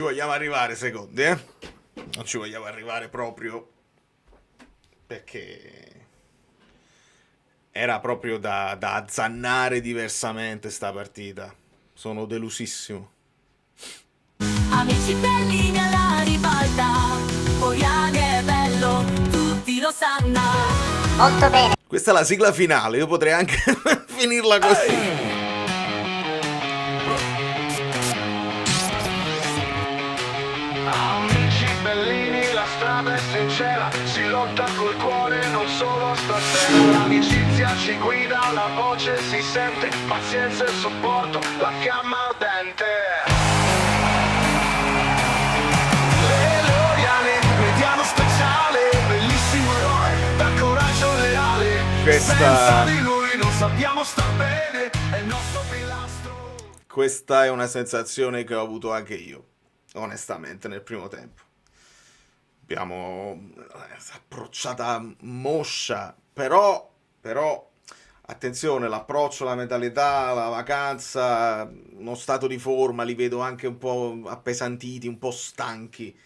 Vogliamo arrivare secondi, eh? Non ci vogliamo arrivare proprio perché era proprio da azzannare diversamente sta partita. Sono delusissimo. Amici belli nella ribalta, Oriani è bello, tutti lo sanno. Molto bene. Questa è la sigla finale, io potrei anche finirla così. Amici bellini, la strada è sincera, si lotta col cuore, non solo stasera. L'amicizia ci guida, la voce si sente, pazienza e supporto, la fiamma ardente. Le Loriane, mediano speciale, bellissimo eroe, dal coraggio leale. Senza di lui non sappiamo star bene, è il nostro pilastro. Questa è una sensazione che ho avuto anche io, onestamente, nel primo tempo. Abbiamo approcciata moscia, però, attenzione, l'approccio, la mentalità, la vacanza, uno stato di forma, li vedo anche un po' appesantiti, un po' stanchi,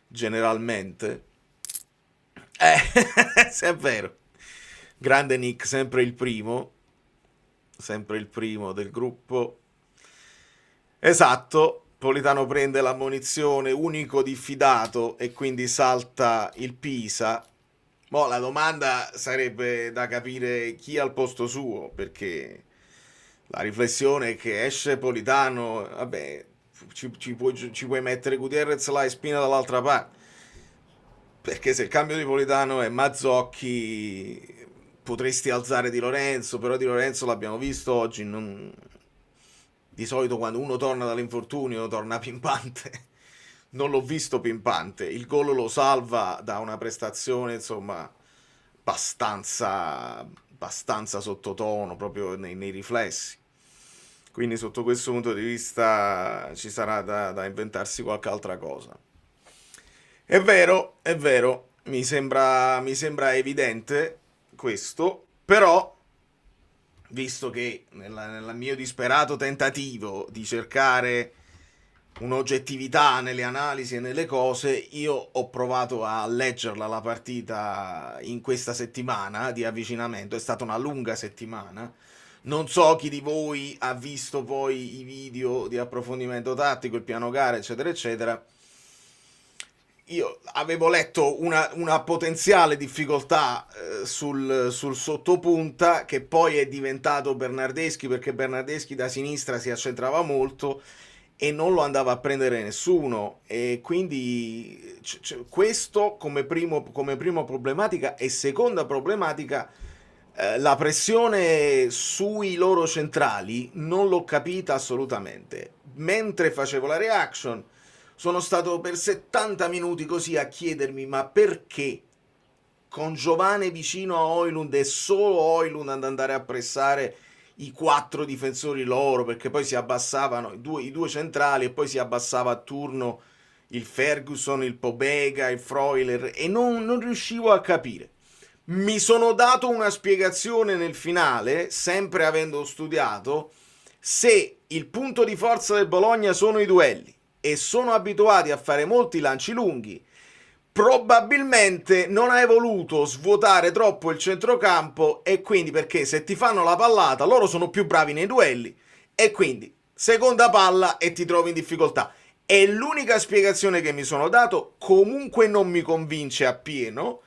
generalmente. Sì, è vero. Grande Nick, sempre il primo del gruppo. Esatto, Politano prende l'ammonizione, unico diffidato, e quindi salta il Pisa. Mo' la domanda sarebbe da capire chi al posto suo, perché la riflessione è che esce Politano, vabbè, ci puoi mettere Gutierrez là e Spina dall'altra parte, perché se il cambio di Politano è Mazzocchi potresti alzare Di Lorenzo, però Di Lorenzo l'abbiamo visto oggi, di solito quando uno torna dall'infortunio torna pimpante. Non l'ho visto pimpante. Il gol lo salva da una prestazione, insomma, abbastanza sottotono, proprio nei riflessi. Quindi sotto questo punto di vista ci sarà da inventarsi qualche altra cosa. È vero, mi sembra evidente questo, però visto che nel mio disperato tentativo di cercare un'oggettività nelle analisi e nelle cose, io ho provato a leggerla la partita in questa settimana di avvicinamento. È stata una lunga settimana. Non so chi di voi ha visto poi i video di approfondimento tattico, il piano gara, eccetera, eccetera. Io avevo letto una potenziale difficoltà sul sottopunta, che poi è diventato Bernardeschi, perché Bernardeschi da sinistra si accentrava molto e non lo andava a prendere nessuno, e quindi questo come prima problematica. E seconda problematica, la pressione sui loro centrali non l'ho capita assolutamente. Mentre facevo la reaction sono stato per 70 minuti così a chiedermi: ma perché con Giovane vicino a Højlund è solo Højlund ad andare a pressare i 4 difensori loro, perché poi si abbassavano i due centrali e poi si abbassava a turno il Ferguson, il Pobega, il Freuler, e non riuscivo a capire. Mi sono dato una spiegazione nel finale, sempre avendo studiato: se il punto di forza del Bologna sono i duelli e sono abituati a fare molti lanci lunghi, probabilmente non hai voluto svuotare troppo il centrocampo, e quindi, perché se ti fanno la pallata loro sono più bravi nei duelli, e quindi seconda palla e ti trovi in difficoltà. È l'unica spiegazione che mi sono dato. Comunque non mi convince appieno,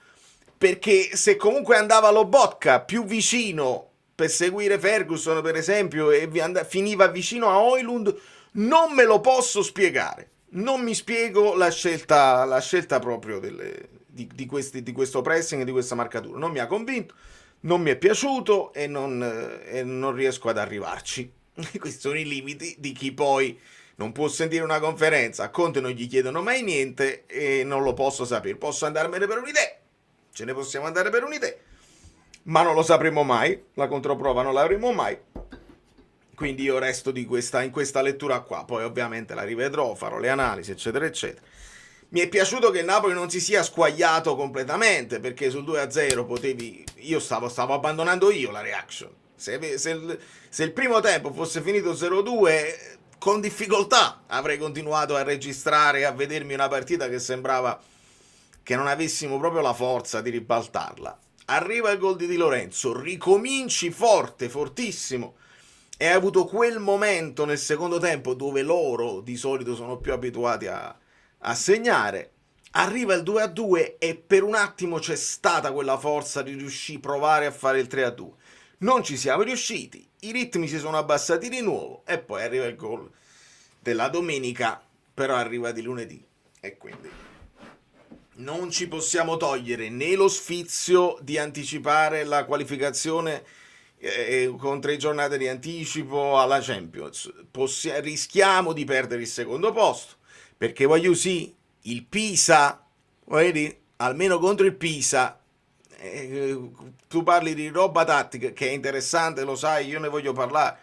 perché se comunque andava Lobotka più vicino per seguire Ferguson, per esempio, e finiva vicino a Højlund, non me lo posso spiegare. Non mi spiego la scelta proprio di questo pressing e di questa marcatura. Non mi ha convinto, non mi è piaciuto e non riesco ad arrivarci. Questi sono i limiti di chi poi non può sentire una conferenza. A Conte non gli chiedono mai niente e non lo posso sapere. Posso andarmene per un'idea, ce ne possiamo andare per un'idea, ma non lo sapremo mai. La controprova non l'avremo mai. Quindi io resto in questa lettura qua. Poi ovviamente la rivedrò, farò le analisi, eccetera, eccetera. Mi è piaciuto che il Napoli non si sia squagliato completamente, perché sul 2-0 potevi... Io stavo abbandonando io la reaction. Se il primo tempo fosse finito 0-2, con difficoltà avrei continuato a registrare e a vedermi una partita che sembrava che non avessimo proprio la forza di ribaltarla. Arriva il gol di Di Lorenzo, ricominci forte, fortissimo, e hai avuto quel momento nel secondo tempo dove loro di solito sono più abituati a segnare. Arriva il 2-2 e per un attimo c'è stata quella forza di riuscire a provare a fare il 3-2. Non ci siamo riusciti, i ritmi si sono abbassati di nuovo e poi arriva il gol della domenica, però arriva di lunedì e quindi non ci possiamo togliere né lo sfizio di anticipare la qualificazione con 3 giornate di anticipo alla Champions. Rischiamo di perdere il secondo posto, perché voglio sì, il Pisa, vedi, almeno contro il Pisa, tu parli di roba tattica che è interessante, lo sai, io ne voglio parlare,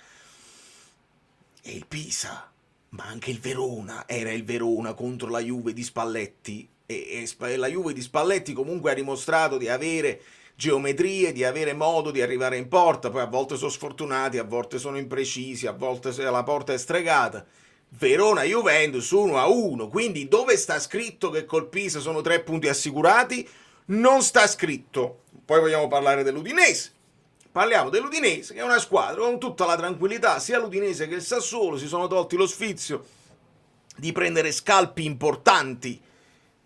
e il Pisa, ma anche il Verona, era il Verona contro la Juve di Spalletti, e la Juve di Spalletti comunque ha dimostrato di avere geometrie, di avere modo di arrivare in porta, poi a volte sono sfortunati, a volte sono imprecisi, a volte la porta è stregata. Verona-Juventus 1-1, quindi dove sta scritto che col Pisa sono 3 punti assicurati? Non sta scritto. Poi vogliamo parlare dell'Udinese. Parliamo dell'Udinese, che è una squadra con tutta la tranquillità, sia l'Udinese che il Sassuolo si sono tolti lo sfizio di prendere scalpi importanti.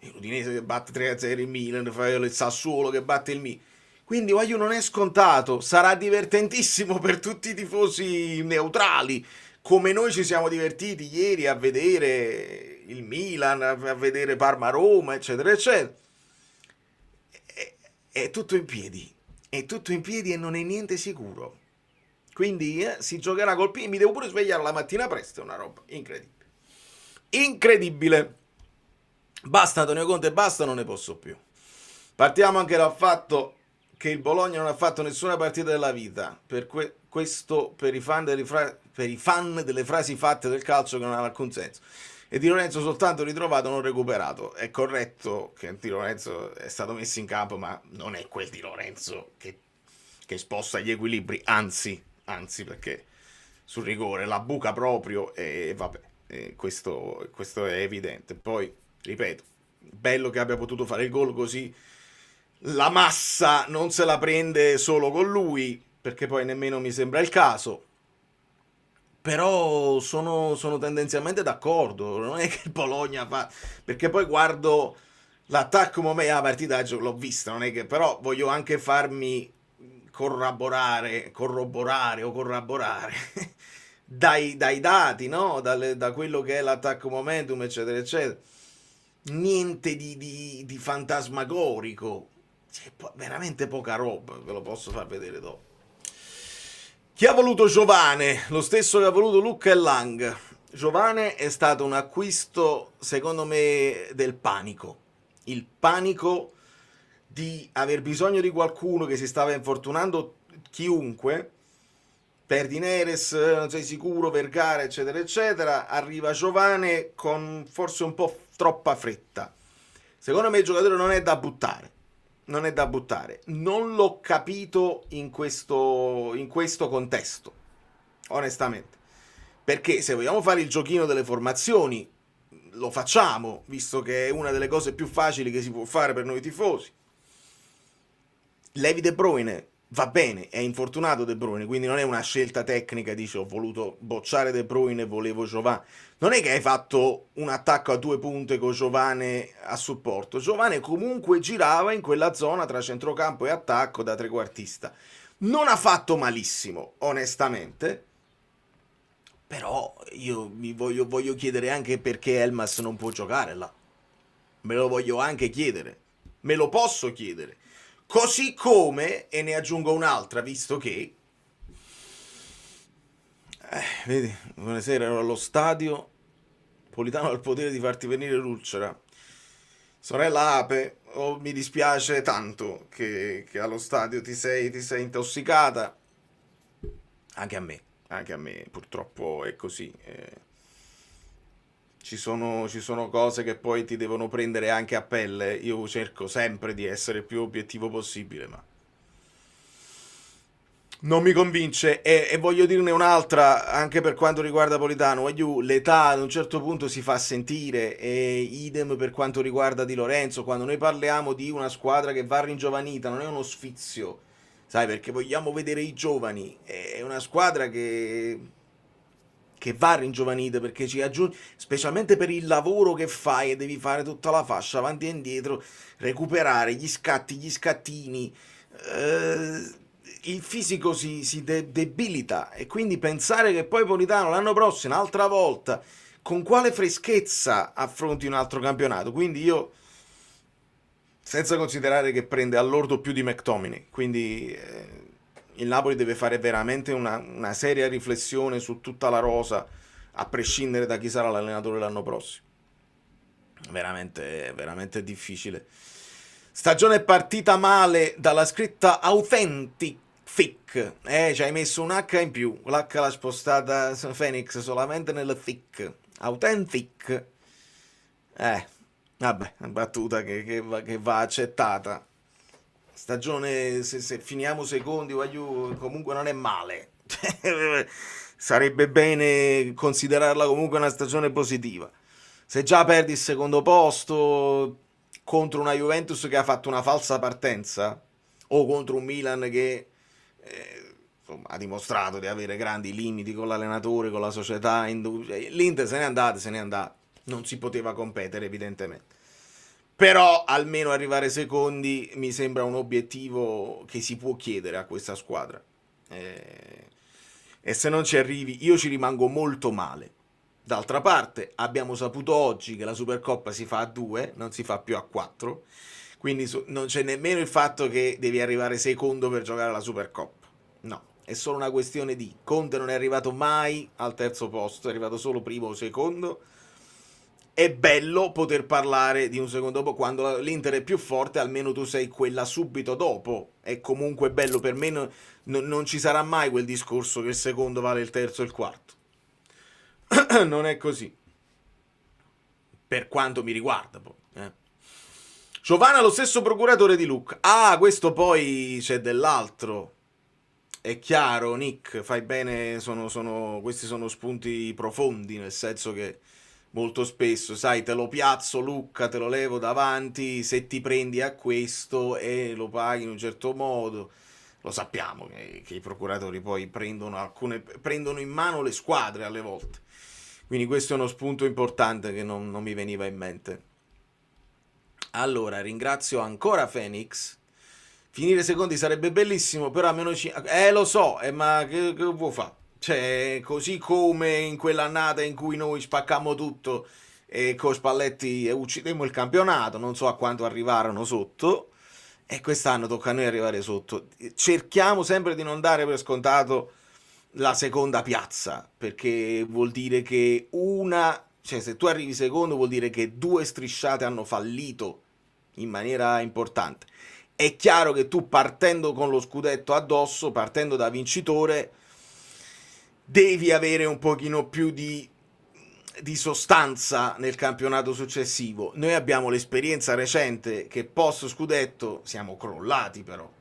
L'Udinese che batte 3-0 il Milan, il Sassuolo che batte il Milan. Quindi voglio, non è scontato, sarà divertentissimo per tutti i tifosi neutrali, come noi ci siamo divertiti ieri a vedere il Milan, a vedere Parma-Roma, eccetera, eccetera. È tutto in piedi, è tutto in piedi e non è niente sicuro. Quindi si giocherà col piede, mi devo pure svegliare la mattina presto, è una roba incredibile. Incredibile. Basta Antonio Conte, basta, non ne posso più. Partiamo anche dal fatto che il Bologna non ha fatto nessuna partita della vita, per questo per i fan delle frasi fatte del calcio che non hanno alcun senso. E Di Lorenzo soltanto ritrovato, non recuperato. È corretto che Di Lorenzo è stato messo in campo, ma non è quel Di Lorenzo che sposta gli equilibri, anzi, perché sul rigore la buca proprio e vabbè, questo è evidente. Poi, ripeto, bello che abbia potuto fare il gol così, la massa non se la prende solo con lui, perché poi nemmeno mi sembra il caso. Però sono tendenzialmente d'accordo, non è che il Bologna fa, perché poi guardo l'attacco, la partita l'ho vista, non è che, però voglio anche farmi corroborare dai dati, no? Da quello che è l'attacco momentum, eccetera, eccetera. Niente di fantasmagorico, c'è veramente poca roba, ve lo posso far vedere dopo. Chi ha voluto Giovane? Lo stesso che ha voluto Lucca e Lang. Giovane è stato un acquisto, secondo me, del panico. Il panico di aver bisogno di qualcuno che si stava infortunando, chiunque. Perdi Neres, non sei sicuro, Vergara, eccetera, eccetera. Arriva Giovane con forse un po' troppa fretta. Secondo me il giocatore non è da buttare. Non l'ho capito in questo contesto, onestamente, perché se vogliamo fare il giochino delle formazioni lo facciamo, visto che è una delle cose più facili che si può fare per noi tifosi. Levi De Bruyne, va bene, è infortunato De Bruyne, quindi non è una scelta tecnica, dice ho voluto bocciare De Bruyne, volevo Giovane. Non è che hai fatto un attacco a 2 punte con Giovane a supporto. Giovane comunque girava in quella zona tra centrocampo e attacco da trequartista. Non ha fatto malissimo, onestamente, però io mi voglio chiedere anche perché Elmas non può giocare là. Me lo voglio anche chiedere, me lo posso chiedere. Così come, e ne aggiungo un'altra, visto che vedi, buonasera, ero allo stadio, Politano ha il potere di farti venire l'ulcera. Sorella Ape, mi dispiace tanto che allo stadio ti sei intossicata. Anche a me purtroppo è così. Ci sono cose che poi ti devono prendere anche a pelle. Io cerco sempre di essere il più obiettivo possibile, ma Non mi convince e voglio dirne un'altra anche per quanto riguarda Politano. L'età ad un certo punto si fa sentire e idem per quanto riguarda Di Lorenzo. Quando noi parliamo di una squadra che va ringiovanita non è uno sfizio, sai, perché vogliamo vedere i giovani. È una squadra che va ringiovanita perché ci aggiunge, specialmente per il lavoro che fai e devi fare tutta la fascia avanti e indietro, recuperare gli scatti, gli scattini. Il fisico si debilita e quindi pensare che poi Politano l'anno prossimo, un'altra volta, con quale freschezza affronti un altro campionato. Quindi io, senza considerare che prende all'ordo più di McTominay, quindi il Napoli deve fare veramente una seria riflessione su tutta la rosa, a prescindere da chi sarà l'allenatore l'anno prossimo. Veramente, veramente difficile. Stagione partita male dalla scritta Authentic. Ci hai messo un H in più. L'H l'ha spostata Phoenix solamente nel thick. Authentic. Vabbè, una battuta che va accettata. Stagione, se finiamo secondi, comunque non è male. Sarebbe bene considerarla comunque una stagione positiva. Se già perdi il secondo posto contro una Juventus che ha fatto una falsa partenza, o contro un Milan che insomma, ha dimostrato di avere grandi limiti con l'allenatore, con la società, l'Inter se n'è andata, non si poteva competere evidentemente, però almeno arrivare secondi mi sembra un obiettivo che si può chiedere a questa squadra, e se non ci arrivi io ci rimango molto male. D'altra parte abbiamo saputo oggi che la Supercoppa si fa a 2, non si fa più a 4, quindi non c'è nemmeno il fatto che devi arrivare secondo per giocare la Supercoppa. No, è solo una questione di Conte non è arrivato mai al terzo posto, è arrivato solo primo o secondo. È bello poter parlare di un secondo posto quando l'Inter è più forte, almeno tu sei quella subito dopo. È comunque bello, per me non ci sarà mai quel discorso che il secondo vale il terzo e il quarto. Non è così, per quanto mi riguarda poi. Giovanna lo stesso procuratore di Lucca. Questo poi c'è dell'altro. È chiaro, Nick, fai bene, questi sono spunti profondi, nel senso che molto spesso, sai, te lo piazzo Lucca, te lo levo davanti, se ti prendi a questo e lo paghi in un certo modo. Lo sappiamo che i procuratori poi prendono in mano le squadre alle volte. Quindi questo è uno spunto importante che non mi veniva in mente. Allora, ringrazio ancora Phoenix. Finire secondi sarebbe bellissimo, però a meno lo so, ma che vuoi fare? Cioè, così come in quell'annata in cui noi spaccammo tutto e con Spalletti uccidemmo il campionato, non so a quanto arrivarono sotto, e quest'anno tocca a noi arrivare sotto. Cerchiamo sempre di non dare per scontato la seconda piazza, perché vuol dire che se tu arrivi secondo vuol dire che 2 strisciate hanno fallito in maniera importante. È chiaro che tu, partendo con lo scudetto addosso, partendo da vincitore, devi avere un pochino più di sostanza nel campionato successivo. Noi abbiamo l'esperienza recente che post scudetto siamo crollati, però.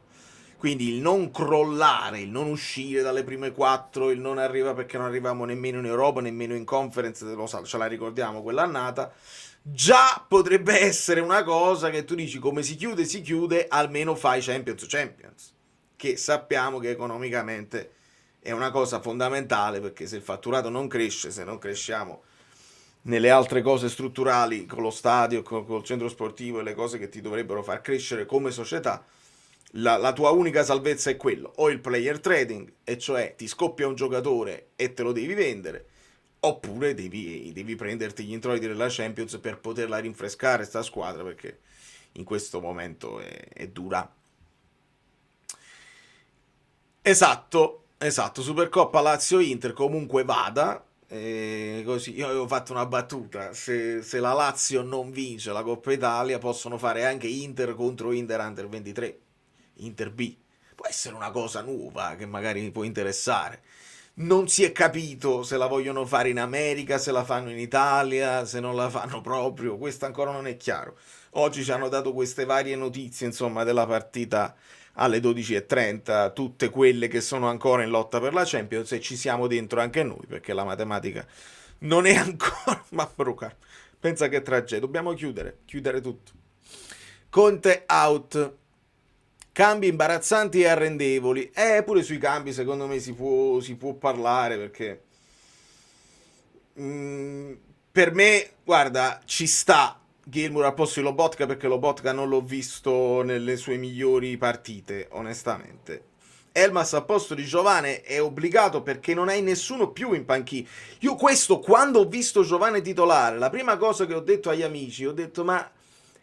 Quindi il non crollare, il non uscire dalle prime 4, il non arrivare perché non arriviamo nemmeno in Europa, nemmeno in Conference, ce la ricordiamo quell'annata, già potrebbe essere una cosa che tu dici come si chiude, almeno fai Champions, che sappiamo che economicamente è una cosa fondamentale, perché se il fatturato non cresce, se non cresciamo nelle altre cose strutturali, con lo stadio, col centro sportivo e le cose che ti dovrebbero far crescere come società, la tua unica salvezza è quello, o il player trading, e cioè ti scoppia un giocatore e te lo devi vendere, oppure devi prenderti gli introiti della Champions per poterla rinfrescare sta squadra, perché in questo momento è dura. Esatto, Supercoppa Lazio-Inter comunque vada, così io avevo fatto una battuta, se la Lazio non vince la Coppa Italia possono fare anche Inter contro Inter Under 23, Inter B, può essere una cosa nuova che magari può interessare. Non si è capito se la vogliono fare in America, se la fanno in Italia, se non la fanno proprio, questo ancora non è chiaro. Oggi ci hanno dato queste varie notizie, insomma, della partita alle 12:30 tutte quelle che sono ancora in lotta per la Champions, e ci siamo dentro anche noi, perché la matematica non è ancora... Ma Bruca, pensa che tragedia, dobbiamo chiudere tutto. Conte out, cambi imbarazzanti e arrendevoli. Pure sui cambi secondo me si può parlare, perché per me, guarda, ci sta Gilmour al posto di Lobotka, perché Lobotka non l'ho visto nelle sue migliori partite, onestamente. Elmas al posto di Giovane è obbligato, perché non hai nessuno più in panchina. Io questo, quando ho visto Giovane titolare, la prima cosa che ho detto agli amici, ho detto: ma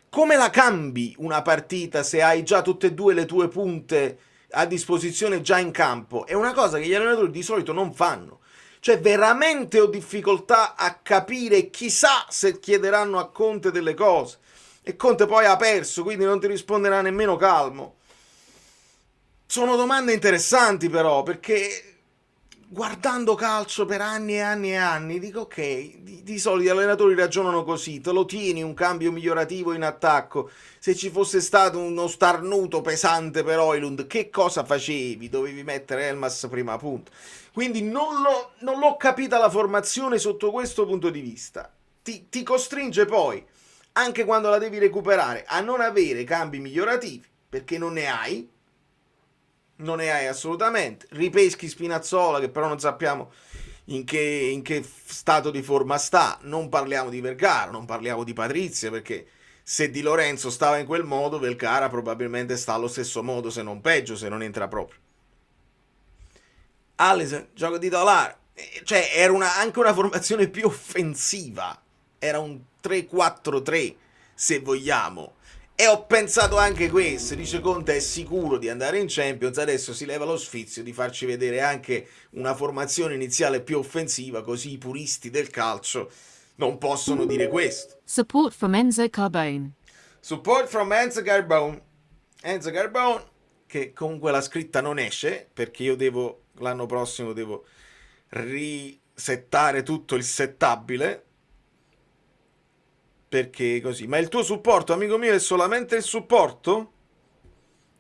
come la cambi una partita se hai già tutte e due le tue punte a disposizione già in campo? È una cosa che gli allenatori di solito non fanno. Cioè, veramente ho difficoltà a capire, chissà se chiederanno a Conte delle cose. E Conte poi ha perso, quindi non ti risponderà nemmeno calmo. Sono domande interessanti però, perché guardando calcio per anni e anni e anni, dico ok, di solito gli allenatori ragionano così: te lo tieni un cambio migliorativo in attacco, se ci fosse stato uno starnuto pesante per Højlund, che cosa facevi? Dovevi mettere Elmas prima punta. Quindi non l'ho capita la formazione sotto questo punto di vista. Ti costringe poi, anche quando la devi recuperare, a non avere cambi migliorativi, perché non ne hai assolutamente. Ripeschi Spinazzola, che però non sappiamo in che stato di forma sta. Non parliamo di Vergara, non parliamo di Patrizia, perché se Di Lorenzo stava in quel modo, Vergara probabilmente sta allo stesso modo, se non peggio, se non entra proprio. Alisson, gioco titolare, cioè era anche una formazione più offensiva, era un 3-4-3 se vogliamo. E ho pensato anche questo, dice Conte è sicuro di andare in Champions, adesso si leva lo sfizio di farci vedere anche una formazione iniziale più offensiva, così i puristi del calcio non possono dire questo. Support from Enzo Carbone. Support from Enzo Carbone. Enzo Carbone, che comunque la scritta non esce, perché io l'anno prossimo devo risettare tutto il settabile, perché così. Ma il tuo supporto, amico mio, è solamente il supporto?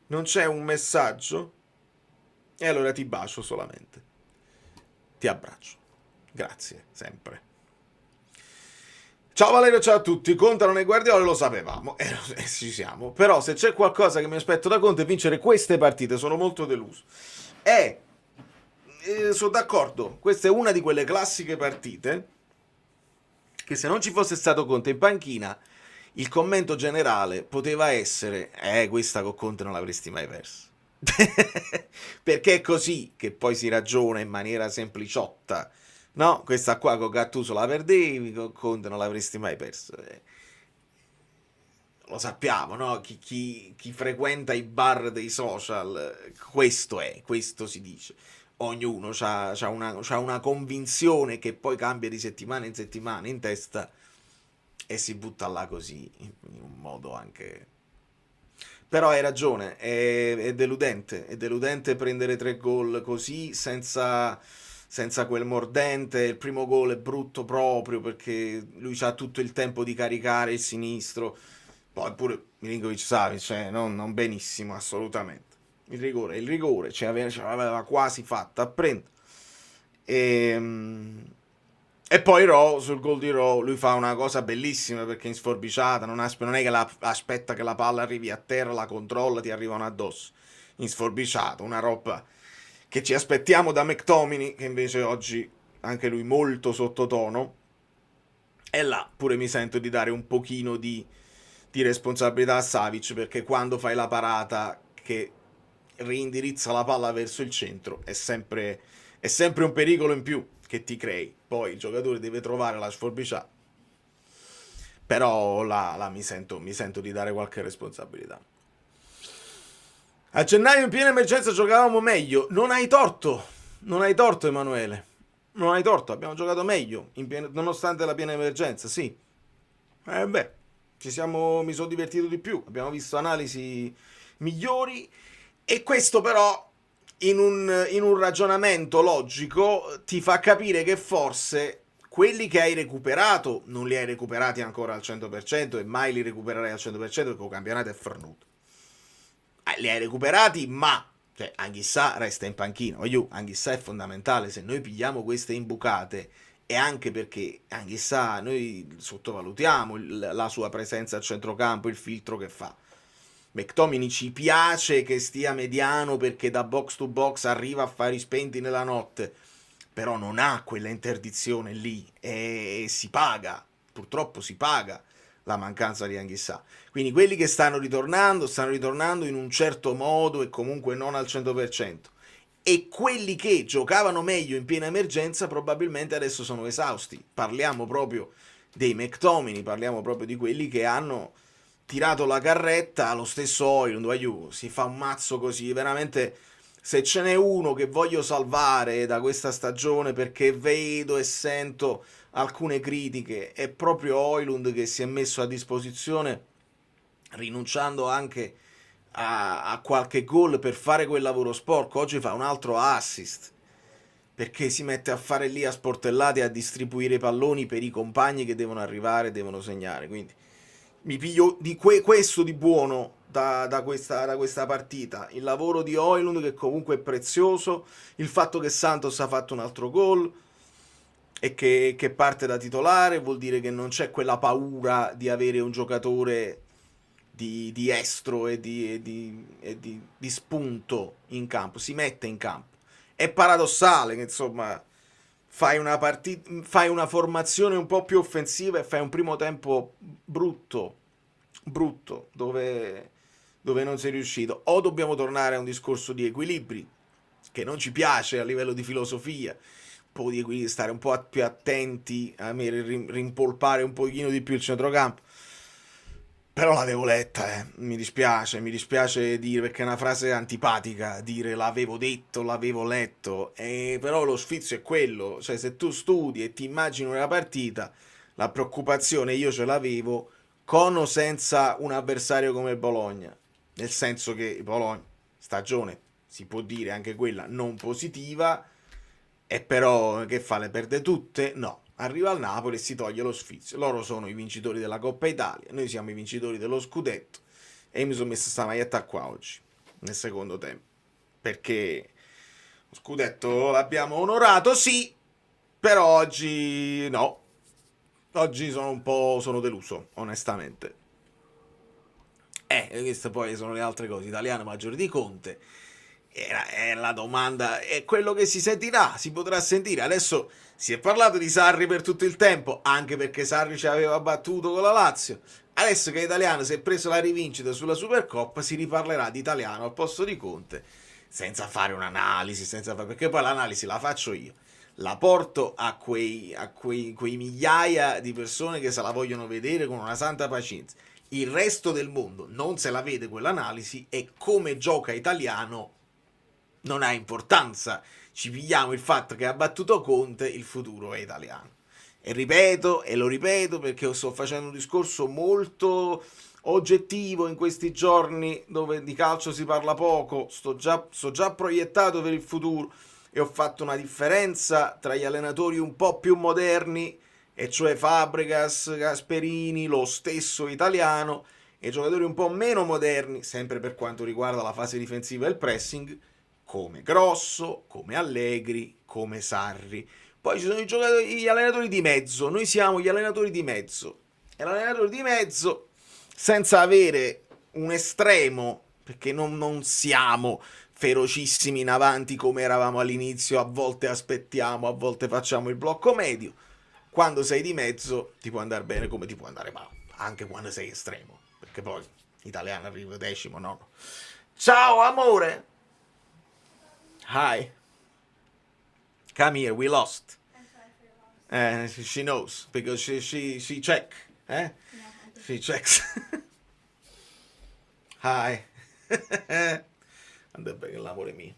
Non c'è un messaggio? E allora ti bacio solamente. Ti abbraccio. Grazie, sempre. Ciao Valerio, ciao a tutti. Conte non è Guardiola, lo sapevamo. Ci siamo. Però se c'è qualcosa che mi aspetto da Conte è vincere queste partite. Sono molto deluso. Sono d'accordo. Questa è una di quelle classiche partite che, se non ci fosse stato Conte in panchina, il commento generale poteva essere: questa con Conte non l'avresti mai persa. Perché è così che poi si ragiona in maniera sempliciotta, no? Questa qua con Gattuso la perdevi, con Conte non l'avresti mai persa. Lo sappiamo, no? Chi frequenta i bar dei social, questo si dice. Ognuno c'ha una convinzione che poi cambia di settimana in settimana in testa e si butta là così, in un modo anche... Però hai ragione, è deludente prendere 3 gol così, senza quel mordente. Il primo gol è brutto proprio perché lui c'ha tutto il tempo di caricare il sinistro, poi pure Milinkovic-Savic, non benissimo assolutamente. Il rigore ce l'aveva quasi fatta a prendere. E poi sul gol di Rowe, lui fa una cosa bellissima, perché in sforbiciata non è che aspetta che la palla arrivi a terra, la controlla, ti arrivano addosso. In sforbiciata, una roba che ci aspettiamo da McTominay, che invece oggi anche lui molto sottotono. E là pure mi sento di dare un pochino di responsabilità a Savic, perché quando fai la parata che rindirizza la palla verso il centro è sempre un pericolo in più che ti crei. Poi il giocatore deve trovare la sforbiciata, però là mi sento di dare qualche responsabilità. A gennaio in piena emergenza giocavamo meglio. Non hai torto Emanuele, non hai torto, abbiamo giocato meglio nonostante la piena emergenza, sì. Mi sono divertito di più, abbiamo visto analisi migliori. E questo però, in un ragionamento logico, ti fa capire che forse quelli che hai recuperato non li hai recuperati ancora al 100%, e mai li recupererai al 100%, perché il campionato è fornuto. li hai recuperati, ma cioè, Anghissà resta in panchina. Anghissà è fondamentale. Se noi pigliamo queste imbucate, e anche perché Anghissà noi sottovalutiamo la sua presenza a centrocampo, il filtro che fa. McTominay ci piace che stia mediano perché da box to box arriva a fare i spenti nella notte, però non ha quella interdizione lì e si paga, purtroppo si paga la mancanza di Anghissà. Quindi quelli che stanno ritornando in un certo modo e comunque non al 100%. E quelli che giocavano meglio in piena emergenza probabilmente adesso sono esausti. Parliamo proprio dei McTominay, parliamo proprio di quelli che hanno tirato la carretta. Lo stesso Højlund, si fa un mazzo così, veramente. Se ce n'è uno che voglio salvare da questa stagione perché vedo e sento alcune critiche, è proprio Højlund, che si è messo a disposizione rinunciando anche a qualche gol per fare quel lavoro sporco. Oggi fa un altro assist perché si mette a fare lì a sportellate, a distribuire i palloni per i compagni che devono arrivare, devono segnare. Quindi mi piglio di questo di buono da questa partita: il lavoro di Højlund, che comunque è prezioso, il fatto che Santos ha fatto un altro gol e che parte da titolare, vuol dire che non c'è quella paura di avere un giocatore di estro e di spunto in campo. Si mette in campo. È paradossale che insomma fai una formazione un po' più offensiva e fai un primo tempo brutto dove non sei riuscito. O dobbiamo tornare a un discorso di equilibri che non ci piace a livello di filosofia, un po' di stare un po' più attenti a rimpolpare un pochino di più il centrocampo. Però l'avevo letta, mi dispiace dire, perché è una frase antipatica dire l'avevo detto, l'avevo letto, però lo sfizio è quello. Cioè, se tu studi e ti immagini una partita, la preoccupazione io ce l'avevo con o senza un avversario come il Bologna, nel senso che il Bologna, stagione si può dire anche quella non positiva, e però che fa, le perde tutte? No. Arriva al Napoli e si toglie lo sfizio. Loro sono i vincitori della Coppa Italia, noi siamo i vincitori dello scudetto, e mi sono messo sta maglietta qua oggi, nel secondo tempo, perché lo scudetto l'abbiamo onorato, sì, però oggi no. Oggi sono deluso, onestamente. Queste poi sono le altre cose. Italiano maggiore di Conte. È la domanda, è quello che si sentirà, si potrà sentire. Adesso si è parlato di Sarri per tutto il tempo, anche perché Sarri ci aveva battuto con la Lazio. Adesso che Italiano si è preso la rivincita sulla Supercoppa, si riparlerà di Italiano al posto di Conte, senza fare un'analisi, perché poi l'analisi la faccio io, la porto a quei migliaia di persone che se la vogliono vedere con una santa pazienza. Il resto del mondo non se la vede quell'analisi, e come gioca Italiano non ha importanza. Ci pigliamo il fatto che ha battuto Conte, il futuro è Italiano. E lo ripeto perché sto facendo un discorso molto oggettivo in questi giorni dove di calcio si parla poco. Sto già proiettato per il futuro, e ho fatto una differenza tra gli allenatori un po' più moderni, e cioè Fabregas, Gasperini, lo stesso Italiano, e giocatori un po' meno moderni, sempre per quanto riguarda la fase difensiva e il pressing, come Grosso, come Allegri, come Sarri. Poi ci sono gli allenatori di mezzo. Noi siamo gli allenatori di mezzo. E l'allenatore di mezzo, senza avere un estremo, perché non siamo ferocissimi in avanti come eravamo all'inizio, a volte aspettiamo, a volte facciamo il blocco medio. Quando sei di mezzo ti può andare bene come ti può andare male, anche quando sei estremo, perché poi Italiano arriva decimo, no. Ciao amore. Hi. Come here, we lost. She knows, because she check. She checks. Hi. Andrebbe bene l'amore mio.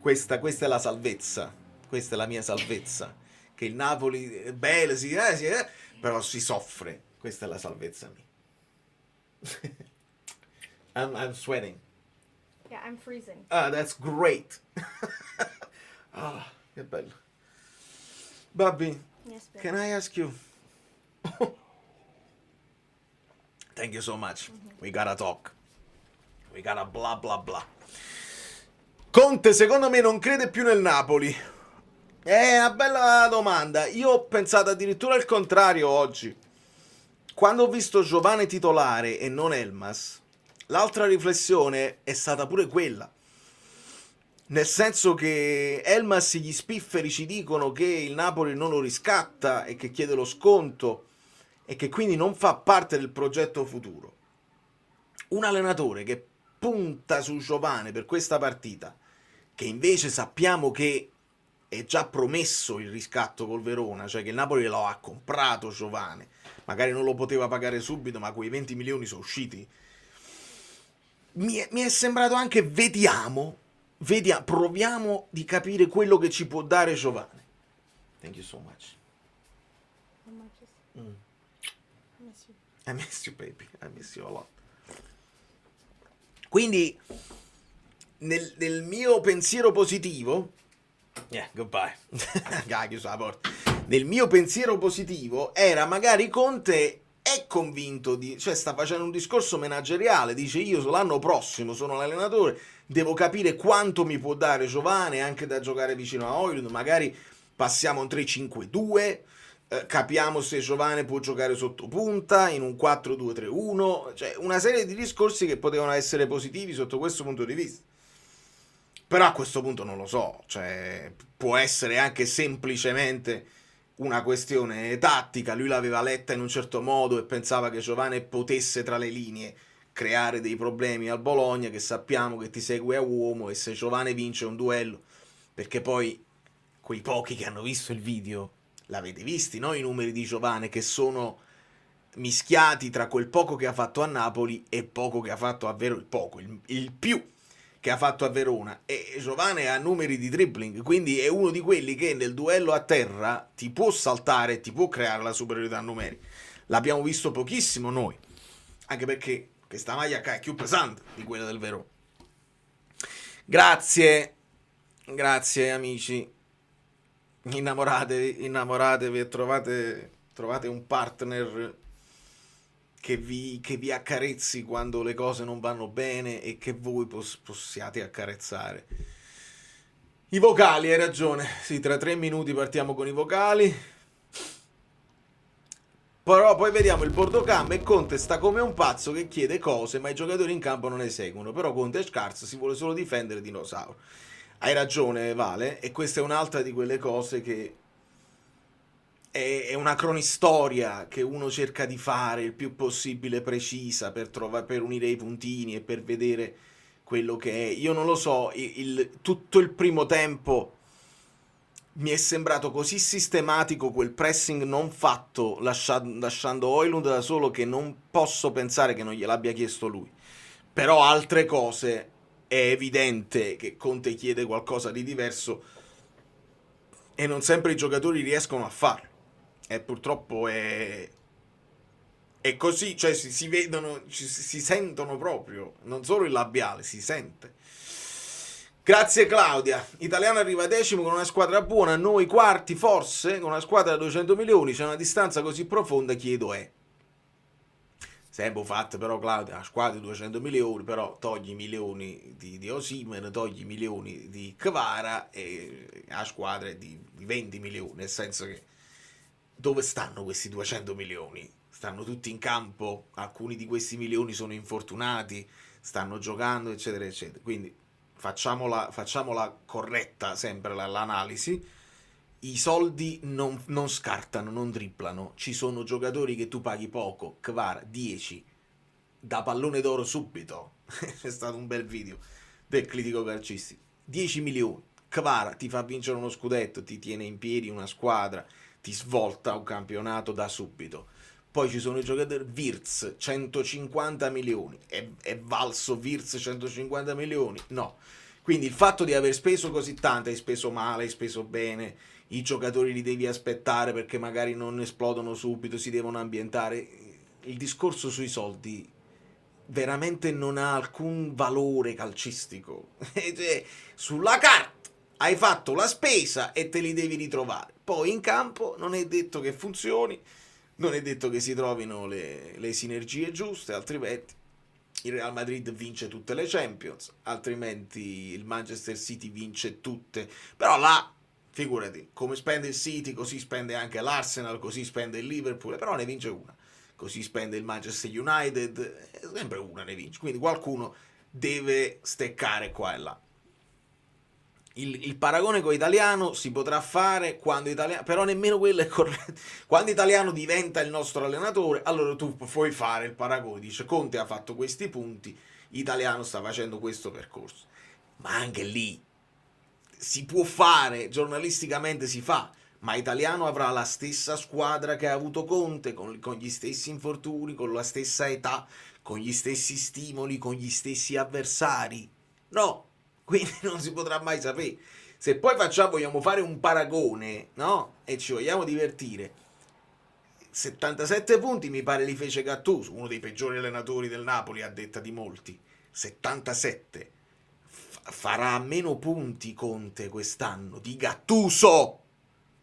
Questa è la salvezza. Questa è la mia salvezza. Che il Napoli è bello, però si soffre. Questa è la salvezza mia. I'm sweating. Yeah, I'm freezing. Ah, that's great. Che bello. Bobby, Yes, babe. can I ask you? Thank you so much. We gotta talk. We gotta bla bla bla. Conte secondo me non crede più nel Napoli. È una bella domanda. Io ho pensato addirittura il contrario oggi. Quando ho visto Giovane titolare e non Elmas, l'altra riflessione è stata pure quella. Nel senso che Elmas gli spifferi ci dicono che il Napoli non lo riscatta e che chiede lo sconto e che quindi non fa parte del progetto futuro. Un allenatore che punta su Giovane per questa partita, che invece sappiamo che è già promesso il riscatto col Verona, cioè che il Napoli lo ha comprato Giovane, magari non lo poteva pagare subito, ma quei 20 milioni sono usciti. Mi è sembrato anche vediamo, proviamo di capire quello che ci può dare Giovane. Thank you so much. How much is? I miss you. I miss you, baby. I miss you a lot. Quindi, nel mio pensiero positivo, goodbye. Chiuso la porta. Nel mio pensiero positivo era magari Conte è convinto cioè sta facendo un discorso manageriale, dice io l'anno prossimo sono l'allenatore, devo capire quanto mi può dare Giovane anche da giocare vicino a Højlund, magari passiamo a un 3-5-2, capiamo se Giovane può giocare sotto punta in un 4-2-3-1, cioè una serie di discorsi che potevano essere positivi sotto questo punto di vista. Però a questo punto non lo so, cioè può essere anche semplicemente una questione tattica, lui l'aveva letta in un certo modo e pensava che Giovane potesse tra le linee creare dei problemi al Bologna, che sappiamo che ti segue a uomo, e se Giovane vince un duello, perché poi quei pochi che hanno visto il video l'avete visti, no? I numeri di Giovane che sono mischiati tra quel poco che ha fatto a Napoli e poco che ha fatto a Verona, il più che ha fatto a Verona, e Giovane ha numeri di dribbling, quindi è uno di quelli che nel duello a terra ti può saltare, ti può creare la superiorità numerica. L'abbiamo visto pochissimo noi, anche perché questa maglia è più pesante di quella del Verona. Grazie amici, innamoratevi e trovate un partner che vi accarezzi quando le cose non vanno bene e che voi possiate accarezzare. I vocali, hai ragione, sì, tra 3 minuti partiamo con i vocali, però poi vediamo il Bordocam e Conte sta come un pazzo che chiede cose ma i giocatori in campo non ne seguono, però Conte è scarso, si vuole solo difendere dinosauro. Hai ragione Vale, e questa è un'altra di quelle cose che è una cronistoria che uno cerca di fare il più possibile precisa per unire i puntini e per vedere quello che è. Io non lo so, tutto il primo tempo mi è sembrato così sistematico quel pressing non fatto lasciando Højlund da solo, che non posso pensare che non gliel'abbia chiesto lui. Però altre cose è evidente che Conte chiede qualcosa di diverso e non sempre i giocatori riescono a farlo. E purtroppo è così, cioè si vedono, si sentono proprio, non solo il labiale, si sente. Grazie Claudia. Italiano arriva decimo con una squadra buona, noi quarti forse, con una squadra da 200 milioni, c'è una distanza così profonda, chiedo sempre fatto però Claudia, la squadra di 200 milioni, però togli i milioni di Osimhen, togli i milioni di Kvara e la squadra è di 20 milioni, nel senso che dove stanno questi 200 milioni? Stanno tutti in campo, alcuni di questi milioni sono infortunati, stanno giocando, eccetera, eccetera. Quindi facciamola corretta sempre l'analisi. I soldi non scartano, non dribblano. Ci sono giocatori che tu paghi poco, Kvara 10, da pallone d'oro subito. C'è stato un bel video del critico calcistico. 10 milioni, Kvara ti fa vincere uno scudetto, ti tiene in piedi una squadra, ti svolta un campionato da subito. Poi ci sono i giocatori, Wirtz 150 milioni, è valso Wirtz 150 milioni? No. Quindi il fatto di aver speso così tanto, hai speso male, hai speso bene, i giocatori li devi aspettare perché magari non esplodono subito, si devono ambientare. Il discorso sui soldi veramente non ha alcun valore calcistico. Cioè, sulla carta hai fatto la spesa e te li devi ritrovare. Poi in campo non è detto che funzioni, non è detto che si trovino le sinergie giuste, altrimenti il Real Madrid vince tutte le Champions, altrimenti il Manchester City vince tutte. Però là, figurati, come spende il City, così spende anche l'Arsenal, così spende il Liverpool, però ne vince una. Così spende il Manchester United, sempre una ne vince. Quindi qualcuno deve steccare qua e là. Il paragone con Italiano si potrà fare quando Italiano, però nemmeno quello è corretto. Quando Italiano diventa il nostro allenatore, allora tu puoi fare il paragone, dice Conte ha fatto questi punti, Italiano sta facendo questo percorso. Ma anche lì si può fare, giornalisticamente si fa, ma Italiano avrà la stessa squadra che ha avuto Conte, con gli stessi infortuni, con la stessa età, con gli stessi stimoli, con gli stessi avversari? No, quindi non si potrà mai sapere. Se poi vogliamo fare un paragone, no? E ci vogliamo divertire, 77 punti mi pare li fece Gattuso, uno dei peggiori allenatori del Napoli a detta di molti. 77. Farà meno punti Conte quest'anno di Gattuso.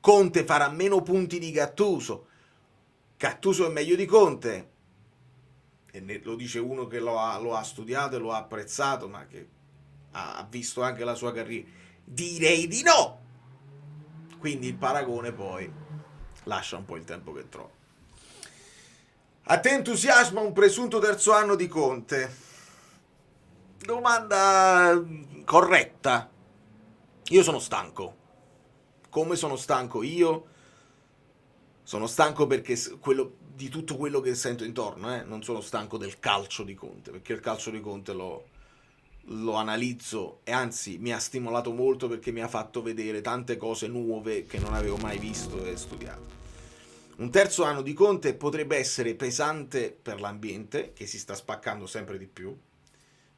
Conte farà meno punti di Gattuso. Gattuso è meglio di Conte. E lo dice uno che lo ha studiato e lo ha apprezzato, ma che ha visto anche la sua carriera. Direi di no. Quindi il paragone poi lascia un po' il tempo che trova. A te entusiasma un presunto terzo anno di Conte? Domanda corretta. Io sono stanco. Come sono stanco io? Sono stanco perché di tutto quello che sento intorno, non sono stanco del calcio di Conte, perché il calcio di Conte lo analizzo e anzi mi ha stimolato molto perché mi ha fatto vedere tante cose nuove che non avevo mai visto e studiato. Un terzo anno di Conte potrebbe essere pesante per l'ambiente, che si sta spaccando sempre di più,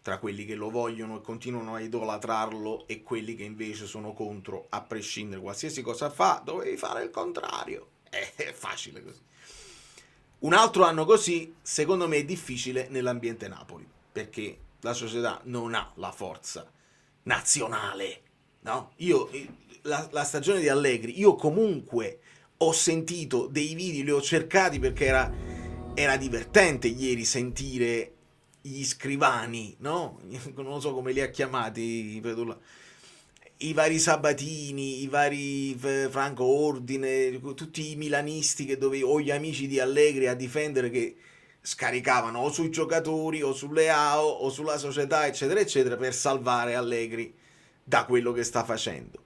tra quelli che lo vogliono e continuano a idolatrarlo e quelli che invece sono contro, a prescindere qualsiasi cosa fa, dovevi fare il contrario. È facile così. Un altro anno così, secondo me, è difficile nell'ambiente Napoli, perché la società non ha la forza nazionale, no? La stagione di Allegri, io comunque ho sentito dei video, li ho cercati perché era divertente ieri sentire gli scrivani, no? Non so come li ha chiamati, i vari Sabatini, i vari Franco Ordine, tutti i milanisti o gli amici di Allegri a difendere, che scaricavano o sui giocatori o sulle AO o sulla società eccetera eccetera per salvare Allegri da quello che sta facendo.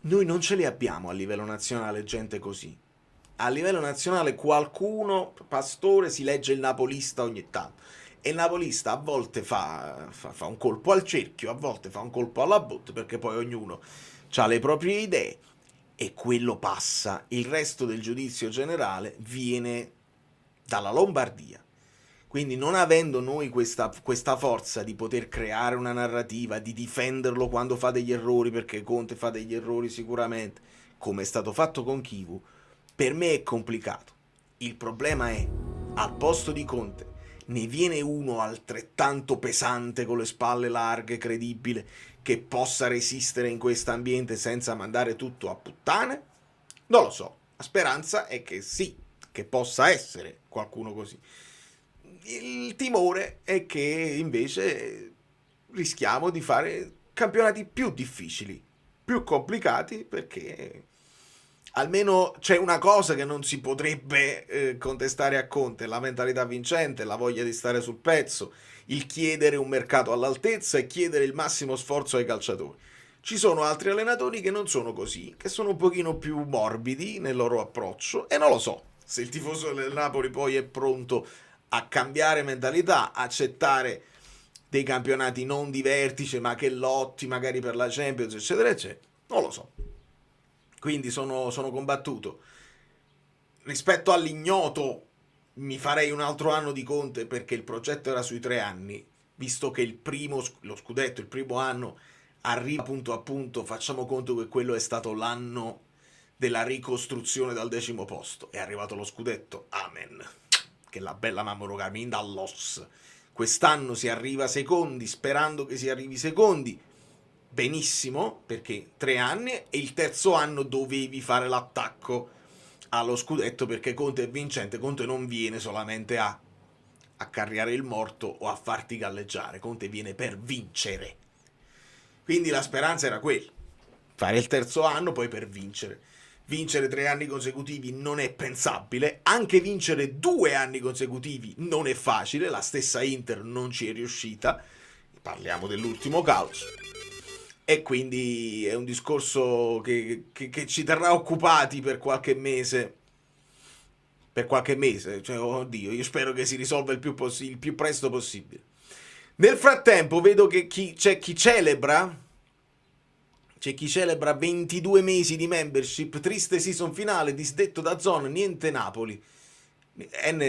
Noi non ce li abbiamo a livello nazionale gente così. A livello nazionale qualcuno, Pastore, si legge il napolista ogni tanto, e il napolista a volte fa un colpo al cerchio, a volte fa un colpo alla botte, perché poi ognuno ha le proprie idee e quello passa. Il resto del giudizio generale viene dalla Lombardia. Quindi non avendo noi questa forza di poter creare una narrativa, di difenderlo quando fa degli errori, perché Conte fa degli errori sicuramente, come è stato fatto con Chivu, per me è complicato. Il problema è, al posto di Conte ne viene uno altrettanto pesante, con le spalle larghe, credibile, che possa resistere in questo ambiente senza mandare tutto a puttane? Non lo so. La speranza è che sì, che possa essere qualcuno così. Il timore è che invece rischiamo di fare campionati più difficili, più complicati, perché almeno c'è una cosa che non si potrebbe contestare a Conte: la mentalità vincente, la voglia di stare sul pezzo, il chiedere un mercato all'altezza e chiedere il massimo sforzo ai calciatori. Ci sono altri allenatori che non sono così, che sono un pochino più morbidi nel loro approccio, e non lo so se il tifoso del Napoli poi è pronto a cambiare mentalità, accettare dei campionati non di vertice ma che lotti magari per la Champions eccetera eccetera. Non lo so. Quindi sono combattuto. Rispetto all'ignoto mi farei un altro anno di Conte, perché il progetto era sui 3 anni, visto che lo scudetto, il primo anno arriva punto a punto. Facciamo conto che quello è stato l'anno della ricostruzione dal 10° posto, è arrivato lo scudetto, amen, che la bella mamma cammina dall'os. Quest'anno si arriva secondi, sperando che si arrivi secondi, benissimo, perché 3 anni, e il terzo anno dovevi fare l'attacco allo scudetto, perché Conte è vincente. Conte non viene solamente a carriare il morto o a farti galleggiare, Conte viene per vincere. Quindi la speranza era quella, fare il terzo anno poi per vincere. Vincere 3 anni consecutivi non è pensabile, anche vincere 2 anni consecutivi non è facile, la stessa Inter non ci è riuscita, parliamo dell'ultimo calcio, e quindi è un discorso che ci terrà occupati per qualche mese. Cioè, oddio, io spero che si risolva il più presto possibile. Nel frattempo vedo che c'è chi celebra 22 mesi di membership, triste season finale, disdetto da Zone, niente Napoli.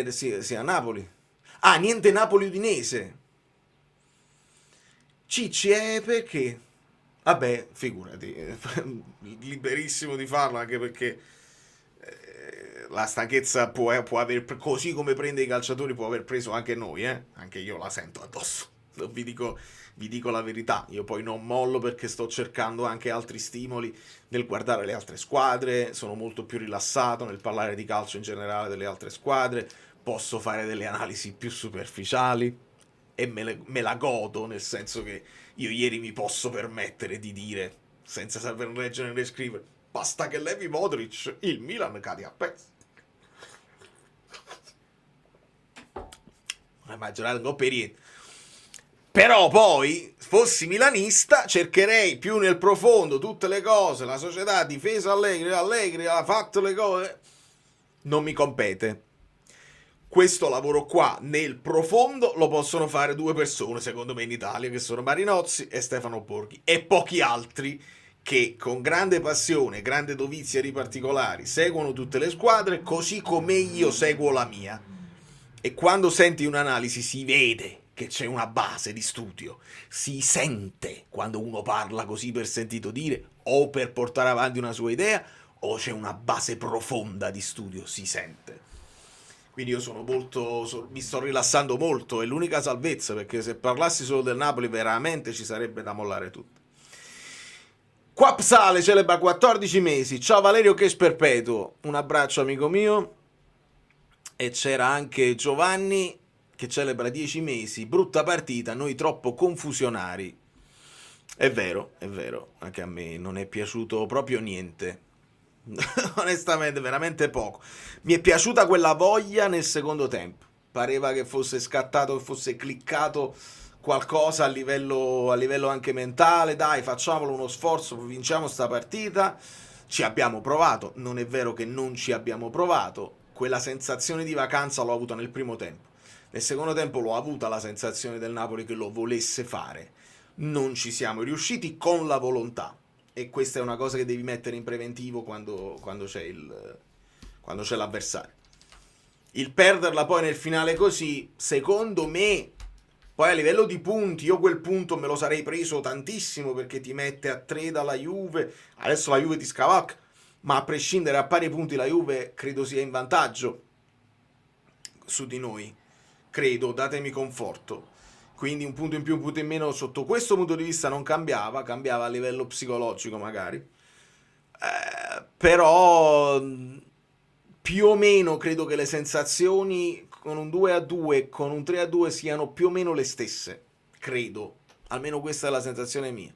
Sì, a Napoli. Ah, niente Napoli Udinese. Cicci, perché? Vabbè, figurati, liberissimo di farlo, anche perché la stanchezza può aver, così come prende i calciatori, può aver preso anche noi, anche io la sento addosso. Vi dico la verità, io poi non mollo perché sto cercando anche altri stimoli nel guardare le altre squadre, sono molto più rilassato nel parlare di calcio in generale delle altre squadre, posso fare delle analisi più superficiali e me la godo, nel senso che io ieri mi posso permettere di dire, senza saper leggere né scrivere, basta che levi Modric, il Milan cade a pezzi. La maggiorata non per niente. Però poi, fossi milanista, cercherei più nel profondo tutte le cose, la società, difesa Allegri ha fatto le cose, non mi compete. Questo lavoro qua, nel profondo, lo possono fare 2 persone, secondo me, in Italia, che sono Marinozzi e Stefano Borghi, e pochi altri che con grande passione, grande dovizia di particolari, seguono tutte le squadre, così come io seguo la mia. E quando senti un'analisi si vede che c'è una base di studio, si sente quando uno parla così per sentito dire o per portare avanti una sua idea, o c'è una base profonda di studio, si sente. Quindi io sono molto, mi sto rilassando molto, è l'unica salvezza, perché se parlassi solo del Napoli veramente ci sarebbe da mollare tutto. Quapsale celebra 14 mesi, ciao Valerio che sperpetuo, un abbraccio amico mio. E c'era anche Giovanni che celebra 10 mesi, brutta partita, noi troppo confusionari. È vero, anche a me non è piaciuto proprio niente. Onestamente, veramente poco. Mi è piaciuta quella voglia nel secondo tempo. Pareva che fosse scattato, che fosse cliccato qualcosa a livello anche mentale. Dai, facciamolo uno sforzo, vinciamo sta partita. Ci abbiamo provato, non è vero che non ci abbiamo provato. Quella sensazione di vacanza l'ho avuta nel primo tempo. Nel secondo tempo l'ho avuta la sensazione del Napoli che lo volesse fare. Non ci siamo riusciti con la volontà. E questa è una cosa che devi mettere in preventivo quando c'è l'avversario. Il perderla poi nel finale così, secondo me, poi a livello di punti, io quel punto me lo sarei preso tantissimo, perché ti mette a 3 dalla Juve, adesso la Juve ti scavalca, ma a prescindere, a pari punti la Juve credo sia in vantaggio su di noi, credo, datemi conforto. Quindi un punto in più, un punto in meno sotto questo punto di vista non cambiava a livello psicologico magari, però più o meno credo che le sensazioni con un 2-2, con un 3-2 siano più o meno le stesse, credo, almeno questa è la sensazione mia.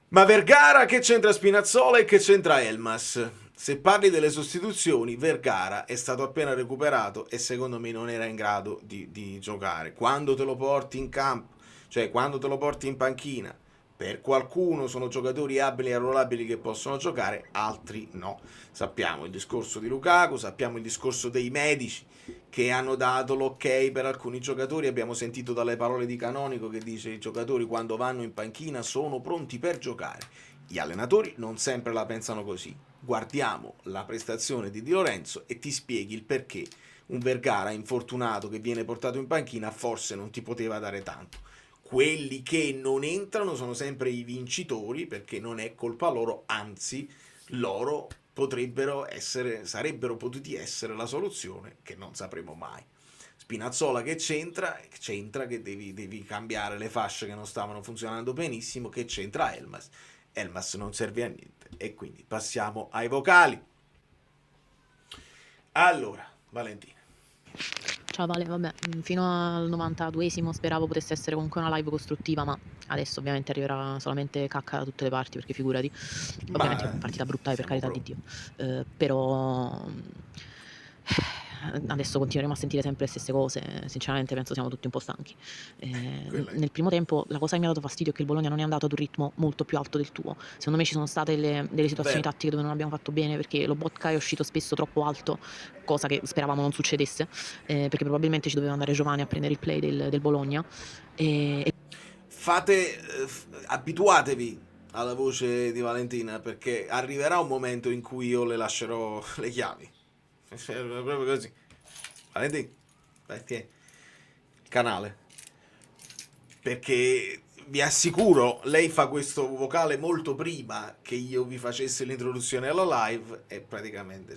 Ma Vergara, che c'entra Spinazzola e che c'entra Elmas? Se parli delle sostituzioni, Vergara è stato appena recuperato e secondo me non era in grado di giocare. Quando te lo porti in campo, cioè quando te lo porti in panchina, per qualcuno sono giocatori abili e arruolabili che possono giocare, altri no. Sappiamo il discorso di Lukaku, sappiamo il discorso dei medici che hanno dato l'ok per alcuni giocatori. Abbiamo sentito dalle parole di Canonico che dice: i giocatori quando vanno in panchina sono pronti per giocare. Gli allenatori non sempre la pensano così. Guardiamo la prestazione di Di Lorenzo e ti spieghi il perché un Vergara infortunato che viene portato in panchina forse non ti poteva dare tanto. Quelli che non entrano sono sempre i vincitori, perché non è colpa loro, anzi loro sarebbero potuti essere la soluzione, che non sapremo mai. Spinazzola che c'entra che devi cambiare le fasce che non stavano funzionando benissimo, che c'entra Elmas non serve a niente. E quindi passiamo ai vocali. Allora, Valentina. Ciao Vale, vabbè, fino al 92esimo speravo potesse essere comunque una live costruttiva, ma adesso ovviamente arriverà solamente cacca da tutte le parti, perché figurati, ovviamente è una partita brutta, per siamo carità di pronti. Dio, però adesso continueremo a sentire sempre le stesse cose, sinceramente penso siamo tutti un po' stanchi. Quella è- Nel primo tempo la cosa che mi ha dato fastidio è che il Bologna non è andato ad un ritmo molto più alto del tuo. Secondo me ci sono state delle situazioni Vero. tattiche dove non abbiamo fatto bene, perché lo Botka è uscito spesso troppo alto, cosa che speravamo non succedesse, perché probabilmente ci doveva andare Giovanni a prendere il play del Bologna. E Abituatevi alla voce di Valentina, perché arriverà un momento in cui io le lascerò le chiavi. Proprio così. Valentina, perché il canale. Perché vi assicuro, lei fa questo vocale molto prima che io vi facessi l'introduzione alla live e praticamente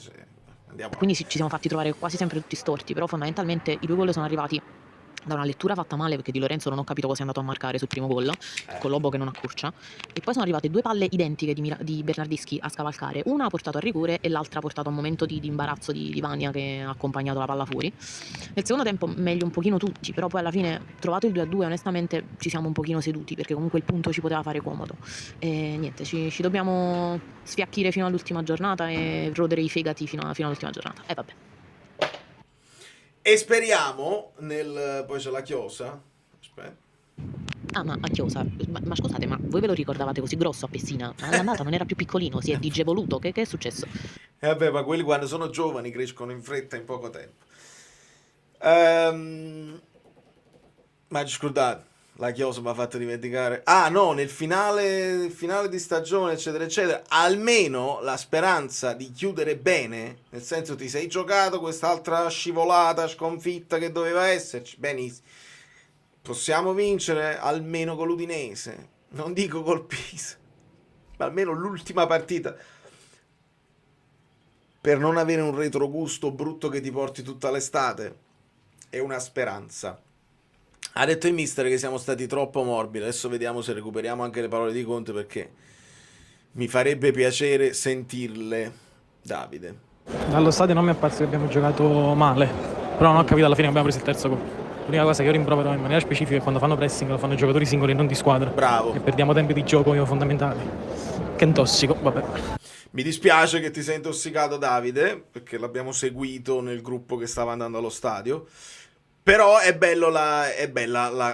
andiamo quindi avanti. ci siamo fatti trovare quasi sempre tutti storti, però fondamentalmente i 2 gol sono arrivati da una lettura fatta male, perché Di Lorenzo non ho capito cosa è andato a marcare sul primo gol, con Lobo che non accorcia, e poi sono arrivate 2 palle identiche di Bernardeschi a scavalcare, una ha portato a rigore e l'altra ha portato a un momento di imbarazzo di Vania che ha accompagnato la palla fuori. Nel secondo tempo meglio un pochino tutti, però poi alla fine, trovato il 2-2, onestamente ci siamo un pochino seduti, perché comunque il punto ci poteva fare comodo. E niente, ci dobbiamo sfiacchire fino all'ultima giornata e rodere i fegati fino all'ultima giornata. E vabbè. E speriamo poi c'è la chiosa. Aspetta. Ah, ma a Chiosa, ma scusate, ma voi ve lo ricordavate così grosso a Pessina? All'andata non era più piccolino, si è digevoluto, che è successo? E vabbè, ma quelli quando sono giovani crescono in fretta in poco tempo. Ma scusate, la chiosa mi ha fatto dimenticare. Ah no, nel finale di stagione, eccetera, eccetera, almeno la speranza di chiudere bene, nel senso ti sei giocato quest'altra scivolata, sconfitta che doveva esserci, benissimo. Possiamo vincere almeno con l'Udinese, non dico col Pisa, ma almeno l'ultima partita, per non avere un retrogusto brutto che ti porti tutta l'estate. È una speranza. Ha detto il mister che siamo stati troppo morbidi. Adesso vediamo se recuperiamo anche le parole di Conte, perché mi farebbe piacere sentirle. Davide. Dallo stadio non mi è apparso che abbiamo giocato male, però non ho capito alla fine che abbiamo preso il terzo gol. L'unica cosa che io rimprovero in maniera specifica è quando fanno pressing lo fanno i giocatori singoli e non di squadra. Bravo. E perdiamo tempi di gioco fondamentali. Che è tossico, vabbè. Mi dispiace che ti sei intossicato, Davide, perché l'abbiamo seguito nel gruppo che stava andando allo stadio. Però è bella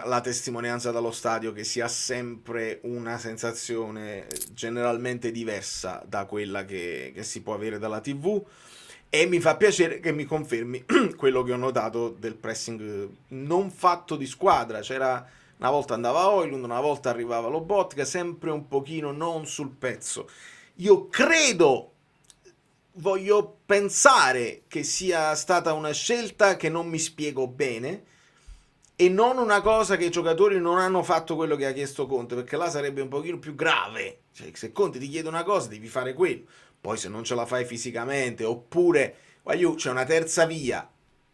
la testimonianza dallo stadio, che si ha sempre una sensazione generalmente diversa da quella che si può avere dalla TV. E mi fa piacere che mi confermi quello che ho notato del pressing non fatto di squadra. C'era una volta andava Højlund, una volta arrivava Lobotka, sempre un pochino non sul pezzo. Io voglio pensare che sia stata una scelta che non mi spiego bene e non una cosa che i giocatori non hanno fatto quello che ha chiesto Conte, perché là sarebbe un pochino più grave. Cioè, se Conte ti chiede una cosa devi fare quello. Poi se non ce la fai fisicamente, oppure c'è una terza via,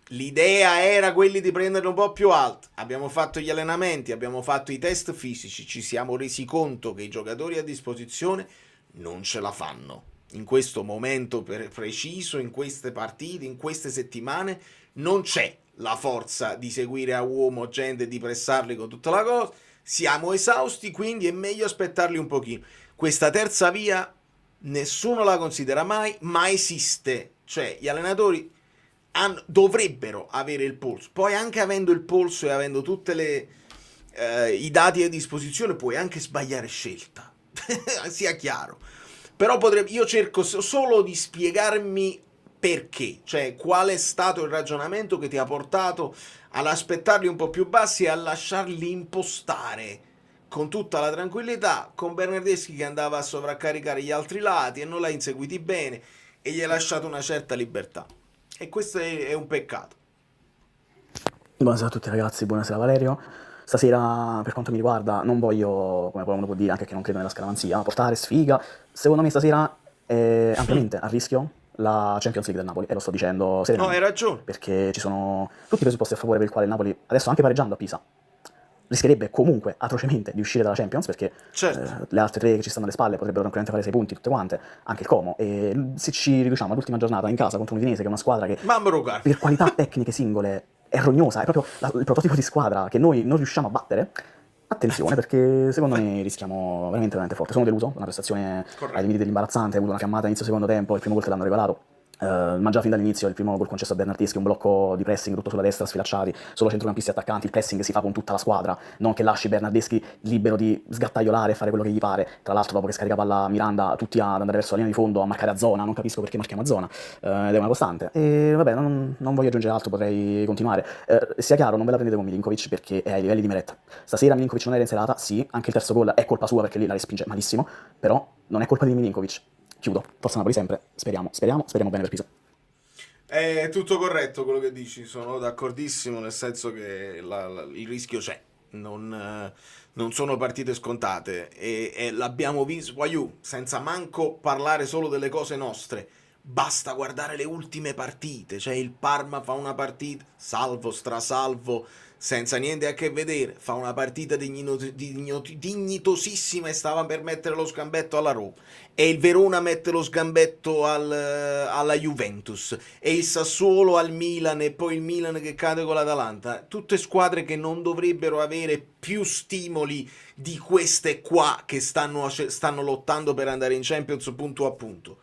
l'idea era quelli di prenderlo un po' più alto, abbiamo fatto gli allenamenti, abbiamo fatto i test fisici, ci siamo resi conto che i giocatori a disposizione non ce la fanno. In questo momento preciso, in queste partite, in queste settimane, non c'è la forza di seguire a uomo gente, di pressarli con tutta la cosa. Siamo esausti, quindi è meglio aspettarli un pochino. Questa terza via nessuno la considera mai, ma esiste. Cioè, gli allenatori dovrebbero avere il polso. Poi, anche avendo il polso e avendo tutti i dati a disposizione, puoi anche sbagliare scelta. Sia chiaro. Però io cerco solo di spiegarmi perché, cioè qual è stato il ragionamento che ti ha portato ad aspettarli un po' più bassi e a lasciarli impostare con tutta la tranquillità, con Bernardeschi che andava a sovraccaricare gli altri lati e non l'ha inseguiti bene e gli ha lasciato una certa libertà. E questo è un peccato. Buonasera a tutti ragazzi, buonasera Valerio. Stasera, per quanto mi riguarda, non voglio, come uno può dire, anche che non credo nella scaramanzia, portare sfiga. Secondo me stasera è ampiamente a rischio la Champions League del Napoli, e lo sto dicendo serenamente. No, hai ragione. Perché ci sono tutti i presupposti a favore per il quale il Napoli, adesso anche pareggiando a Pisa, rischierebbe comunque atrocemente di uscire dalla Champions, perché Certo. le altre 3 che ci stanno alle spalle potrebbero tranquillamente fare 6 punti tutte quante, anche il Como, e se ci riduciamo all'ultima giornata in casa contro un Udinese, che è una squadra che Mamma mia, per qualità tecniche singole è rognosa, è proprio il prototipo di squadra che noi non riusciamo a battere, attenzione, perché secondo me rischiamo veramente forte. Sono deluso, una prestazione ai limiti dell'imbarazzante, ha avuto una fiammata inizio secondo tempo, il primo gol te l'hanno regalato. Ma già fin dall'inizio il primo gol concesso a Bernardeschi, un blocco di pressing tutto sulla destra, sfilacciati, solo centrocampisti attaccanti, il pressing si fa con tutta la squadra, non che lasci Bernardeschi libero di sgattaiolare e fare quello che gli pare. Tra l'altro dopo che scarica palla Miranda tutti ad andare verso la linea di fondo a marcare a zona, non capisco perché marchiamo a zona, ed è una costante. E vabbè, non voglio aggiungere altro, potrei continuare. Sia chiaro, non ve la prendete con Milinkovic perché è ai livelli di Meret. Stasera Milinkovic non era in serata, sì, anche il terzo gol è colpa sua perché lì la respinge malissimo, però non è colpa di Milinkovic. Chiudo, forza Napoli sempre, speriamo bene per Pisa. È tutto corretto quello che dici, sono d'accordissimo, nel senso che il rischio c'è, non sono partite scontate e l'abbiamo visto, senza manco parlare solo delle cose nostre, basta guardare le ultime partite, cioè il Parma fa una partita, salvo, strasalvo, senza niente a che vedere, fa una partita dignitosissima e stava per mettere lo scambetto alla Roma, e il Verona mette lo scambetto alla Juventus, e il Sassuolo al Milan, e poi il Milan che cade con l'Atalanta, tutte squadre che non dovrebbero avere più stimoli di queste qua che stanno lottando per andare in Champions punto a punto.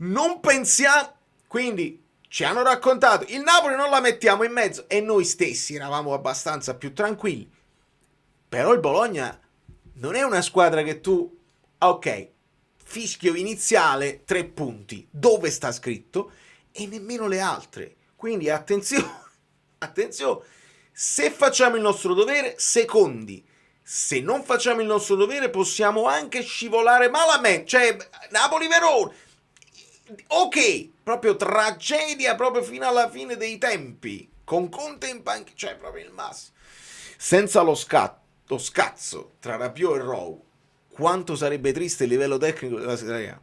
Non pensiamo, quindi ci hanno raccontato, il Napoli non la mettiamo in mezzo, e noi stessi eravamo abbastanza più tranquilli. Però il Bologna non è una squadra che tu, ok, fischio iniziale 3 punti, dove sta scritto, e nemmeno le altre. Quindi attenzione, se facciamo il nostro dovere, secondi. Se non facciamo il nostro dovere possiamo anche scivolare malamente, cioè Napoli-Verona, ok, proprio tragedia proprio fino alla fine dei tempi, con Conte in panchina, cioè proprio il massimo. Senza lo scazzo tra Rabiot e Rowe, quanto sarebbe triste il livello tecnico della Serie A.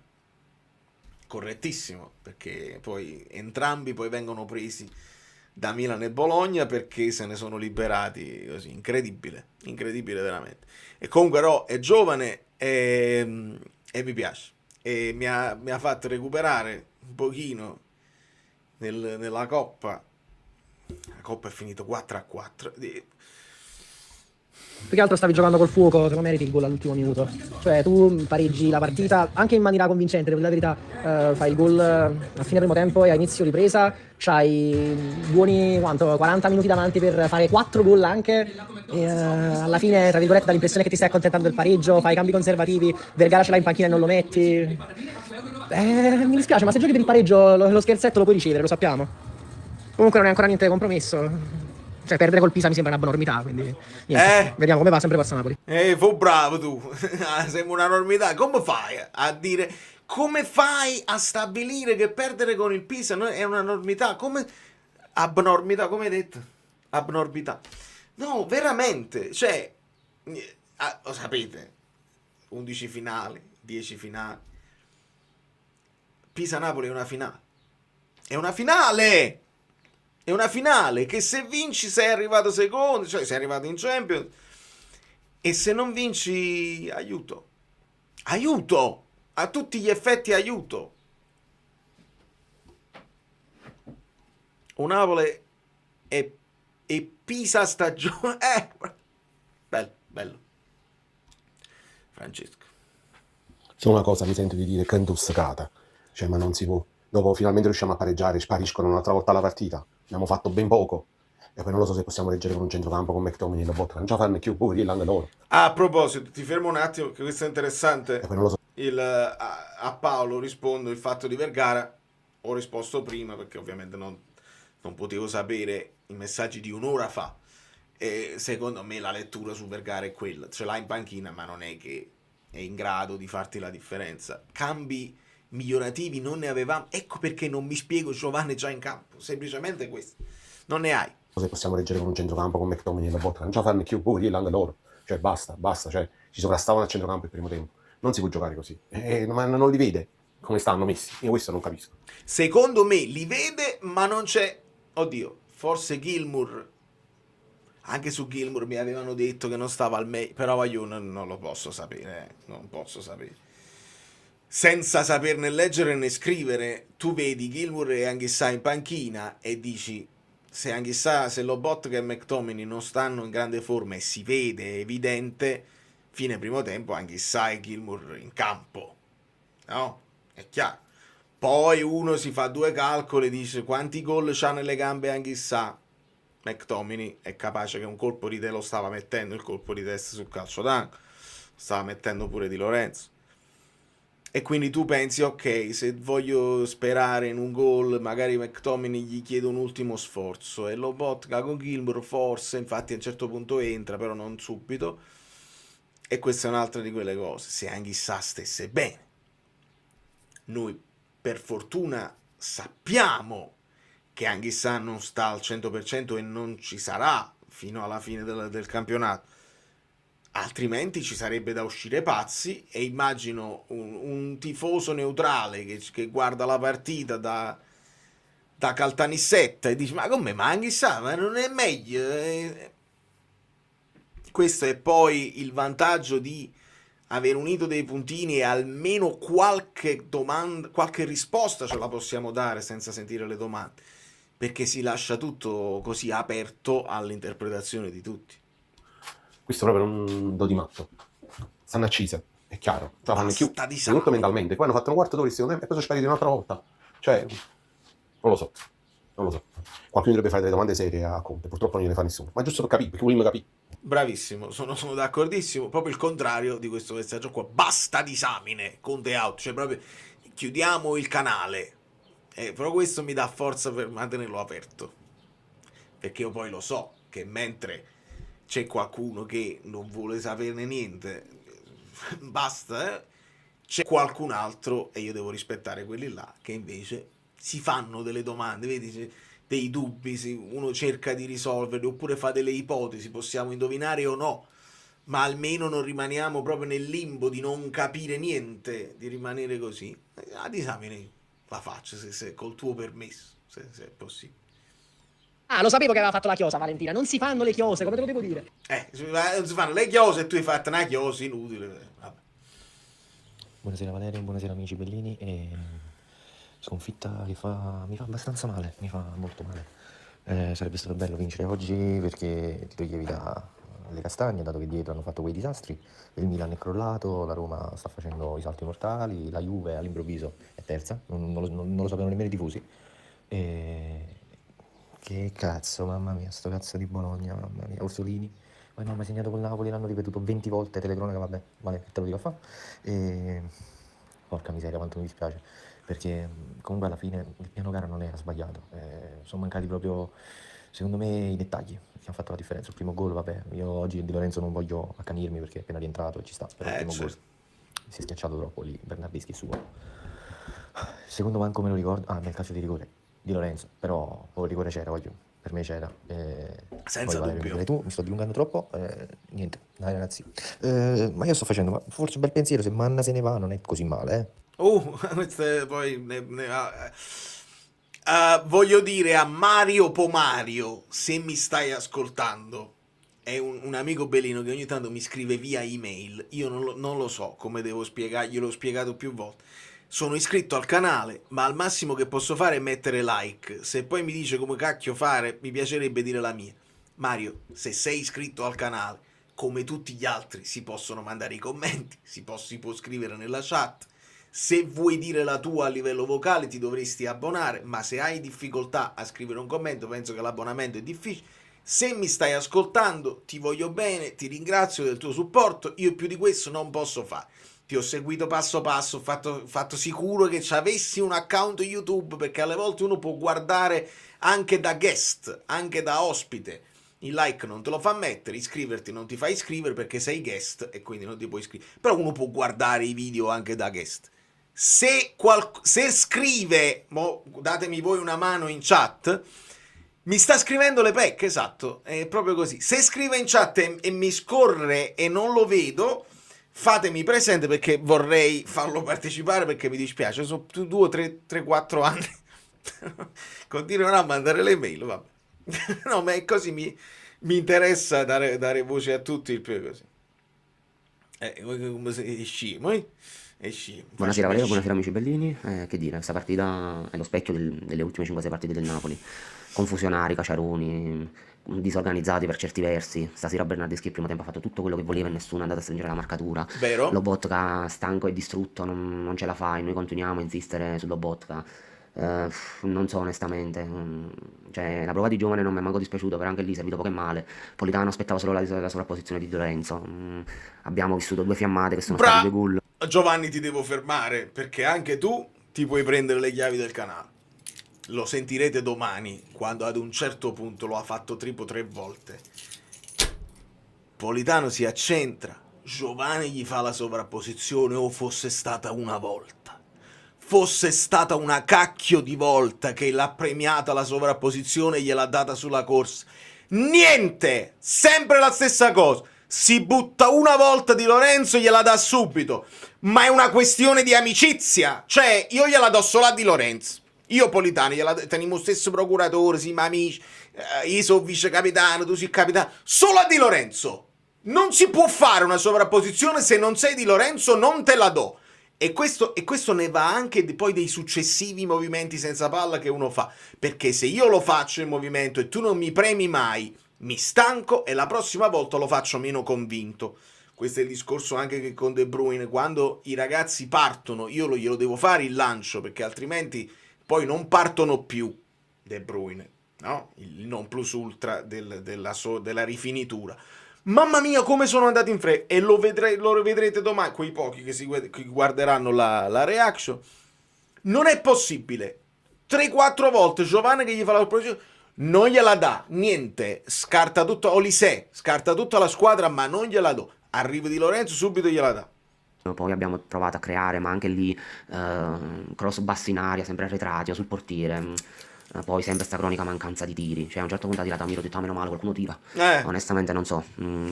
Correttissimo, perché poi entrambi poi vengono presi da Milan e Bologna perché se ne sono liberati così, incredibile veramente. E comunque è giovane e mi piace. E mi ha fatto recuperare un pochino nella Coppa. La Coppa è finito 4-4. Più che altro stavi giocando col fuoco, te lo meriti il gol all'ultimo minuto. Cioè tu pareggi la partita anche in maniera convincente, devo dire la verità, fai il gol a fine primo tempo e a inizio ripresa c'hai buoni 40 minuti davanti per fare 4 gol anche, e alla fine tra virgolette dà l'impressione che ti stai accontentando del pareggio, fai cambi conservativi, Vergara ce l'hai in panchina e non lo metti. Mi dispiace, ma se giochi per il pareggio lo scherzetto lo puoi ricevere, lo sappiamo. Comunque non è ancora niente compromesso. Cioè, perdere col Pisa mi sembra un'abnormità, quindi niente. Vediamo come va, sempre Forza Napoli. Fu bravo tu, sembra un'enormità. Come fai a dire, come fai a stabilire che perdere con il Pisa è un'enormità? Abnormità, come hai detto? Abnormità. No, veramente, cioè, lo sapete, 11 finali, 10 finali. Pisa-Napoli è una finale. È una finale! È una finale che se vinci sei arrivato secondo, cioè sei arrivato in Champions, e se non vinci aiuto, a tutti gli effetti aiuto. Un Napoli e Pisa stagione, bello. Francesco. C'è una cosa mi sento di dire che è intossicata, cioè ma non si può. Dopo finalmente riusciamo a pareggiare, spariscono un'altra volta la partita. Abbiamo fatto ben poco. E poi non lo so se possiamo reggere con un centrocampo con McTominay e Lobotka. Non ce la fanno più, poveri anche loro. A proposito, ti fermo un attimo, che questo è interessante. E poi non lo so. A Paolo rispondo il fatto di Vergara. Ho risposto prima perché ovviamente non potevo sapere i messaggi di un'ora fa. E secondo me la lettura su Vergara è quella. Ce l'ha in panchina, ma non è che è in grado di farti la differenza. Cambi migliorativi non ne avevamo, ecco perché non mi spiego Giovanni già in campo, semplicemente questo, non ne hai. Se possiamo reggere con un centrocampo con McTominay e Lobotka, non ce la fanno più, poveri anche loro, cioè basta, cioè ci sovrastavano a centrocampo il primo tempo, non si può giocare così, ma non li vede come stanno messi, io questo non capisco. Secondo me li vede, ma non c'è, oddio, forse Gilmour, Anche su Gilmour mi avevano detto che non stava al meglio, però io non lo posso sapere, non posso sapere. Senza saperne leggere né scrivere, tu vedi Gilmour e Anghissà in panchina e dici, se Anghissà, se Lobotka e McTominay non stanno in grande forma e si vede, è evidente, fine primo tempo Anghissà e Gilmour in campo, no? È chiaro. Poi uno si fa due calcoli e dice quanti gol c'ha nelle gambe Anghissà. McTominay è capace che un colpo di testa lo stava mettendo, il colpo di testa sul calcio d'angolo, stava mettendo pure Di Lorenzo. E quindi tu pensi, ok, se voglio sperare in un gol, magari McTominay gli chiede un ultimo sforzo, e Lobotka con Gilmour forse, infatti a un certo punto entra, però non subito, e questa è un'altra di quelle cose. Se Anghissà stesse bene, noi per fortuna sappiamo che Anghissà non sta al 100% e non ci sarà fino alla fine del campionato, altrimenti ci sarebbe da uscire pazzi, e immagino un tifoso neutrale che guarda la partita da Caltanissetta e dice ma come, ma Anghissà, ma non è meglio? Questo è poi il vantaggio di aver unito dei puntini, e almeno qualche domanda, qualche risposta ce la possiamo dare senza sentire le domande, perché si lascia tutto così aperto all'interpretazione di tutti. Questo proprio non do di matto. Stanno accise, è chiaro. Cioè, fanno più di tutto mentalmente. Poi hanno fatto un quarto d'ora secondo me e poi sono spariti un'altra volta. Cioè, non lo so. Qualcuno dovrebbe fare delle domande serie a Conte, purtroppo non gliele fa nessuno. Ma giusto per capire, perché vogliamo capire. Bravissimo, sono d'accordissimo. Proprio il contrario di questo messaggio qua. Basta disamine, Conte out. Cioè proprio chiudiamo il canale. Però questo mi dà forza per mantenerlo aperto. Perché io poi lo so che mentre c'è qualcuno che non vuole saperne niente, basta, c'è qualcun altro, e io devo rispettare quelli là, che invece si fanno delle domande, vedi, dei dubbi, uno cerca di risolverli, oppure fa delle ipotesi, possiamo indovinare o no, ma almeno non rimaniamo proprio nel limbo di non capire niente, di rimanere così. La disamine la faccio, se col tuo permesso, se è possibile. Ah, lo sapevo che aveva fatto la chiosa, Valentina. Non si fanno le chiose, come te lo devo dire? Non si fanno le chiose e tu hai fatto una chiosa inutile. Vabbè. Buonasera Valerio, buonasera amici bellini. Sconfitta che mi fa abbastanza male, mi fa molto male. Sarebbe stato bello vincere oggi perché ti toglievi dalle castagne, dato che dietro hanno fatto quei disastri. Il Milan è crollato, la Roma sta facendo i salti mortali, la Juve all'improvviso è terza, non lo sapevano nemmeno i tifosi. Che cazzo, mamma mia, sto cazzo di Bologna, mamma mia, Orsolini. Poi mamma ha segnato col Napoli, l'hanno ripetuto 20 volte, telecronaca, vabbè, che te lo dico a fa. Porca miseria, quanto mi dispiace, perché comunque alla fine il piano gara non era sbagliato. Sono mancati proprio, secondo me, i dettagli che hanno fatto la differenza. Il primo gol, vabbè, io oggi Di Lorenzo non voglio accanirmi perché è appena rientrato e ci sta, però il primo gol si è schiacciato troppo lì, Bernardeschi suo. Il secondo manco me lo ricordo, nel calcio di rigore. Di Lorenzo, però il rigore c'era, per me c'era. Senza dubbio. Tu mi sto dilungando troppo, niente, dai ragazzi. Ma io sto facendo, forse un bel pensiero, se Manna se ne va non è così male, Questo poi voglio dire a Mario Pomario, se mi stai ascoltando, è un amico bellino che ogni tanto mi scrive via email, io non lo so come devo spiegargli, l'ho spiegato più volte. Sono iscritto al canale, ma al massimo che posso fare è mettere like. Se poi mi dice come cacchio fare, mi piacerebbe dire la mia. Mario, se sei iscritto al canale, come tutti gli altri, si possono mandare i commenti, si può scrivere nella chat. Se vuoi dire la tua a livello vocale ti dovresti abbonare, ma se hai difficoltà a scrivere un commento, penso che l'abbonamento è difficile. Se mi stai ascoltando, ti voglio bene, ti ringrazio del tuo supporto, io più di questo non posso fare. Ti ho seguito passo passo, ho fatto sicuro che ci avessi un account YouTube, perché alle volte uno può guardare anche da guest, anche da ospite. Il like non te lo fa mettere, iscriverti non ti fa iscrivere perché sei guest e quindi non ti puoi iscrivere. Però uno può guardare i video anche da guest. Se scrive, datemi voi una mano in chat, mi sta scrivendo le pecche, esatto, è proprio così. Se scrive in chat e mi scorre e non lo vedo, fatemi presente perché vorrei farlo partecipare, perché mi dispiace, sono 2, 3, 4 anni continuano a mandare le mail, vabbè. No, ma è così, mi interessa dare voce a tutti il più così. Come se scemo, Buonasera Valerio, buonasera amici bellini. Che dire, questa partita è lo specchio delle ultime 5-6 partite del Napoli. Confusionari, caciaroni, disorganizzati per certi versi. Stasera Bernardeschi il primo tempo ha fatto tutto quello che voleva e nessuno è andato a stringere la marcatura. Vero? Lobotka stanco e distrutto, non ce la fa e noi continuiamo a insistere su Lobotka. Non so onestamente, cioè la prova di giovane non mi è manco dispiaciuto, però anche lì è servito poco e male. Politano aspettava solo la sovrapposizione di Di Lorenzo. Abbiamo vissuto 2 fiammate che sono stati 2 gol. Giovanni, ti devo fermare perché anche tu ti puoi prendere le chiavi del canale. Lo sentirete domani quando ad un certo punto lo ha fatto tipo 3 volte. Politano si accentra, Giovanni gli fa la sovrapposizione, o fosse stata una volta. Fosse stata una cacchio di volta che l'ha premiata la sovrapposizione e gliel'ha data sulla corsa. Niente! Sempre la stessa cosa. Si butta una volta Di Lorenzo, gliela dà subito. Ma è una questione di amicizia. Cioè, io gliela do solo a Di Lorenzo. Io Politano, teniamo stesso procuratore, siamo amici. Io sono vice capitano, tu sei capitano. Solo a Di Lorenzo. Non si può fare una sovrapposizione se non sei Di Lorenzo, non te la do. E questo ne va anche poi dei successivi movimenti senza palla che uno fa. Perché se io lo faccio il movimento e tu non mi premi mai, mi stanco e la prossima volta lo faccio meno convinto. Questo è il discorso anche che con De Bruyne. Quando i ragazzi partono, io glielo devo fare il lancio, perché altrimenti poi non partono più. De Bruyne, no? Il non plus ultra della rifinitura. Mamma mia, come sono andati in fretta. E lo vedrete domani, quei pochi che guarderanno la reaction. Non è possibile. 3-4 volte Giovanni che gli fa la proposizione, non gliela dà, niente. Scarta tutto, Olise scarta tutta la squadra, ma non gliela do. Arriva Di Lorenzo, subito gliela dà. Poi abbiamo provato a creare, ma anche lì cross bassi in aria, sempre arretrati o sul portiere. Poi sempre sta cronica mancanza di tiri. Cioè a un certo punto ha tirato Amiro, ho detto meno male, qualcuno tira. Onestamente non so.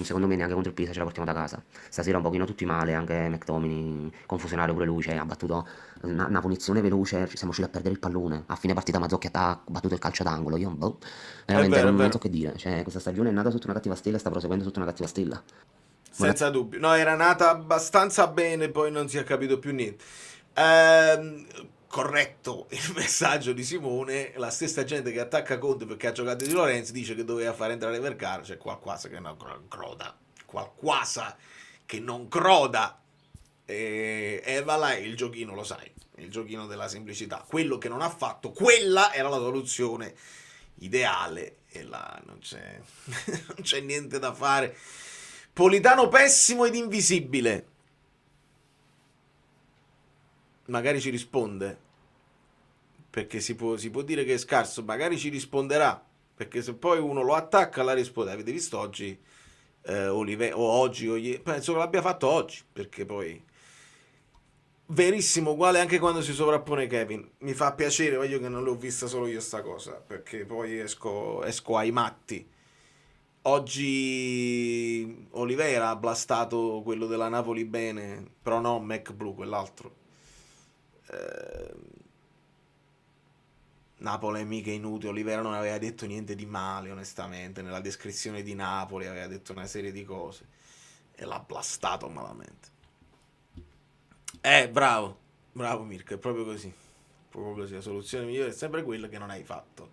Secondo me neanche contro il Pisa ce la portiamo da casa. Stasera un pochino tutti male, anche McTominay, confusionario pure lui, cioè, ha battuto una punizione veloce, ci siamo riusciti a perdere il pallone. A fine partita Mazzocchi ha battuto il calcio d'angolo. Io veramente non so che dire. Cioè, questa stagione è nata sotto una cattiva stella e sta proseguendo sotto una cattiva stella. Senza dubbio. No, era nata abbastanza bene, poi non si è capito più niente. Corretto il messaggio di Simone. La stessa gente che attacca Conte perché ha giocato Di Lorenzo dice che doveva far entrare Vergara. C'è qualcosa che non croda. Qualcosa che non croda. E va là il giochino, lo sai. Il giochino della semplicità. Quello che non ha fatto, quella era la soluzione ideale. E là non c'è niente da fare. Politano pessimo ed invisibile. Magari ci risponde, perché si può dire che è scarso, magari ci risponderà, perché se poi uno lo attacca la risponde. Avete visto oggi oggi penso che l'abbia fatto oggi, perché poi verissimo, uguale anche quando si sovrappone Kevin. Mi fa piacere, voglio che non l'ho vista solo io sta cosa, perché poi esco ai matti. Oggi Oliveira ha blastato quello della Napoli bene, però no, McBlue, quell'altro. Napoli è mica inutile. Oliveira non aveva detto niente di male, onestamente. Nella descrizione di Napoli aveva detto una serie di cose e l'ha blastato malamente. Bravo Mirko, è proprio così. La soluzione migliore è sempre quella che non hai fatto.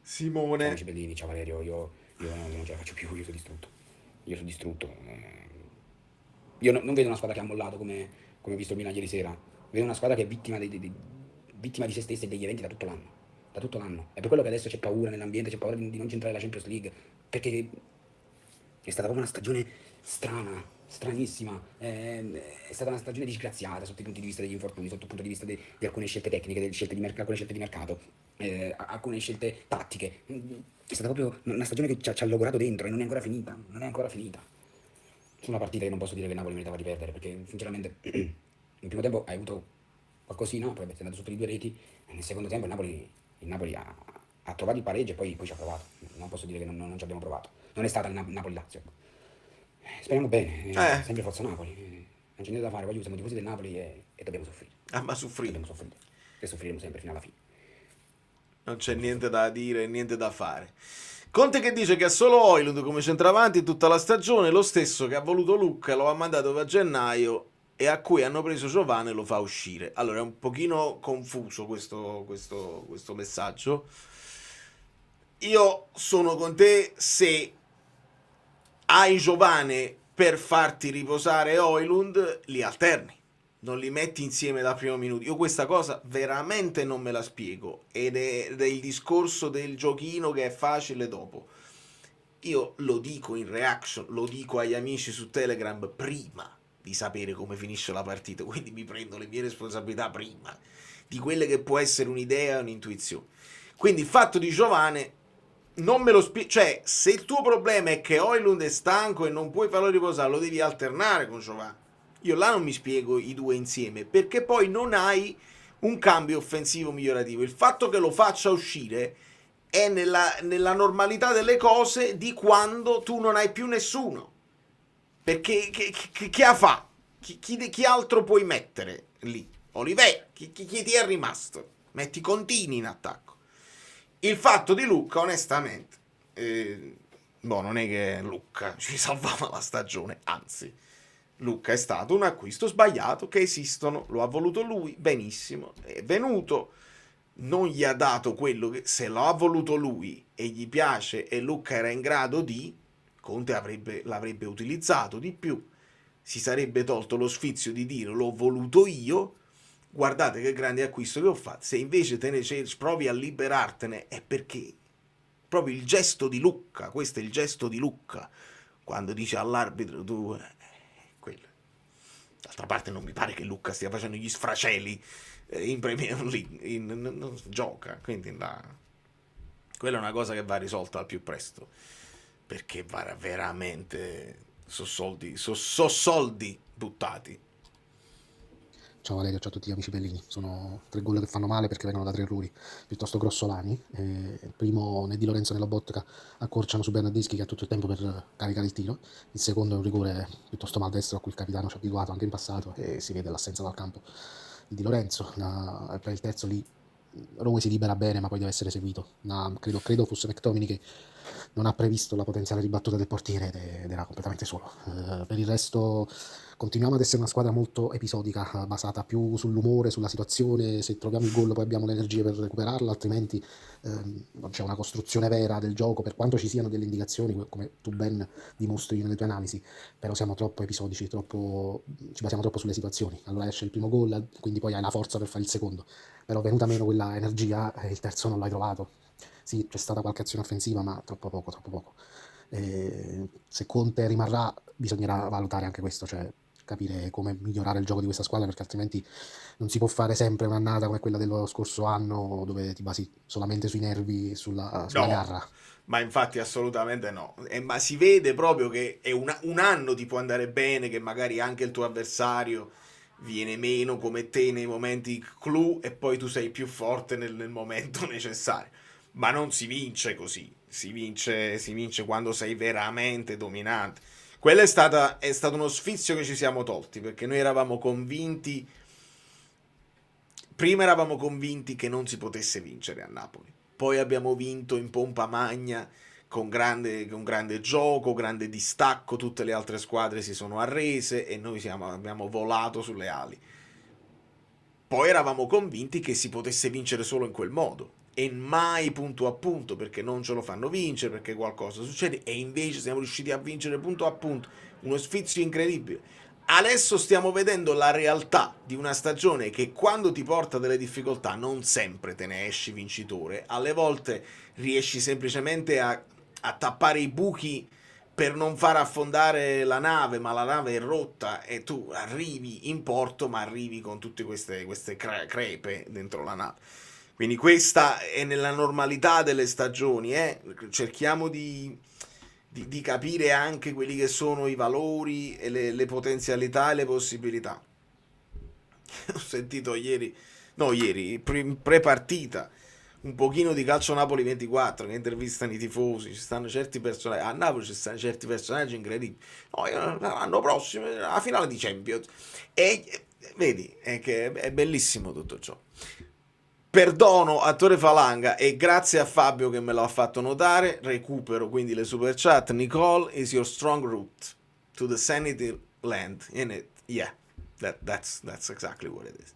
Simone. Amici bellini, ciao Valerio, io non ce la faccio più, io sono distrutto. Io non vedo una squadra che ha mollato come ho visto il Milan ieri sera. Vedo una squadra che è vittima di se stessa e degli eventi da tutto l'anno. È per quello che adesso c'è paura nell'ambiente, c'è paura di non centrare la Champions League, perché è stata proprio una stagione strana, stranissima. È stata una stagione disgraziata sotto i punti di vista degli infortuni, sotto il punto di vista di alcune scelte tecniche, alcune scelte di mercato, alcune scelte tattiche. È stata proprio una stagione che ci ha logorato dentro e non è ancora finita. Su una partita che non posso dire che Napoli meritava di perdere, perché sinceramente in primo tempo hai avuto qualcosina, poi è andato sotto di 2 reti, e nel secondo tempo il Napoli ha trovato il pareggio e poi ci ha provato. Non posso dire che non ci abbiamo provato. Non è stata il Napoli-Lazio. Speriamo bene, sempre forza Napoli. Non c'è niente da fare, poi siamo tifosi del Napoli e dobbiamo soffrire. Ma soffrire. Dobbiamo soffrire. E soffriremo sempre fino alla fine. Non c'è niente da dire, niente da fare. Conte che dice che ha solo Højlund come centravanti tutta la stagione, lo stesso che ha voluto Lucca, lo ha mandato a gennaio e a cui hanno preso Giovane lo fa uscire. Allora è un pochino confuso questo messaggio. Io sono con te se hai Giovane per farti riposare Højlund, li alterni. Non li metti insieme dal primo minuto. Io questa cosa veramente non me la spiego. Ed è il discorso del giochino che è facile dopo. Io lo dico in reaction, lo dico agli amici su Telegram prima di sapere come finisce la partita. Quindi mi prendo le mie responsabilità prima di quelle che può essere un'idea, un'intuizione. Quindi il fatto di Giovane non me lo spiego. Cioè, se il tuo problema è che Højlund è stanco e non puoi farlo riposare, lo devi alternare con Giovane. Io là non mi spiego i due insieme, perché poi non hai un cambio offensivo migliorativo. Il fatto che lo faccia uscire è nella normalità delle cose di quando tu non hai più nessuno. Perché che fa? Chi altro puoi mettere lì? Oliveira, chi ti è rimasto? Metti Contini in attacco. Il fatto di Lucca, onestamente, non è che Lucca ci salvava la stagione, anzi. Lucca è stato un acquisto sbagliato, che esistono, lo ha voluto lui, benissimo, è venuto, non gli ha dato quello che, se lo ha voluto lui e gli piace e Lucca era in grado di, Conte l'avrebbe utilizzato di più, si sarebbe tolto lo sfizio di dire l'ho voluto io, guardate che grande acquisto che ho fatto. Se invece te ne provi a liberartene è perché proprio il gesto di Lucca, questo è il gesto di Lucca, quando dice all'arbitro tu... D'altra parte non mi pare che Lucca stia facendo gli sfracelli in Premier League, non gioca, quindi quella è una cosa che va risolta al più presto, perché veramente sono soldi buttati. Ciao Valerio, ciao a tutti gli amici bellini. Sono 3 gol che fanno male perché vengono da 3 errori piuttosto grossolani. Il primo, né Di Lorenzo né Lobotka accorciano su Bernardeschi che ha tutto il tempo per caricare il tiro. Il secondo è un rigore piuttosto maldestro a cui il capitano ci ha abituato anche in passato e si vede l'assenza dal campo di Di Lorenzo. Per il terzo lì Rome si libera bene, ma poi deve essere seguito. Credo fosse McTominay che non ha previsto la potenziale ribattuta del portiere ed era completamente solo. Per il resto continuiamo ad essere una squadra molto episodica, basata più sull'umore, sulla situazione. Se troviamo il gol poi abbiamo le energie per recuperarlo, altrimenti non c'è una costruzione vera del gioco, per quanto ci siano delle indicazioni, come tu ben dimostri nelle tue analisi, però siamo troppo episodici, ci basiamo troppo sulle situazioni. Allora esce il primo gol, quindi poi hai la forza per fare il secondo, però venuta meno quella energia, il terzo non l'hai trovato. Sì, c'è stata qualche azione offensiva, ma troppo poco. Se Conte rimarrà, bisognerà valutare anche questo, cioè capire come migliorare il gioco di questa squadra, perché altrimenti non si può fare sempre un'annata come quella dello scorso anno, dove ti basi solamente sui nervi, sulla garra. Ma infatti assolutamente no. Ma si vede proprio che è un anno ti può andare bene, che magari anche il tuo avversario viene meno come te nei momenti clou e poi tu sei più forte nel momento necessario. Ma non si vince così, si vince quando sei veramente dominante. Quello è stato uno sfizio che ci siamo tolti, perché noi prima eravamo convinti che non si potesse vincere a Napoli, poi abbiamo vinto in pompa magna, con grande gioco, grande distacco, tutte le altre squadre si sono arrese e noi abbiamo volato sulle ali. Poi eravamo convinti che si potesse vincere solo in quel modo, e mai punto a punto, perché non ce lo fanno vincere, perché qualcosa succede, e invece siamo riusciti a vincere punto a punto, uno sfizio incredibile. Adesso stiamo vedendo la realtà di una stagione che quando ti porta delle difficoltà non sempre te ne esci vincitore, alle volte riesci semplicemente a tappare i buchi per non far affondare la nave, ma la nave è rotta e tu arrivi in porto, ma arrivi con tutte queste crepe dentro la nave. Quindi questa è nella normalità delle stagioni, cerchiamo di capire anche quelli che sono i valori e le potenzialità e le possibilità. Ho sentito ieri, pre-partita, un pochino di Calcio Napoli 24 che intervistano i tifosi, ci stanno certi personaggi, a Napoli ci stanno certi personaggi incredibili. L'anno prossimo, la finale di Champions. E vedi, è che è bellissimo tutto ciò. perdono a Torre Falanga e grazie a Fabio che me l'ha fatto notare, recupero quindi le super chat. Nicole is your strong route to the sanity land in it. Yeah, that's exactly what it is.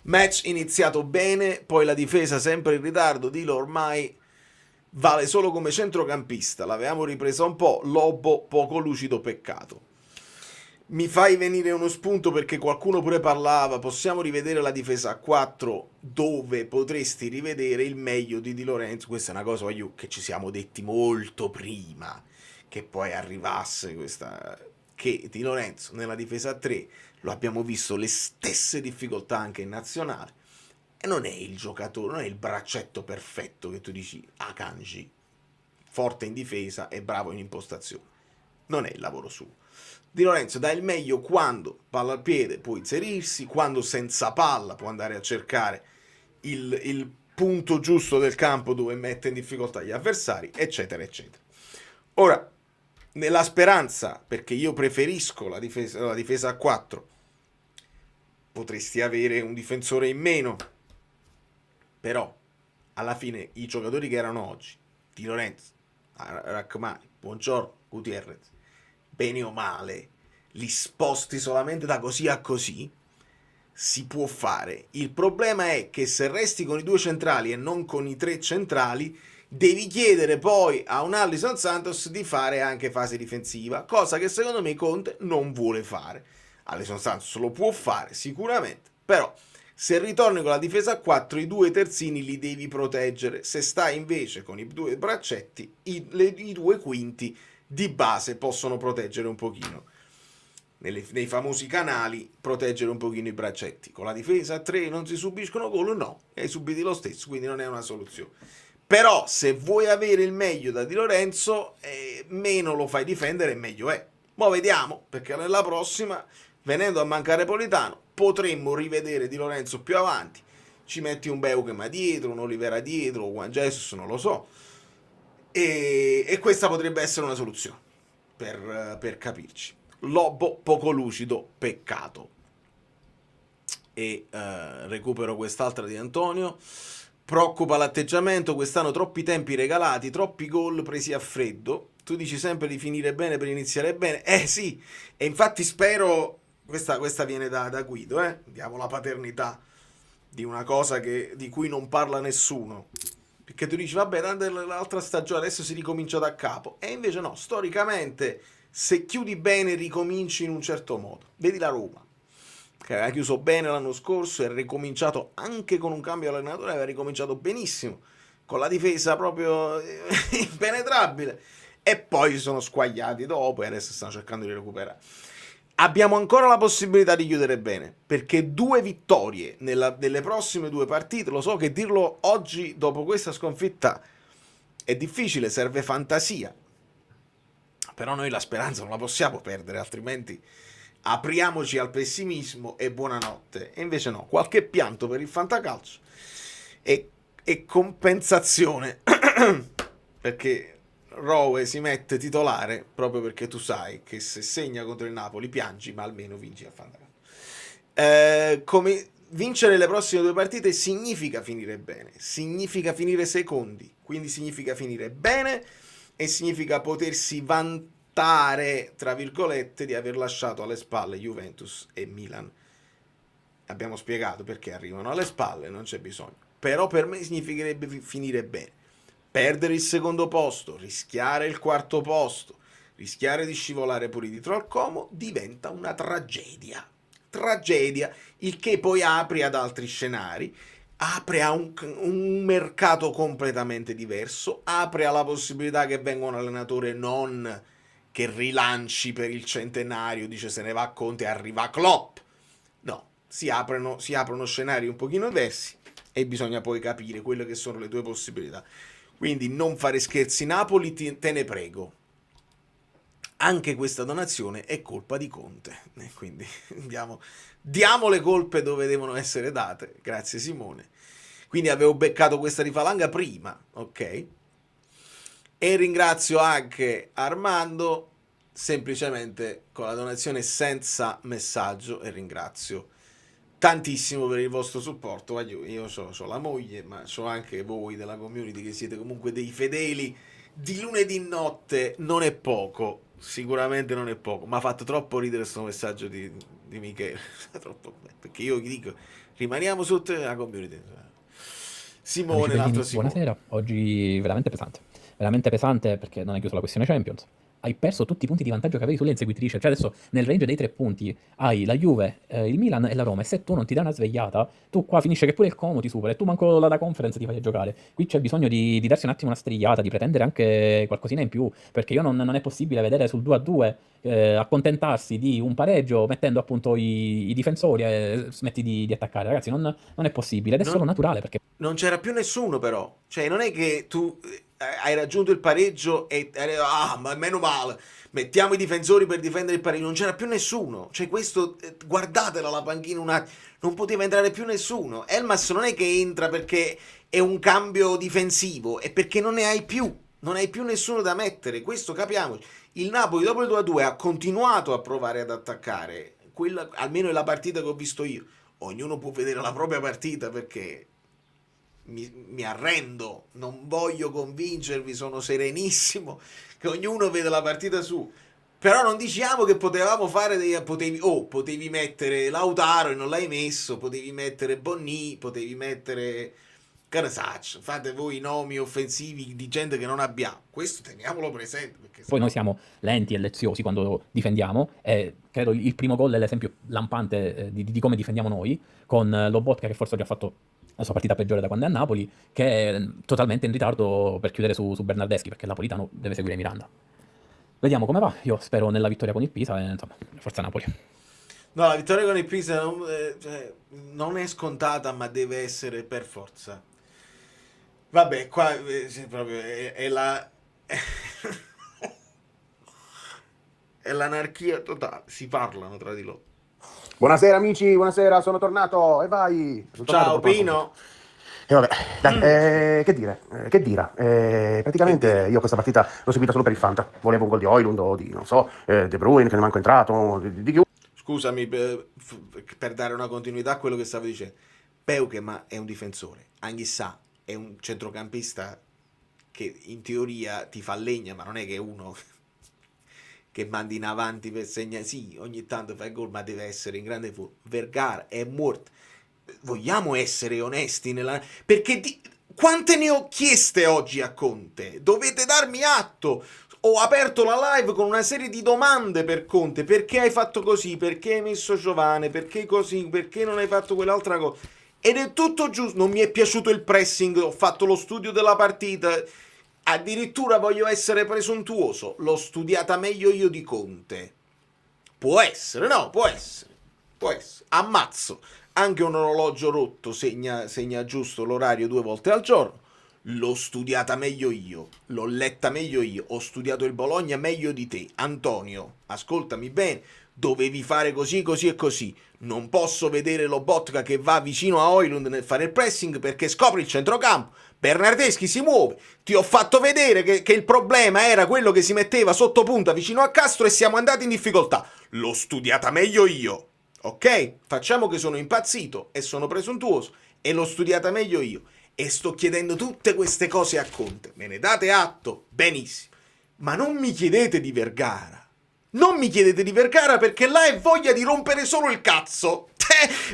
Match iniziato bene, poi la difesa sempre in ritardo. Dilo ormai vale solo come centrocampista, l'avevamo ripresa un po'. Lobo poco lucido, peccato. Mi fai venire uno spunto perché qualcuno pure parlava, possiamo rivedere la difesa a 4 dove potresti rivedere il meglio di Di Lorenzo. Questa è una cosa che ci siamo detti molto prima che poi arrivasse questa, che Di Lorenzo nella difesa a 3 lo abbiamo visto le stesse difficoltà anche in nazionale e non è il giocatore, non è il braccetto perfetto che tu dici Akanji, forte in difesa e bravo in impostazione, non è il lavoro suo. Di Lorenzo dà il meglio quando palla al piede può inserirsi, quando senza palla può andare a cercare il punto giusto del campo dove mette in difficoltà gli avversari, eccetera, eccetera. Ora, nella speranza, perché io preferisco la difesa a 4, potresti avere un difensore in meno, però alla fine i giocatori che erano oggi, Di Lorenzo, Rachmani, Buongiorno, Gutierrez, bene o male, li sposti solamente da così a così, si può fare. Il problema è che se resti con i 2 centrali e non con i 3 centrali, devi chiedere poi a un Alisson Santos di fare anche fase difensiva, cosa che secondo me Conte non vuole fare. Alisson Santos lo può fare sicuramente, però se ritorni con la difesa a 4, i 2 terzini li devi proteggere. Se stai invece con i 2 braccetti, i 2 quinti di base possono proteggere un pochino, nei famosi canali, proteggere un pochino i braccetti. Con la difesa a 3 non si subiscono gol? No, li hai subiti lo stesso, quindi non è una soluzione. Però se vuoi avere il meglio da Di Lorenzo, meno lo fai difendere meglio è. Ma vediamo, perché nella prossima, venendo a mancare Politano, potremmo rivedere Di Lorenzo più avanti, ci metti un Beukema dietro, un Olivera dietro, un Juan Jesus, non lo so, e questa potrebbe essere una soluzione per capirci. Lobo poco lucido, peccato. E recupero quest'altra di Antonio. Preoccupa l'atteggiamento, quest'anno troppi tempi regalati, troppi gol presi a freddo. Tu dici sempre di finire bene per iniziare bene. Sì, e infatti spero, questa viene da Guido, diamo la paternità di una cosa di cui non parla nessuno. Perché tu dici, vabbè, tanto l'altra stagione adesso si ricomincia da capo. E invece no, storicamente, se chiudi bene ricominci in un certo modo. Vedi la Roma, che aveva chiuso bene l'anno scorso e ha ricominciato anche con un cambio allenatore, aveva ricominciato benissimo, con la difesa proprio impenetrabile. E poi si sono squagliati dopo e adesso stanno cercando di recuperare. Abbiamo ancora la possibilità di chiudere bene, perché 2 vittorie nelle prossime 2 partite, lo so che dirlo oggi dopo questa sconfitta è difficile, serve fantasia, però noi la speranza non la possiamo perdere, altrimenti apriamoci al pessimismo e buonanotte. E invece no, qualche pianto per il fantacalcio e compensazione perché Rowe si mette titolare proprio perché tu sai che se segna contro il Napoli piangi, ma almeno vinci a fantacalcio. Come vincere le prossime 2 partite significa finire bene, significa finire secondi, quindi significa finire bene e significa potersi vantare, tra virgolette, di aver lasciato alle spalle Juventus e Milan. Abbiamo spiegato perché arrivano alle spalle, non c'è bisogno, però per me significherebbe finire bene. Perdere il secondo posto, rischiare il 4º posto, rischiare di scivolare pure dietro al Como diventa una tragedia, il che poi apre ad altri scenari, apre a un mercato completamente diverso, apre alla possibilità che venga un allenatore non che rilanci per il centenario, dice se ne va Conte e arriva Klopp. No, si aprono scenari un pochino diversi e bisogna poi capire quelle che sono le tue possibilità. Quindi non fare scherzi Napoli, te ne prego. Anche questa donazione è colpa di Conte. Quindi diamo le colpe dove devono essere date. Grazie Simone. Quindi avevo beccato questa di Falanga prima, ok? E ringrazio anche Armando, semplicemente con la donazione senza messaggio, e ringrazio tantissimo per il vostro supporto. Io ho la moglie, ma ho anche voi della community che siete comunque dei fedeli di lunedì notte. Non è poco, sicuramente non è poco. Mi ha fatto troppo ridere questo messaggio di Michele. Troppo, perché io gli dico, rimaniamo sotto la community. Simone, l'altro Simone. Buonasera, oggi veramente pesante perché non è chiusa la questione Champions. Hai perso tutti i punti di vantaggio che avevi sulle inseguitrici, cioè adesso nel range dei 3 punti hai la Juve, il Milan e la Roma, e se tu non ti dai una svegliata, tu qua finisce che pure il Como ti supera e tu manco la conference ti fai a giocare. Qui c'è bisogno di darsi un attimo una strigliata, di pretendere anche qualcosina in più, perché non è possibile vedere sul 2-2 accontentarsi di un pareggio mettendo appunto i difensori e smetti di attaccare. Ragazzi, non è possibile, ed è solo naturale perché... Non c'era più nessuno però, cioè non è che tu hai raggiunto il pareggio e ma meno male, mettiamo i difensori per difendere il pareggio. Non c'era più nessuno, cioè questo, guardatela la panchina non poteva entrare più nessuno. Elmas non è che entra perché è un cambio difensivo, è perché non ne hai più, non hai più nessuno da mettere, questo capiamoci. Il Napoli dopo il 2-2 ha continuato a provare ad attaccare, quella almeno è la partita che ho visto io. Ognuno può vedere la propria partita, perché mi arrendo, non voglio convincervi, sono serenissimo che ognuno vede la partita su. Però non diciamo che potevamo fare potevi mettere Lautaro e non l'hai messo, potevi mettere Bonni, potevi mettere Karasach, fate voi i nomi offensivi di gente che non abbiamo, questo teniamolo presente, perché Poi noi siamo lenti e leziosi quando difendiamo, e credo il primo gol è l'esempio lampante di come difendiamo noi, con Lobotka che forse oggi ha fatto la sua partita peggiore da quando è a Napoli, che è totalmente in ritardo per chiudere su Bernardeschi, perché il Napolitano deve seguire Miranda. Vediamo come va, io spero nella vittoria con il Pisa e insomma, forza Napoli. No, la vittoria con il Pisa non è scontata, ma deve essere per forza. Vabbè, qua proprio è la... è l'anarchia totale, si parlano tra di loro. Buonasera amici, buonasera, sono tornato e vai. Ciao Pino. E vabbè, dai, che dire? Praticamente io questa partita l'ho seguita solo per il Fanta. Volevo un gol di Højlund o di, non so, De Bruyne che ne manco entrato, di chiunque. Scusami, per dare una continuità a quello che stavo dicendo. Beukema è un difensore, Anghissà è un centrocampista che in teoria ti fa legna, ma non è che è uno che mandi in avanti per segnare. Sì, ogni tanto fa il gol, ma deve essere in grande forma. Vergara è morto. Vogliamo essere onesti perché quante ne ho chieste oggi a Conte? Dovete darmi atto. Ho aperto la live con una serie di domande per Conte. Perché hai fatto così? Perché hai messo Giovane? Perché così? Perché non hai fatto quell'altra cosa? Ed è tutto giusto. Non mi è piaciuto il pressing, ho fatto lo studio della partita. Addirittura voglio essere presuntuoso, l'ho studiata meglio io di Conte. Può essere, no, può essere. Ammazzo. Anche un orologio rotto segna giusto l'orario 2 volte al giorno. L'ho studiata meglio io, l'ho letta meglio io, ho studiato il Bologna meglio di te. Antonio, ascoltami bene, dovevi fare così, così e così. Non posso vedere Lobotka che va vicino a Højlund nel fare il pressing perché scopri il centrocampo. Bernardeschi si muove. Ti ho fatto vedere che il problema era quello che si metteva sotto punta vicino a Castro e siamo andati in difficoltà. L'ho studiata meglio io. Ok? Facciamo che sono impazzito e sono presuntuoso e l'ho studiata meglio io. E sto chiedendo tutte queste cose a Conte. Me ne date atto? Benissimo. Ma non mi chiedete di Vergara. Non mi chiedete di Vergara perché là è voglia di rompere solo il cazzo.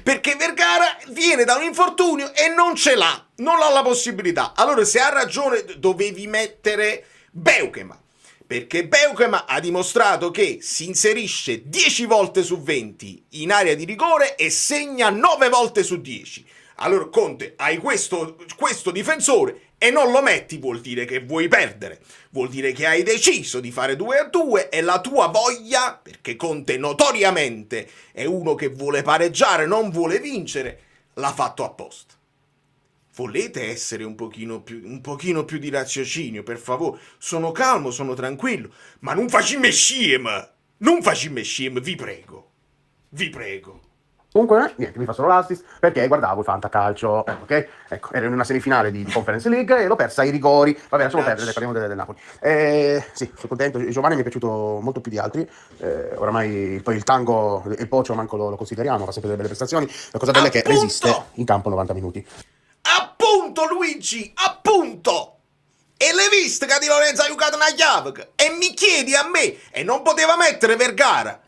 Perché Vergara viene da un infortunio e non ce l'ha. Non ha la possibilità. Allora se ha ragione dovevi mettere Beukema. Perché Beukema ha dimostrato che si inserisce 10 volte su 20 in area di rigore e segna 9 volte su 10. Allora Conte, hai questo difensore e non lo metti, vuol dire che vuoi perdere, vuol dire che hai deciso di fare 2-2 e la tua voglia, perché Conte notoriamente è uno che vuole pareggiare, non vuole vincere, l'ha fatto apposta. Volete essere un pochino più di raziocinio, per favore? Sono calmo, sono tranquillo, ma non facciamo sciem, vi prego. Comunque, niente, mi fa solo l'assist perché guardavo il fantacalcio, ok? Ecco, ero in una semifinale di Conference League e l'ho persa ai rigori. Vabbè, lasciamo perdere, parliamo del Napoli. Sì, sono contento. Giovanni mi è piaciuto molto più di altri. Oramai poi il tango e il pocio manco lo consideriamo, fa sempre delle belle prestazioni. La cosa bella è che resiste in campo 90 minuti. Appunto, Luigi, appunto! E l'hai visto che Di Lorenzo ha giocato una chiave? E mi chiedi a me, e non poteva mettere Vergara.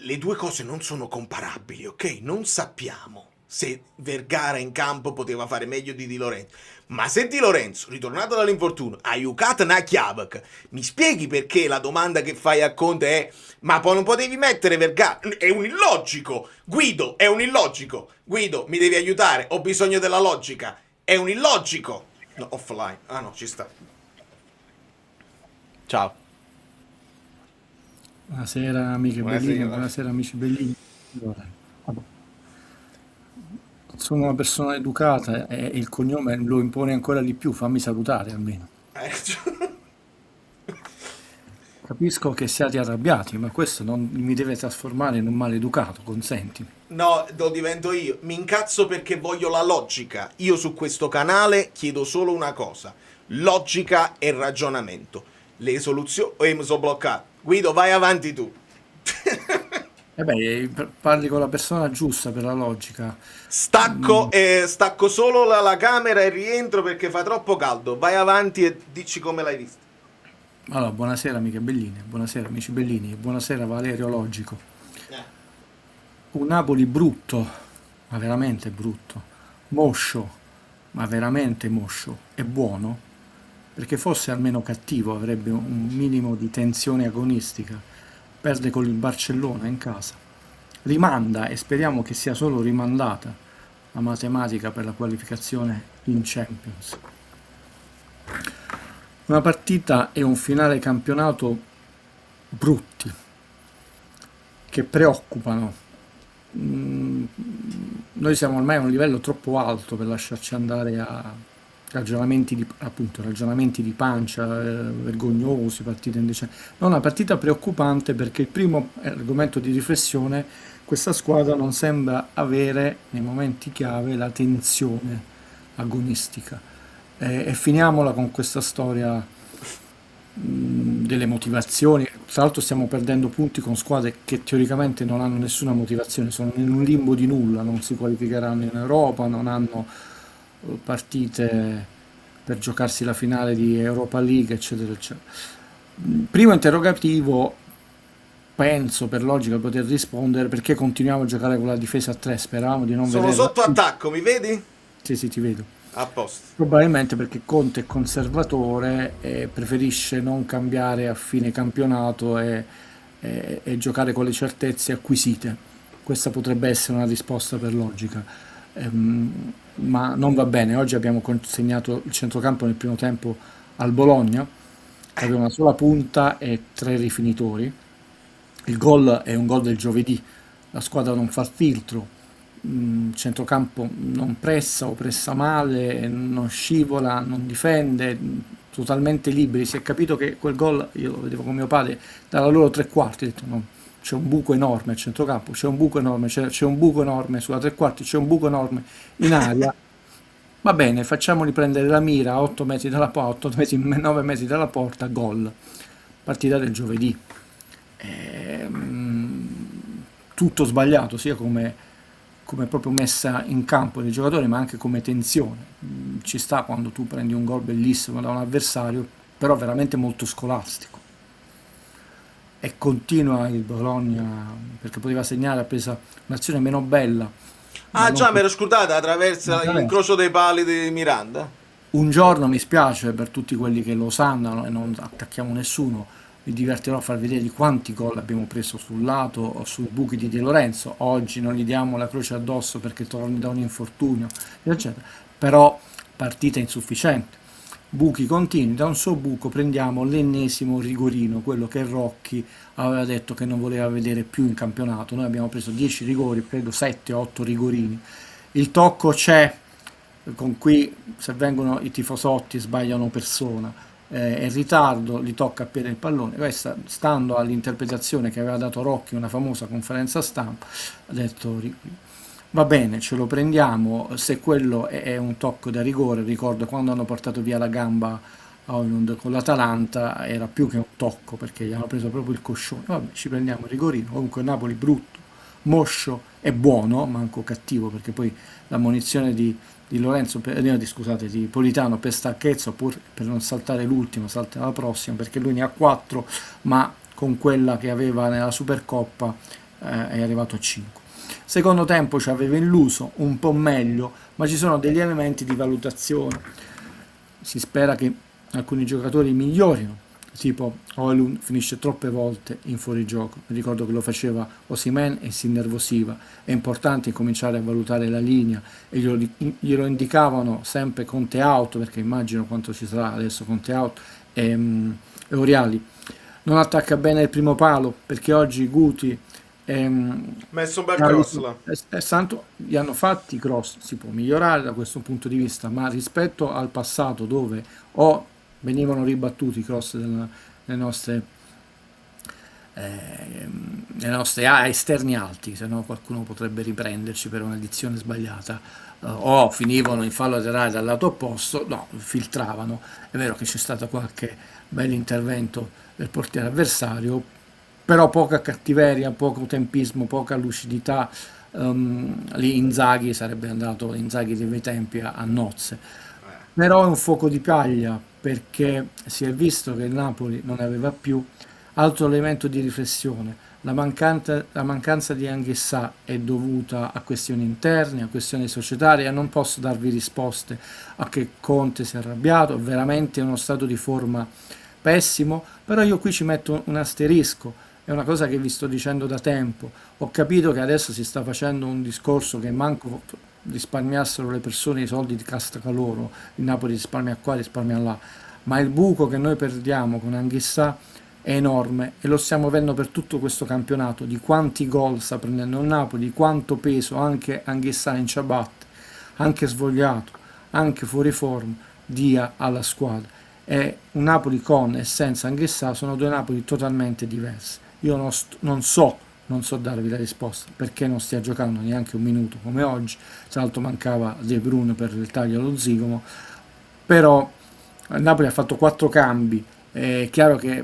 Le due cose non sono comparabili, ok? Non sappiamo se Vergara in campo poteva fare meglio di Lorenzo. Ma se Di Lorenzo, ritornato dall'infortunio, ha giocato una chiave, mi spieghi perché la domanda che fai a Conte è: ma poi non potevi mettere Vergara? È un illogico! Guido, è un illogico! Guido, mi devi aiutare, ho bisogno della logica! È un illogico! No, offline. Ah no, ci sta. Ciao. Buonasera amiche belline, buonasera amici bellini. Allora, sono una persona educata e il cognome lo impone ancora di più, fammi salutare almeno. Capisco che siate arrabbiati, ma questo non mi deve trasformare in un maleducato, consenti. No, lo divento io. Mi incazzo perché voglio la logica. Io su questo canale chiedo solo una cosa: logica e ragionamento. Le soluzioni... mi sono bloccato. Guido, vai avanti tu. Parli con la persona giusta per la logica. Stacco solo la camera e rientro perché fa troppo caldo. Vai avanti e dici come l'hai vista. Allora, buonasera amiche belline, buonasera amici bellini, buonasera Valerio Logico. Un Napoli brutto, ma veramente brutto, moscio, ma veramente moscio, e buono, perché fosse almeno cattivo avrebbe un minimo di tensione agonistica. Perde con il Barcellona in casa, rimanda, e speriamo che sia solo rimandata, la matematica per la qualificazione in Champions. Una partita e un finale campionato brutti, che preoccupano. Noi siamo ormai a un livello troppo alto per lasciarci andare a ragionamenti di pancia, vergognosi, partite indecenti. No, una partita preoccupante perché il primo argomento di riflessione: questa squadra non sembra avere nei momenti chiave la tensione agonistica. E finiamola con questa storia delle motivazioni. Tra l'altro stiamo perdendo punti con squadre che teoricamente non hanno nessuna motivazione, sono in un limbo di nulla, non si qualificheranno in Europa, non hanno partite per giocarsi la finale di Europa League, eccetera eccetera. Primo interrogativo, penso per logica poter rispondere: perché continuiamo a giocare con la difesa a 3? Speravamo di non vedere. Sono sotto attacco, mi vedi? Sì, ti vedo. A posto. Probabilmente perché Conte è conservatore e preferisce non cambiare a fine campionato e giocare con le certezze acquisite. Questa potrebbe essere una risposta per logica, ma non va bene. Oggi abbiamo consegnato il centrocampo nel primo tempo al Bologna, che aveva una sola punta e 3 rifinitori. Il gol è un gol del giovedì, la squadra non fa filtro, centrocampo non pressa o pressa male, non scivola, non difende, totalmente liberi. Si è capito che quel gol, io lo vedevo con mio padre, dalla loro 3 quarti, ho detto no, c'è un buco enorme al centrocampo, c'è un buco enorme, c'è un buco enorme sulla 3 quarti, c'è un buco enorme in aria. Va bene, facciamoli prendere la mira a 8 metri dalla porta, 9 metri dalla porta, gol. Partita del giovedì. Tutto sbagliato, sia come proprio messa in campo dei giocatori, ma anche come tensione. Ci sta quando tu prendi un gol bellissimo da un avversario, però veramente molto scolastico. E continua il Bologna, perché poteva segnare, ha preso un'azione meno bella. Ah già, mi ero scordata, attraverso l'incrocio dei pali di Miranda. Un giorno, mi spiace per tutti quelli che lo sanno e non attacchiamo nessuno, mi divertirò a far vedere di quanti gol abbiamo preso sul lato o sui buchi di Di Lorenzo. Oggi non gli diamo la croce addosso perché torni da un infortunio, eccetera. Però partita insufficiente, buchi continui. Da un suo buco prendiamo l'ennesimo rigorino, quello che Rocchi aveva detto che non voleva vedere più in campionato. Noi abbiamo preso 10 rigori, credo 7-8 rigorini. Il tocco c'è, con cui se vengono i tifosotti sbagliano persona. è in ritardo, gli tocca appena il pallone. Questa, stando all'interpretazione che aveva dato Rocchi in una famosa conferenza stampa, ha detto va bene, ce lo prendiamo, se quello è un tocco da rigore. Ricordo quando hanno portato via la gamba a Højlund con l'Atalanta, era più che un tocco perché gli hanno preso proprio il coscione. Vabbè, ci prendiamo il rigorino. Comunque Napoli brutto, moscio e buono, manco cattivo, perché poi l'ammonizione di Lorenzo, scusate, di Politano per stanchezza, oppure per non saltare l'ultimo, salta la prossima, perché lui ne ha 4, ma con quella che aveva nella Supercoppa è arrivato a 5. Secondo tempo ci aveva illuso un po' meglio, ma ci sono degli elementi di valutazione. Si spera che alcuni giocatori migliorino, tipo Højlund finisce troppe volte in fuorigioco. Mi ricordo che lo faceva Osimhen e si innervosiva. È importante cominciare a valutare la linea, e glielo indicavano sempre Conte out, perché immagino quanto ci sarà adesso Conte out, e Oriali. Non attacca bene il primo palo, perché oggi Guti messo un bel cross là. Santo, gli hanno fatti cross, si può migliorare da questo punto di vista, ma rispetto al passato, dove o venivano ribattuti i cross nelle nostre esterni alti, se no qualcuno potrebbe riprenderci per una dizione sbagliata, o finivano in fallo laterale dal lato opposto, no, filtravano. È vero che c'è stato qualche bel intervento del portiere avversario, però poca cattiveria, poco tempismo, poca lucidità. Lì Inzaghi sarebbe andato, Inzaghi dei bei tempi, a nozze. Però è un fuoco di paglia, perché si è visto che il Napoli non aveva più. Altro elemento di riflessione: la mancanza di Anghissà è dovuta a questioni interne, a questioni societarie. Non posso darvi risposte a che Conte si è arrabbiato, veramente è uno stato di forma pessimo, però io qui ci metto un asterisco. È una cosa che vi sto dicendo da tempo. Ho capito che adesso si sta facendo un discorso che manco risparmiassero le persone i soldi di casta loro, il Napoli risparmia qua, risparmia là, ma il buco che noi perdiamo con Anghissà è enorme, e lo stiamo vedendo per tutto questo campionato, di quanti gol sta prendendo il Napoli, di quanto peso anche Anghissà in ciabatte, anche svogliato, anche fuori forma, dia alla squadra. E un Napoli con e senza Anghissà sono due Napoli totalmente diversi. Io non so darvi la risposta perché non stia giocando neanche un minuto come oggi. Tra l'altro mancava De Bruyne per il taglio allo zigomo, però il Napoli ha fatto 4 cambi. È chiaro che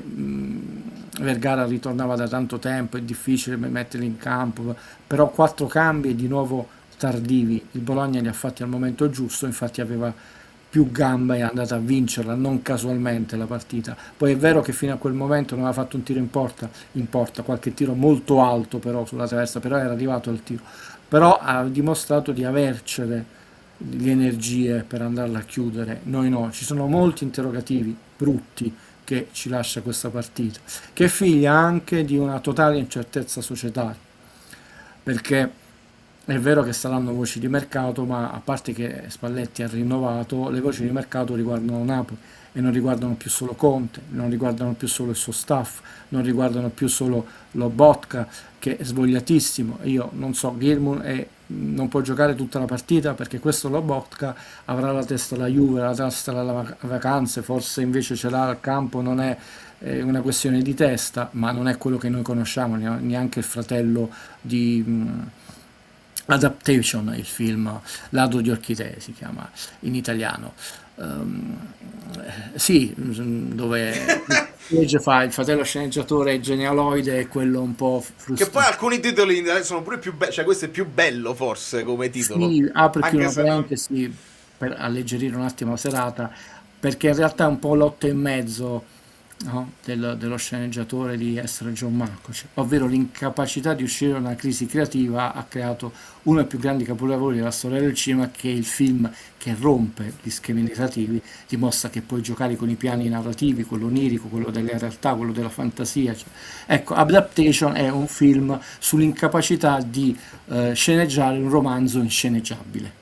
Vergara ritornava da tanto tempo, è difficile metterli in campo, però 4 cambi e di nuovo tardivi. Il Bologna li ha fatti al momento giusto, infatti aveva più gamba e è andata a vincerla, non casualmente, la partita. Poi è vero che fino a quel momento non aveva fatto un tiro in porta, qualche tiro molto alto però sulla traversa, però era arrivato al tiro. Però ha dimostrato di avercele le energie per andarla a chiudere. Noi no, ci sono molti interrogativi brutti che ci lascia questa partita, che è figlia anche di una totale incertezza societaria, perché è vero che saranno voci di mercato, ma a parte che Spalletti ha rinnovato, le voci di mercato riguardano Napoli e non riguardano più solo Conte, non riguardano più solo il suo staff, non riguardano più solo Lobotka, che è svogliatissimo. Io non so, Gilmour non può giocare tutta la partita perché questo Lobotka avrà la testa alla Juve, la testa alla vacanze, forse invece ce l'ha al campo, non è una questione di testa, ma non è quello che noi conosciamo, neanche il fratello di Adaptation, il film Ladro di Orchidee si chiama in italiano. Sì, dove fa il fratello sceneggiatore genealoide e quello un po' frustrato. Che poi alcuni titoli sono pure più belli, cioè questo è più bello forse come titolo. Sì, apri una parentesi per alleggerire un attimo la serata, perché in realtà è un po' l'otto e mezzo, no, dello sceneggiatore di essere John Malkovich, ovvero l'incapacità di uscire da una crisi creativa. Ha creato uno dei più grandi capolavori della storia del cinema, che è il film che rompe gli schemi narrativi, dimostra che puoi giocare con i piani narrativi, quello onirico, quello della realtà, quello della fantasia. Ecco, Adaptation è un film sull'incapacità di sceneggiare un romanzo insceneggiabile.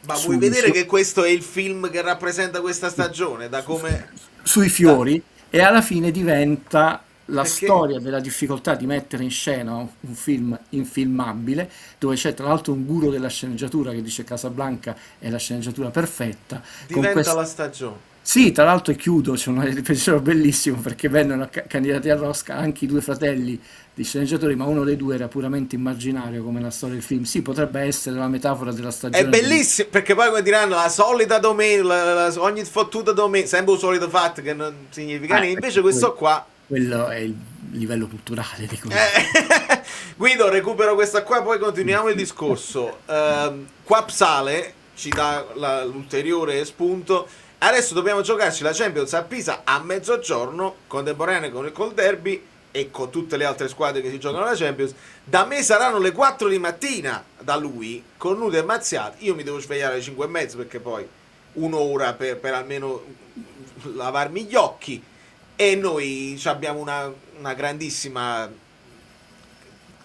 Ma vuoi vedere che questo è il film che rappresenta questa stagione, da come sui fiori? E alla fine diventa la storia della difficoltà di mettere in scena un film infilmabile, dove c'è tra l'altro un guru della sceneggiatura che dice Casablanca è la sceneggiatura perfetta. Diventa la stagione. Sì, tra l'altro e chiudo, c'è un pensiero bellissimo perché vennero candidati all'Oscar anche i due fratelli di sceneggiatori, ma uno dei due era puramente immaginario come la storia del film. Sì, potrebbe essere la metafora della È stagione. bellissimo, perché poi come diranno la solita domenica, ogni fottuta domenica, sempre un solito fatto che non significa niente, invece questo qua... Quello è il livello culturale di cui... Guido, recupero questa qua, poi continuiamo il discorso. Qua Psale ci dà l'ulteriore spunto. Adesso dobbiamo giocarci la Champions a Pisa a mezzogiorno, contemporanea con col derby e con tutte le altre squadre che si giocano la Champions. Da me saranno le 4 di mattina da lui, cornuti e mazziati. Io mi devo svegliare alle 5:30 perché poi un'ora per almeno lavarmi gli occhi. E noi abbiamo una grandissima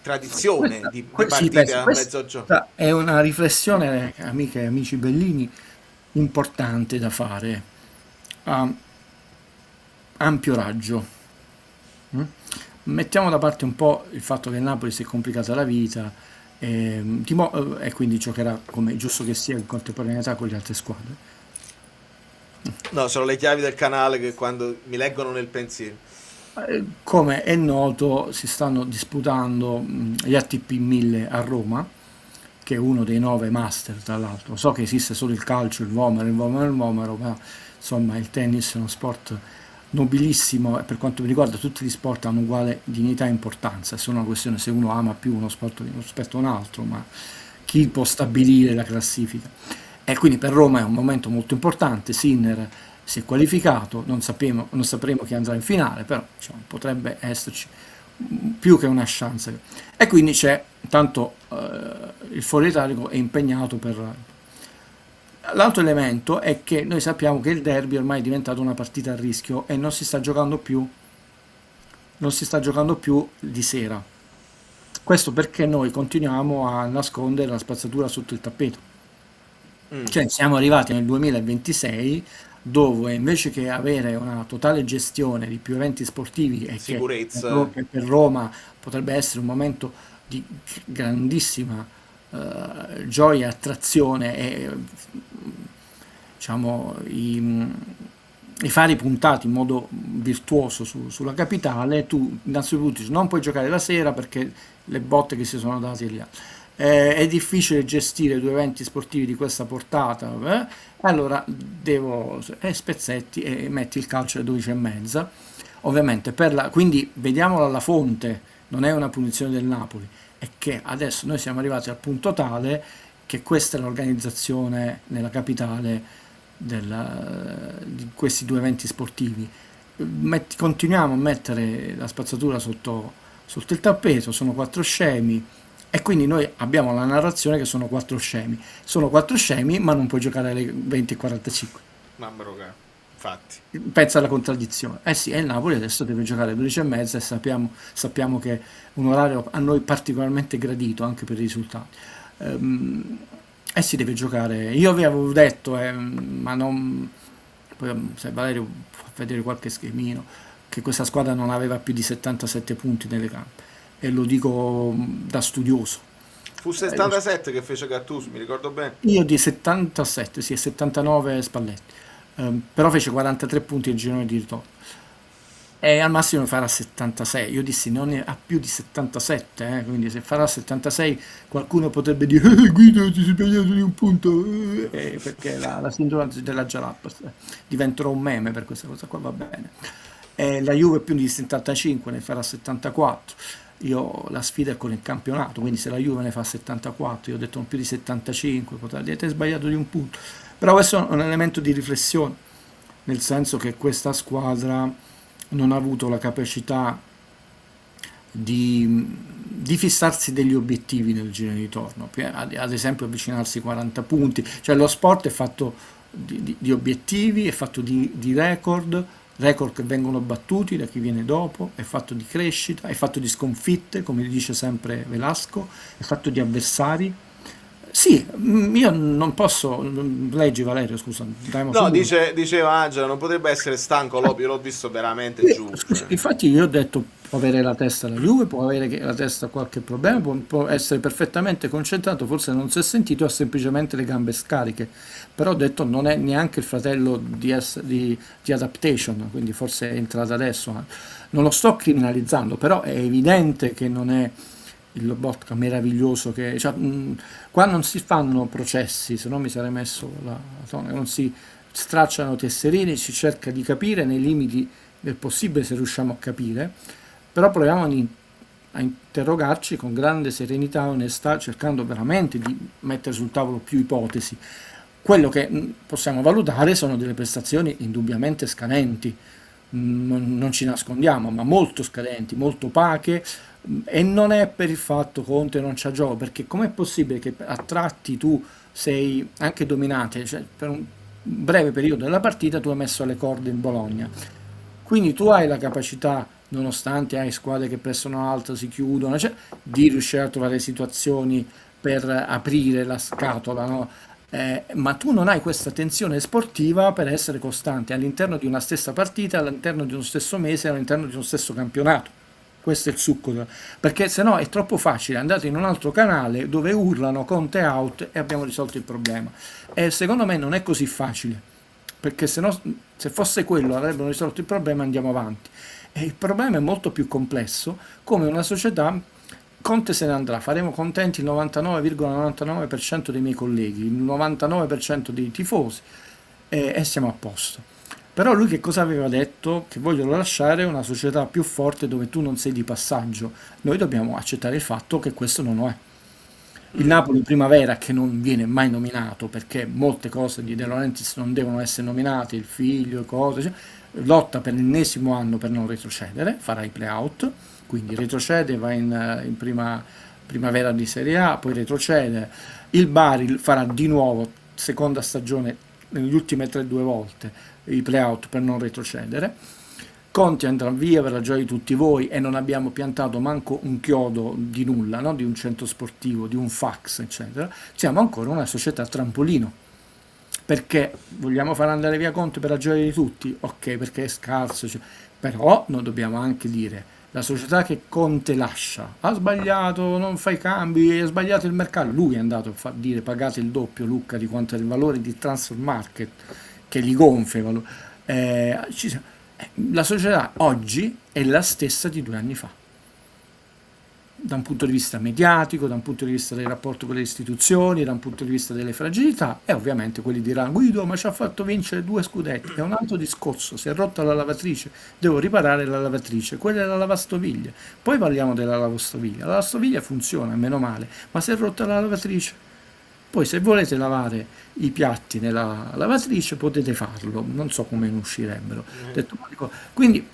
tradizione di partite a mezzogiorno. Questa è una riflessione, amiche e amici bellini, importante da fare a ampio raggio. Mettiamo da parte un po' il fatto che il Napoli si è complicata la vita e quindi giocherà come è giusto che sia in contemporaneità con le altre squadre. No, sono le chiavi del canale che quando mi leggono nel pensiero. Come è noto, si stanno disputando gli ATP 1000 a Roma, che è uno dei 9 master, tra l'altro. So che esiste solo il calcio, il vomero, ma insomma il tennis è uno sport nobilissimo e per quanto mi riguarda tutti gli sport hanno uguale dignità e importanza. È solo una questione se uno ama più uno sport rispetto a un altro, ma chi può stabilire la classifica? E quindi per Roma è un momento molto importante. Sinner si è qualificato, non sapremo chi andrà in finale, però diciamo, potrebbe esserci più che una chance. E quindi c'è, tanto il Foro Italico è impegnato per... L'altro elemento è che noi sappiamo che il derby ormai è diventato una partita a rischio e non si sta giocando più di sera. Questo perché noi continuiamo a nascondere la spazzatura sotto il tappeto. Cioè siamo arrivati nel 2026 dove invece che avere una totale gestione di più eventi sportivi e sicurezza, che per Roma potrebbe essere un momento di grandissima gioia e attrazione e diciamo i fari puntati in modo virtuoso sulla capitale, tu innanzitutto non puoi giocare la sera perché le botte che si sono date lì. È difficile gestire due eventi sportivi di questa portata, allora devo spezzetti e metti il calcio alle 12:30. Ovviamente quindi vediamola alla fonte, non è una punizione del Napoli, è che adesso noi siamo arrivati al punto tale che questa è l'organizzazione nella capitale di questi due eventi sportivi. Continuiamo a mettere la spazzatura sotto il tappeto, sono 4 scemi. E quindi noi abbiamo la narrazione che sono 4 scemi. Sono 4 scemi, ma non puoi giocare alle 20:45. Mamma mia, infatti. Pensa alla contraddizione. Eh sì, e il Napoli adesso deve giocare alle 12:30 e sappiamo che è un orario a noi particolarmente gradito anche per i risultati. E si deve giocare. Io vi avevo detto, ma non... Poi se Valerio fa vedere qualche schemino, che questa squadra non aveva più di 77 punti nelle campe. E lo dico da studioso. Fu 77 che fece Gattuso, mi ricordo bene. Io di 77, sì, e 79 Spalletti. Però fece 43 punti il girone di ritorno. E al massimo farà 76. Io dissi non ne ha più di 77, quindi se farà 76 qualcuno potrebbe dire Guido ti sei sbagliato di un punto, perché la sindrome della Jalapa diventerò un meme per questa cosa qua, va bene. La Juve più di 75 ne farà 74. La sfida è con il campionato, quindi se la Juve ne fa 74, io ho detto più di 75, potrà dire hai sbagliato di un punto, però questo è un elemento di riflessione, nel senso che questa squadra non ha avuto la capacità di fissarsi degli obiettivi nel giro di ritorno, ad esempio avvicinarsi ai 40 punti, cioè lo sport è fatto di obiettivi, è fatto di record che vengono battuti da chi viene dopo, è fatto di crescita, è fatto di sconfitte, come dice sempre Velasco, è fatto di avversari. Sì, io non posso... Leggi Valerio, scusa. No, diceva Angela, non potrebbe essere stanco, l'ho visto veramente giù. Infatti io ho detto Può avere la testa la Juve, può avere la testa qualche problema, può essere perfettamente concentrato, forse non si è sentito, ha semplicemente le gambe scariche. Però ho detto non è neanche il fratello di Adaptation, quindi forse è entrato adesso. Non lo sto criminalizzando, però è evidente che non è il Lobotka meraviglioso che... Cioè, qua non si fanno processi, se no mi sarei messo la tonaca, non si stracciano tesserini, si cerca di capire nei limiti del possibile se riusciamo a capire, però proviamo a interrogarci con grande serenità e onestà, cercando veramente di mettere sul tavolo più ipotesi. Quello che possiamo valutare sono delle prestazioni indubbiamente scadenti, non ci nascondiamo, ma molto scadenti, molto opache, e non è per il fatto che Conte non c'ha gioco, perché com'è possibile che a tratti tu sei anche dominante, cioè per un breve periodo della partita tu hai messo le corde in Bologna, quindi tu hai la capacità, nonostante hai squadre che pressano alto, si chiudono, cioè, di riuscire a trovare situazioni per aprire la scatola, no? Ma tu non hai questa tensione sportiva per essere costante all'interno di una stessa partita, all'interno di uno stesso mese, all'interno di uno stesso campionato. Questo è il succo, perché se no è troppo facile andare in un altro canale dove urlano Conte out e abbiamo risolto il problema. E secondo me non è così facile, perché se no, se fosse quello avrebbero risolto il problema, andiamo avanti. E il problema è molto più complesso, come una società. Conte se ne andrà, faremo contenti il 99,99% dei miei colleghi, il 99% dei tifosi, e siamo a posto. Però lui che cosa aveva detto? Che vogliono lasciare una società più forte dove tu non sei di passaggio. Noi dobbiamo accettare il fatto che questo non lo è. Il Napoli Primavera, che non viene mai nominato perché molte cose di De Laurentiis non devono essere nominate, il figlio, cose, cioè, lotta per l'ennesimo anno per non retrocedere, farà i play-out, quindi retrocede, va in primavera di Serie A, poi retrocede. Il Bari farà di nuovo, seconda stagione, negli ultime 3 volte, i play-out per non retrocedere. Conti andrà via per la gioia di tutti voi e non abbiamo piantato manco un chiodo di nulla, no? Di un centro sportivo, di un fax, eccetera. Siamo ancora una società trampolino. Perché vogliamo far andare via Conte per la gioia di tutti? Ok, perché è scarso, cioè. Però noi dobbiamo anche dire, la società che Conte lascia ha sbagliato, non fa i cambi, ha sbagliato il mercato. Lui è andato a dire pagate il doppio, Lucca, di quanto è il valore di transfer market, che li gonfia. La società oggi è la stessa di 2 anni fa, da un punto di vista mediatico, da un punto di vista del rapporto con le istituzioni, da un punto di vista delle fragilità, e ovviamente quelli diranno Guido ma ci ha fatto vincere 2 scudetti, è un altro discorso, si è rotta la lavatrice, devo riparare la lavatrice, quella è la lavastoviglie, poi parliamo della lavastoviglie, la lavastoviglie funziona, meno male, ma si è rotta la lavatrice. Poi se volete lavare i piatti nella lavatrice potete farlo, non so come ne uscirebbero. Quindi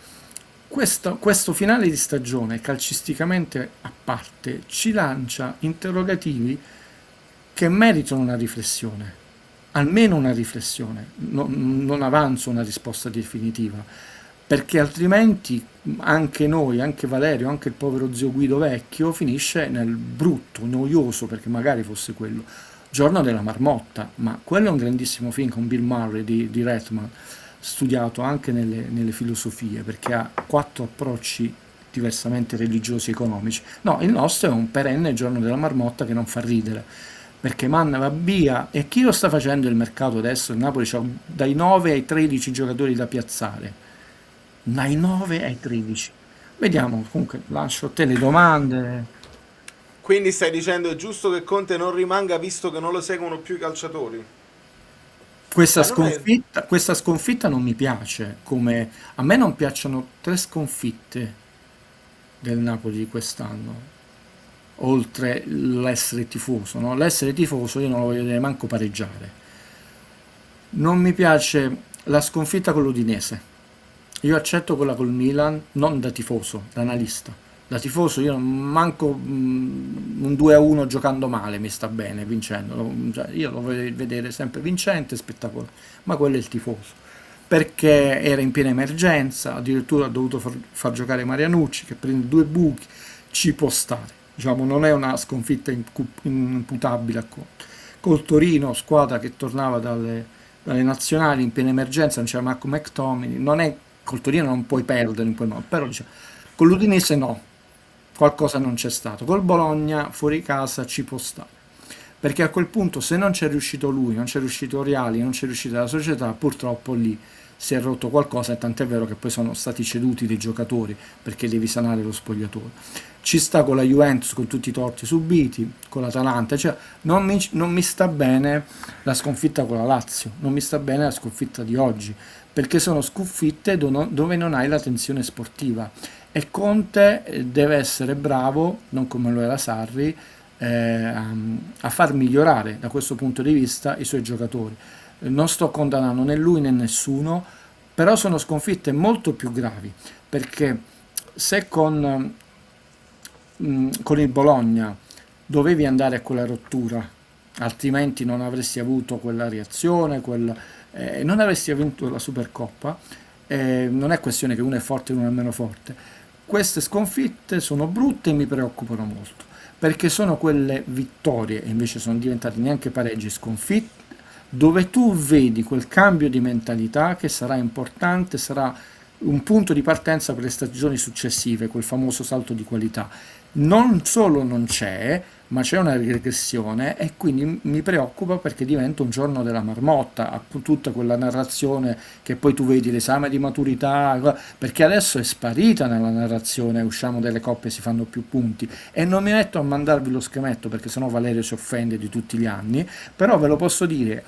questo finale di stagione, calcisticamente a parte, ci lancia interrogativi che meritano una riflessione, almeno una riflessione, non avanzo una risposta definitiva, perché altrimenti anche noi, anche Valerio, anche il povero zio Guido vecchio finisce nel brutto, noioso, perché magari fosse quello, Giorno della Marmotta, ma quello è un grandissimo film con Bill Murray di Rathman, studiato anche nelle filosofie, perché ha 4 approcci diversamente religiosi e economici. No, il nostro è un perenne Giorno della Marmotta che non fa ridere, perché Manna va via, e chi lo sta facendo il mercato adesso? Il Napoli ha dai 9 ai 13 giocatori da piazzare, dai 9 ai 13. Vediamo, comunque lascio a te le domande. Quindi stai dicendo è giusto che Conte non rimanga visto che non lo seguono più i calciatori? Questa sconfitta non mi piace, come a me non piacciono 3 sconfitte del Napoli di quest'anno, oltre l'essere tifoso, no? L'essere tifoso io non lo voglio vedere manco pareggiare. Non mi piace la sconfitta con l'Udinese, io accetto quella col Milan, non da tifoso, da analista. Da tifoso io manco un 2-1 giocando male mi sta bene, vincendo, cioè, io lo voglio vedere sempre vincente, spettacolare, ma quello è il tifoso, perché era in piena emergenza, addirittura ha dovuto far giocare Marianucci che prende 2 buchi, ci può stare, diciamo, non è una sconfitta imputabile a Conte. Col Torino, squadra che tornava dalle nazionali in piena emergenza, non c'era Marco McTominay, non è, col Torino non puoi perdere in quel modo, però diciamo, Con l'Udinese no, qualcosa non c'è stato. Col Bologna fuori casa ci può stare. Perché a quel punto se non c'è riuscito lui, non c'è riuscito Riali, non c'è riuscita la società, purtroppo lì si è rotto qualcosa, e tant'è vero che poi sono stati ceduti dei giocatori perché devi sanare lo spogliatore. Ci sta con la Juventus, con tutti i torti subiti, con l'Atalanta, cioè non mi sta bene la sconfitta con la Lazio, non mi sta bene la sconfitta di oggi, perché sono sconfitte dove non hai la tensione sportiva, e Conte deve essere bravo, non come lo era Sarri, a far migliorare da questo punto di vista i suoi giocatori. Non sto condannando né lui né nessuno, però sono sconfitte molto più gravi, perché se con il Bologna dovevi andare a quella rottura, altrimenti non avresti avuto quella reazione, non avresti vinto la Supercoppa. Non è questione che uno è forte e uno è meno forte. Queste sconfitte sono brutte e mi preoccupano molto, perché sono quelle vittorie, e invece sono diventate neanche pareggi, sconfitte, dove tu vedi quel cambio di mentalità che sarà importante, sarà un punto di partenza per le stagioni successive, quel famoso salto di qualità. Non solo non c'è, ma c'è una regressione, e quindi mi preoccupa, perché diventa un giorno della marmotta, tutta quella narrazione che poi tu vedi, l'esame di maturità, perché adesso è sparita nella narrazione, usciamo dalle coppe e si fanno più punti, e non mi metto a mandarvi lo schemetto perché sennò Valerio si offende di tutti gli anni, però ve lo posso dire,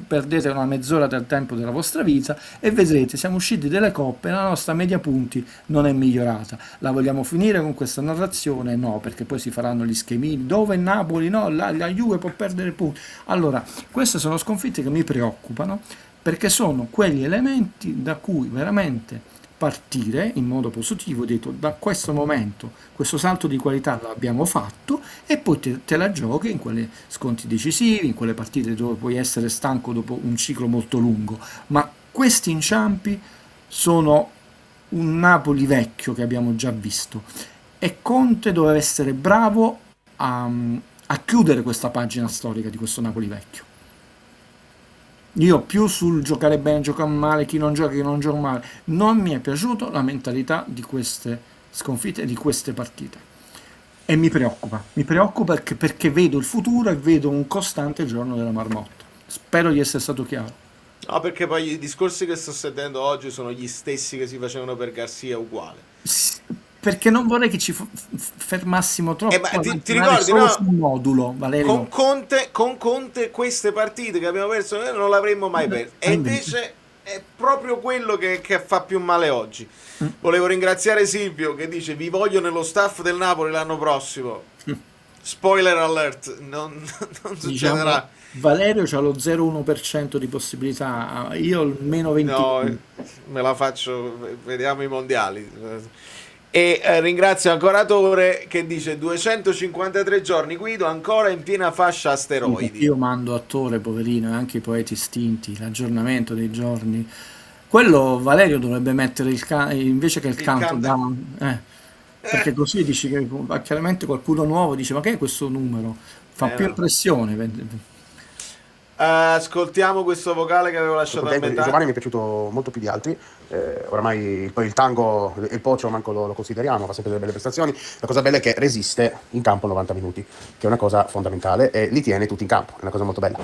perdete una mezz'ora del tempo della vostra vita e vedrete, siamo usciti dalle coppe e la nostra media punti non è migliorata. La vogliamo finire con questa narrazione? No, perché poi si faranno gli schemini, dove Napoli, no, la Juve può perdere punti. Allora, queste sono sconfitte che mi preoccupano, perché sono quegli elementi da cui veramente partire in modo positivo, detto da questo momento, questo salto di qualità l'abbiamo fatto, e poi te la giochi in quelle scontri decisivi, in quelle partite dove puoi essere stanco dopo un ciclo molto lungo. Ma questi inciampi sono un Napoli vecchio che abbiamo già visto, e Conte doveva essere bravo a chiudere questa pagina storica di questo Napoli vecchio. Io più sul giocare bene, giocare male, chi non gioca male, non mi è piaciuta la mentalità di queste sconfitte e di queste partite, e mi preoccupa perché vedo il futuro e vedo un costante giorno della marmotta. Spero di essere stato chiaro. No, perché poi i discorsi che sto sentendo oggi sono gli stessi che si facevano per Garcia, uguale. Perché non vorrei che ci fermassimo troppo, ma ti ricordi, solo no? sul modulo, Valerio. Con Conte queste partite che abbiamo perso non l'avremmo mai perse, e invece è proprio quello che fa più male oggi. Volevo ringraziare Silvio che dice: vi voglio nello staff del Napoli l'anno prossimo. Spoiler alert, non succederà. Diciamo, Valerio c'ha lo 0,1% di possibilità, io il meno 20. No, me la faccio, vediamo i mondiali. E ringrazio ancora Tore che dice 253 giorni Guido ancora in piena fascia asteroidi. Io mando a Tore, poverino, e anche i poeti estinti, l'aggiornamento dei giorni. Quello Valerio dovrebbe mettere invece che il countdown, perché così dici che chiaramente qualcuno nuovo dice: ma che è questo numero? Fa più impressione. Ascoltiamo questo vocale che avevo lasciato a metà. Giovanni mi è piaciuto molto più di altri, oramai poi il tango e il Pocio manco lo consideriamo, fa sempre delle belle prestazioni. La cosa bella è che resiste in campo 90 minuti, che è una cosa fondamentale, e li tiene tutti in campo, è una cosa molto bella.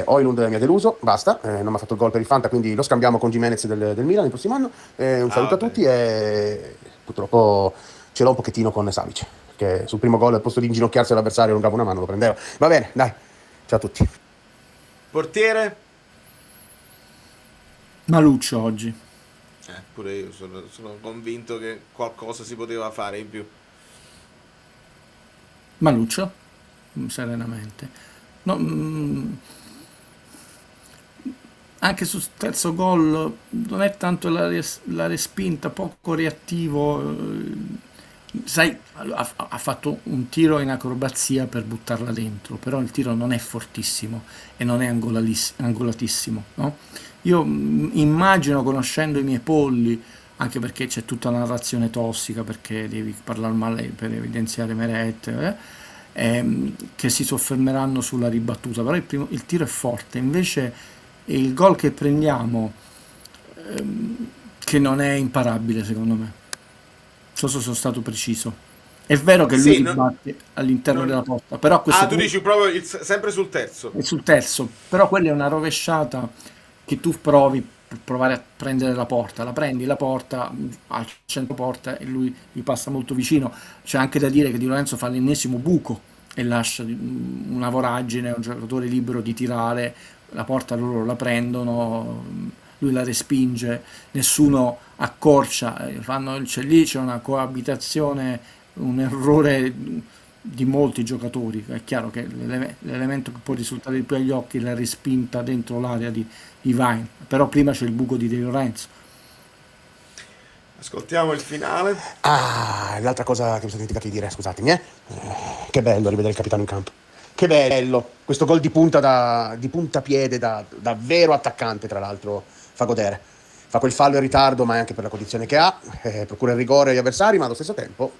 Højlund mi ha deluso, basta, non mi ha fatto il gol per il Fanta, quindi lo scambiamo con Gimenez del Milan il prossimo anno. Un saluto a tutti, e purtroppo ce l'ho un pochettino con Savic, che sul primo gol al posto di inginocchiarsi all'avversario non dava una mano, lo prendeva. Va bene, dai, ciao a tutti. Portiere? Maluccio oggi. Pure io sono convinto che qualcosa si poteva fare in più. Maluccio? Serenamente. No, anche sul terzo gol non è tanto la respinta, poco reattivo. Sai, ha fatto un tiro in acrobazia per buttarla dentro, però il tiro non è fortissimo e non è angolatissimo, no? Io immagino, conoscendo i miei polli, anche perché c'è tutta una narrazione tossica, perché devi parlare male per evidenziare Meret, che si soffermeranno sulla ribattuta, però il tiro è forte, invece il gol che prendiamo, che non è imparabile secondo me. Non so se sono stato preciso. È vero che lui Sì, li batte all'interno della porta, però a questo tu punto dici proprio sempre sul terzo. è sul terzo, però quella è una rovesciata che tu provi per provare a prendere la porta, la prendi la porta al centro porta e lui gli passa molto vicino. C'è anche da dire che Di Lorenzo fa l'ennesimo buco e lascia una voragine, un giocatore libero di tirare, la porta loro la prendono, lui la respinge, nessuno accorcia, c'è lì, c'è una coabitazione, un errore di molti giocatori. È chiaro che l'elemento che può risultare di più agli occhi è la respinta dentro l'area di Vine, però prima c'è il buco di De Lorenzo. Ascoltiamo il finale. Ah, l'altra cosa che mi sono dimenticato di dire, scusatemi, che bello rivedere il capitano in campo. Che bello, questo gol di punta di puntapiede da vero attaccante, tra l'altro, fa godere. Fa quel fallo in ritardo, ma è anche per la condizione che ha, procura il rigore agli avversari, ma allo stesso tempo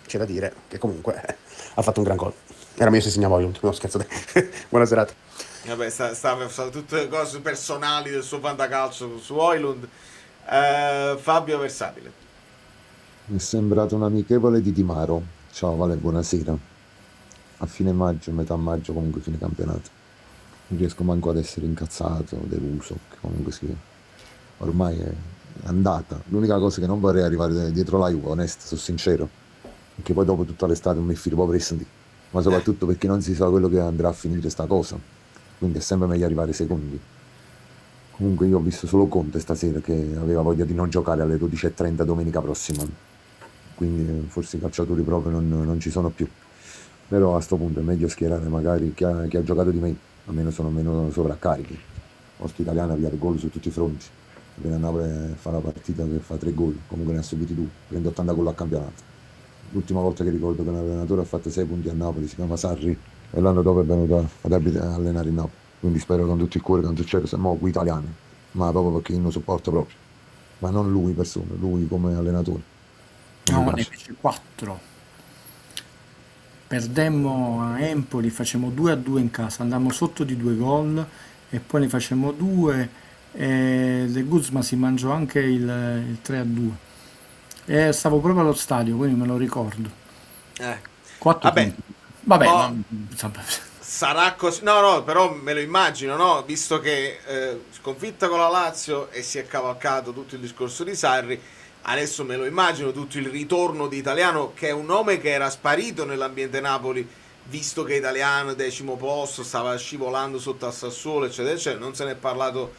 c'è da dire che comunque ha fatto un gran gol. Era meglio se segnava Højlund, no scherzo. Buona serata. Vabbè, stava tutte le cose personali del suo fantacalcio su Højlund. Fabio Versatile. Mi è sembrato un amichevole di Di Maro. Ciao Vale, buonasera. A fine maggio, metà maggio, comunque fine campionato. Non riesco manco ad essere incazzato, deluso, che comunque sia. Ormai è andata. L'unica cosa che non vorrei è arrivare dietro la Juve, onesto, sono sincero. Perché poi dopo tutta l'estate non mi filo proprio di sentire. Ma soprattutto perché non si sa quello che andrà a finire sta cosa. Quindi è sempre meglio arrivare secondi. Comunque io ho visto solo Conte stasera che aveva voglia di non giocare alle 12:30 domenica prossima. Quindi forse i calciatori proprio non ci sono più. Però a sto punto è meglio schierare magari chi ha giocato di me, almeno sono meno sovraccarichi. Posto italiano avviare gol su tutti i fronti. Viene a Napoli fa la partita che fa 3 gol, comunque ne ha subiti 2, prende 80 gol a campionato. L'ultima volta che ricordo che un allenatore ha fatto 6 punti a Napoli si chiama Sarri e l'anno dopo è venuto ad allenare in Napoli. Quindi spero con tutto il cuore che non succeda, se no qui italiani, ma proprio perché io non sopporto proprio. Ma non lui persona, lui come allenatore. No, ne fece 4. Perdemmo a Empoli, facemmo 2-2 in casa, andammo sotto di 2 gol e poi ne facemmo 2 e De Guzman si mangiò anche il 3-2. E stavo proprio allo stadio, quindi me lo ricordo. 4 Vabbè. punti. Vabbè, Oh. Sarà così. No, però me lo immagino, no? Visto che sconfitta con la Lazio e si è cavalcato tutto il discorso di Sarri, adesso me lo immagino tutto il ritorno di Italiano, che è un nome che era sparito nell'ambiente Napoli, visto che Italiano 10° posto, stava scivolando sotto al Sassuolo, eccetera, eccetera. Non se ne è parlato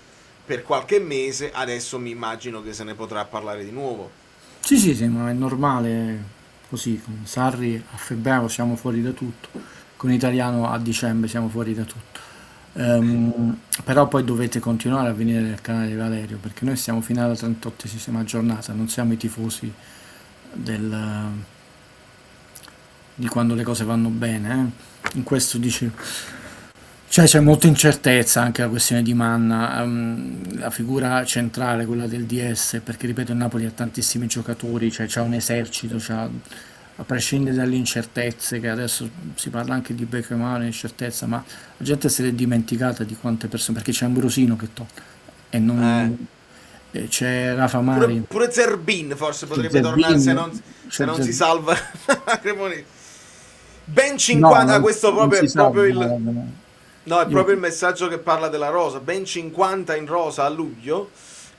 per qualche mese, adesso mi immagino che se ne potrà parlare di nuovo. Sì, ma è normale così, con Sarri a febbraio siamo fuori da tutto, con Italiano a dicembre siamo fuori da tutto. Però poi dovete continuare a venire nel canale di Valerio, perché noi siamo fino alla 38esima giornata, non siamo i tifosi di quando le cose vanno bene. In questo dice... Cioè c'è molta incertezza, anche la questione di Manna, la figura centrale, quella del DS, perché ripeto il Napoli ha tantissimi giocatori, cioè c'ha un esercito, a prescindere dalle incertezze, che adesso si parla anche di Beckham, incertezza, ma la gente se l'è dimenticata di quante persone, perché c'è Ambrosino che tocca, e non... c'è Rafa Mari. Pure Zerbin forse potrebbe Zerbin, tornare se non Zerbin. si salva la Cremonese. Ben 50, questo proprio è proprio il... No, è proprio il messaggio che parla della rosa. Ben 50 in rosa a luglio.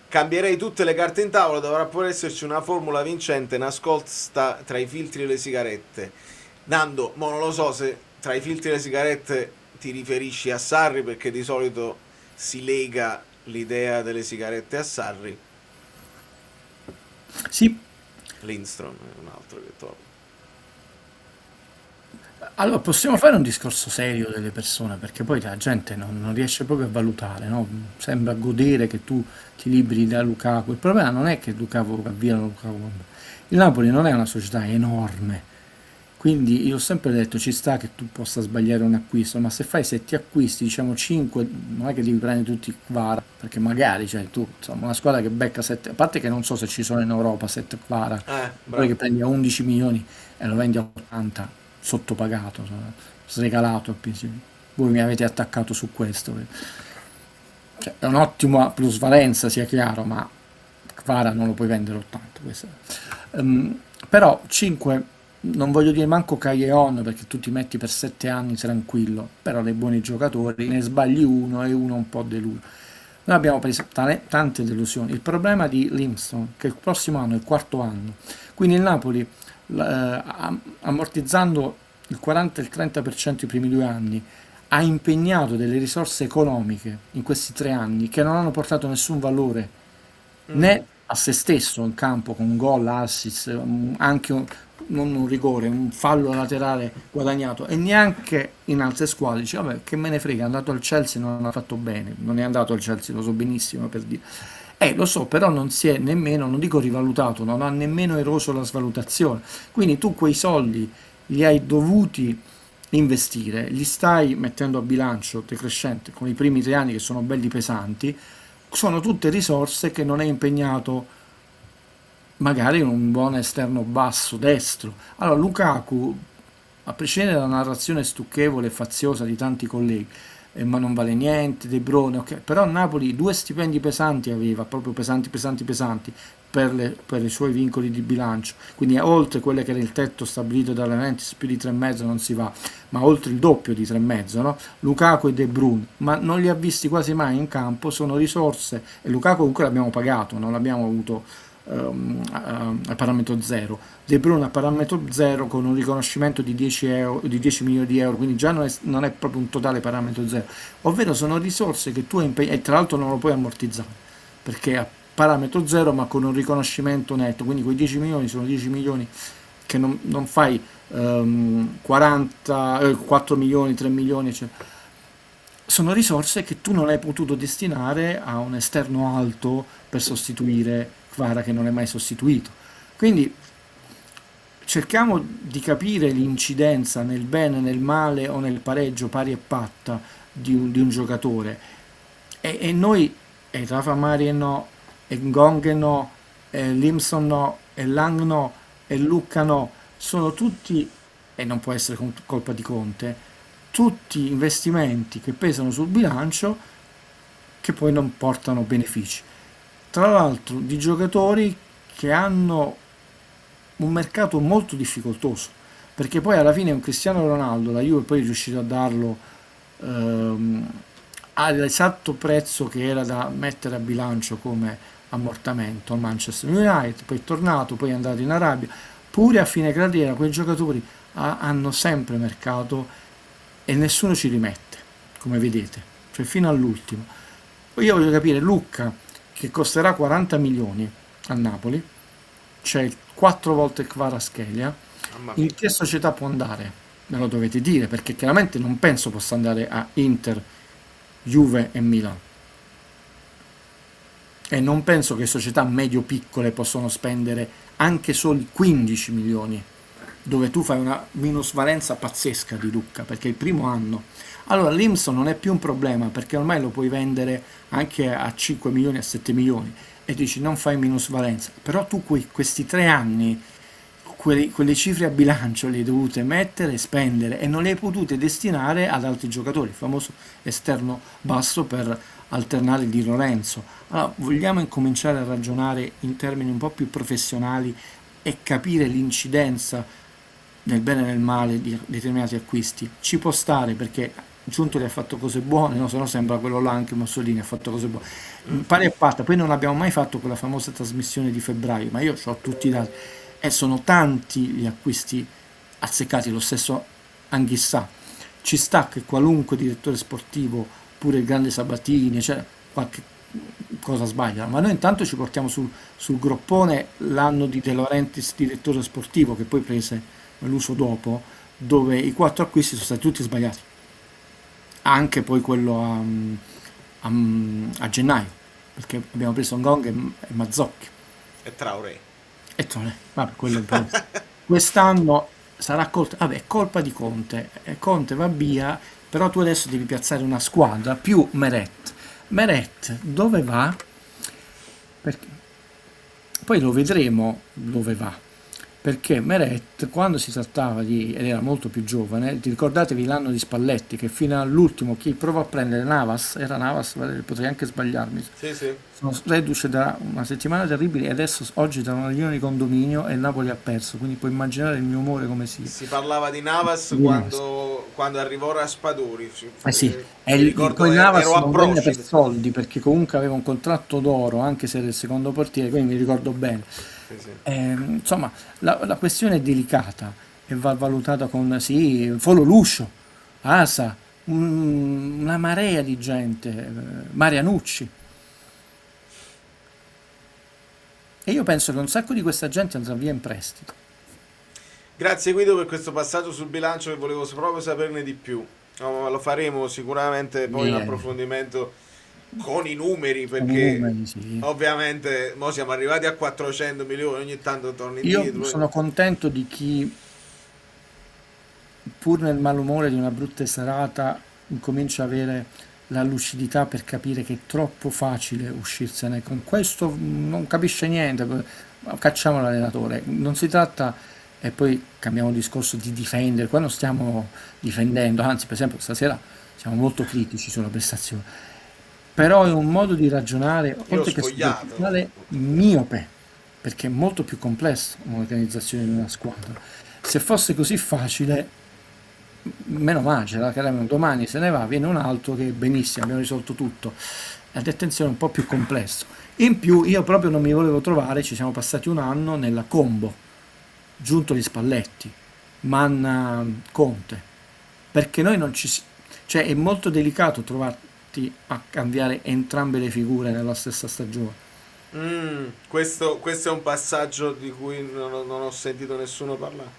Cambierei tutte le carte in tavola. Dovrà pure esserci una formula vincente nascosta tra i filtri e le sigarette. Nando, ma non lo so se tra i filtri e le sigarette ti riferisci a Sarri, perché di solito si lega l'idea delle sigarette a Sarri. Sì. Lindstrom è un altro che tocca. Allora, possiamo fare un discorso serio delle persone, perché poi la gente non riesce proprio a valutare, no? Sembra godere che tu ti liberi da Lukaku. Il problema non è che Lukaku va via Lukaku. Il Napoli non è una società enorme, quindi io ho sempre detto ci sta che tu possa sbagliare un acquisto, ma se fai 7 acquisti, diciamo 5, non è che devi prendere tutti Kvara, perché magari, cioè tu, insomma, una squadra che becca 7, a parte che non so se ci sono in Europa 7 Kvara, poi che prendi a 11 milioni e lo vendi a 80, sottopagato, sregalato al PC. Voi mi avete attaccato su questo, cioè, è un'ottima plusvalenza, sia chiaro, ma Kvara non lo puoi vendere 80. Però 5, non voglio dire manco Callejon, perché tu ti metti per 7 anni tranquillo, però dei buoni giocatori, ne sbagli uno e uno un po' deluso. Noi abbiamo preso tante delusioni. Il problema di Livingston, che il prossimo anno è il 4º anno, quindi il Napoli, ammortizzando il 40 e il 30% i primi 2 anni, ha impegnato delle risorse economiche in questi 3 anni che non hanno portato nessun valore né a se stesso in campo, con gol, assist, anche non un rigore, un fallo laterale guadagnato, e neanche in altre squadre. Dice, vabbè, che me ne frega, è andato al Chelsea, non ha fatto bene, non è andato al Chelsea, lo so benissimo, per dire. Lo so, però non si è nemmeno, non dico rivalutato, non ha nemmeno eroso la svalutazione. Quindi tu quei soldi li hai dovuti investire, li stai mettendo a bilancio decrescente con i primi 3 anni che sono belli pesanti, sono tutte risorse che non hai impegnato magari in un buon esterno basso destro. Allora Lukaku, a prescindere dalla narrazione stucchevole e faziosa di tanti colleghi, ma non vale niente, De Bruyne, ok, però Napoli 2 stipendi pesanti aveva, proprio pesanti per i suoi vincoli di bilancio, quindi oltre quelle che era il tetto stabilito dalla Juventus, più di 3,5 non si va, ma oltre il doppio di 3,5, no? Lukaku e De Bruyne, ma non li ha visti quasi mai in campo, sono risorse, e Lukaku comunque l'abbiamo pagato, non l'abbiamo avuto a parametro zero. De Bruyne a parametro zero con un riconoscimento di 10 milioni di euro, quindi già non è proprio un totale parametro zero, ovvero sono risorse che tu e tra l'altro non lo puoi ammortizzare perché a parametro zero ma con un riconoscimento netto, quindi quei 10 milioni sono 10 milioni che non fai 4 milioni, 3 milioni eccetera. Sono risorse che tu non hai potuto destinare a un esterno alto per sostituire Kvara, che non è mai sostituito. Quindi cerchiamo di capire l'incidenza nel bene, nel male o nel pareggio pari e patta di un giocatore, e noi, e Rafa Mari no, e Ngong no, e Limson no, e Lang no, e Lucca no, sono tutti, e non può essere colpa di Conte, tutti investimenti che pesano sul bilancio che poi non portano benefici, tra l'altro di giocatori che hanno un mercato molto difficoltoso, perché poi alla fine un Cristiano Ronaldo, la Juve poi è riuscito a darlo all'esatto prezzo che era da mettere a bilancio come ammortamento al Manchester United, poi è tornato, poi è andato in Arabia, pure a fine carriera quei giocatori hanno sempre mercato e nessuno ci rimette, come vedete, cioè fino all'ultimo. Poi io voglio capire Lucca, che costerà 40 milioni a Napoli, c'è 4 volte Kvaratskhelia, in che società può andare? Me lo dovete dire, perché chiaramente non penso possa andare a Inter, Juve e Milan, e non penso che società medio-piccole possano spendere anche soli 15 milioni, dove tu fai una minusvalenza pazzesca di Lucca, perché è il primo anno. Allora Limson non è più un problema, perché ormai lo puoi vendere anche a 5 milioni, a 7 milioni, e dici non fai minusvalenza, però tu questi 3 anni quelle cifre a bilancio le hai dovute mettere, spendere, e non le hai potute destinare ad altri giocatori, il famoso esterno basso per alternare Di Lorenzo. Allora vogliamo incominciare a ragionare in termini un po' più professionali e capire l'incidenza nel bene e nel male di determinati acquisti. Ci può stare, perché Giuntoli ha fatto cose buone, no? Se no sembra quello là, anche Mussolini ha fatto cose buone, pari e patta. Poi non abbiamo mai fatto quella famosa trasmissione di febbraio, ma io ho tutti i dati e sono tanti gli acquisti azzeccati. Lo stesso Anghissà, ci sta che qualunque direttore sportivo, pure il grande Sabatini, cioè qualche cosa sbaglia, ma noi intanto ci portiamo sul groppone l'anno di De Laurentiis direttore sportivo, che poi prese l'uso dopo, dove i 4 acquisti sono stati tutti sbagliati, anche poi quello a gennaio, perché abbiamo preso Ngong e Mazzocchi e Traoré, vabbè, quello è il problema. Quest'anno sarà colpa di Conte, e Conte va via, però tu adesso devi piazzare una squadra più Meret dove va? Perché poi lo vedremo dove va, perché Meret, quando si trattava ed era molto più giovane, ricordatevi l'anno di Spalletti, che fino all'ultimo chi provò a prendere Navas, era Navas, potrei anche sbagliarmi, Sì, sì. sono reduce da una settimana terribile e adesso oggi da una riunione di condominio e il Napoli ha perso, quindi puoi immaginare il mio umore come sia. Si parlava di Navas Di Navas. quando arrivò Raspadori. Sì, mi e ricordo poi Navas ero a non venne per Procida. soldi perché comunque aveva un contratto d'oro anche se era il secondo portiere, quindi mi ricordo bene. Sì, sì. Insomma, la questione è delicata e va valutata con sì, Fololuscio, Asa, una marea di gente, Marianucci. E io penso che un sacco di questa gente andrà via in prestito. Grazie Guido per questo passaggio sul bilancio, che volevo proprio saperne di più. No, lo faremo sicuramente poi in approfondimento con i numeri, perché Sì. ovviamente mo siamo arrivati a 400 milioni, ogni tanto torni Io indietro. sono contento di chi, pur nel malumore di una brutta serata, incomincia a avere la lucidità per capire che è troppo facile uscirsene. Con questo non capisce niente, cacciamo l'allenatore. Non si tratta, e poi cambiamo discorso, di difendere. Qua non stiamo difendendo, anzi per esempio stasera siamo molto critici sulla prestazione. Però è un modo di ragionare, oltre che superficiale, miope, perché è molto più complesso un'organizzazione di una squadra. Se fosse così facile, meno male, ce la caviamo, domani se ne va, viene un altro che benissimo, abbiamo risolto tutto. La detenzione è un po' più complesso. In più io proprio non mi volevo trovare, ci siamo passati un anno nella combo, giunto gli Spalletti, Manna, Conte, perché noi non ci cioè è molto delicato trovarti a cambiare entrambe le figure nella stessa stagione. Questo è un passaggio di cui non ho sentito nessuno parlare.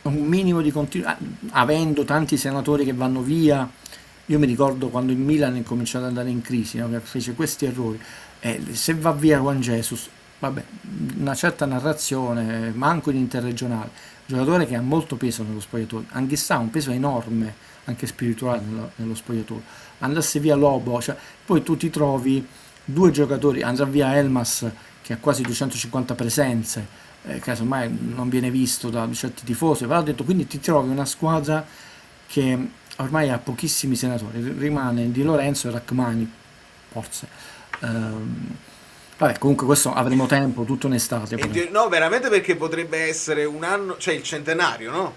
Un minimo di continuità, avendo tanti senatori che vanno via. Io mi ricordo quando il Milan è cominciato ad andare in crisi, no? Che fece questi errori. Se va via Juan Jesus, vabbè, una certa narrazione, manco in interregionale, giocatore che ha molto peso nello spogliatoio, Anghissà ha un peso enorme anche spirituale nello spogliatoio. Andasse via Lobo, cioè, poi tu ti trovi due giocatori, andrà via Elmas che ha quasi 250 presenze, casomai non viene visto da certi tifosi, però ho detto, quindi ti trovi una squadra che ormai ha pochissimi senatori, rimane Di Lorenzo e Rachmani, forse. Vabbè, comunque questo avremo tempo, tutto in estate. No, veramente, perché potrebbe essere un anno, cioè il centenario, no?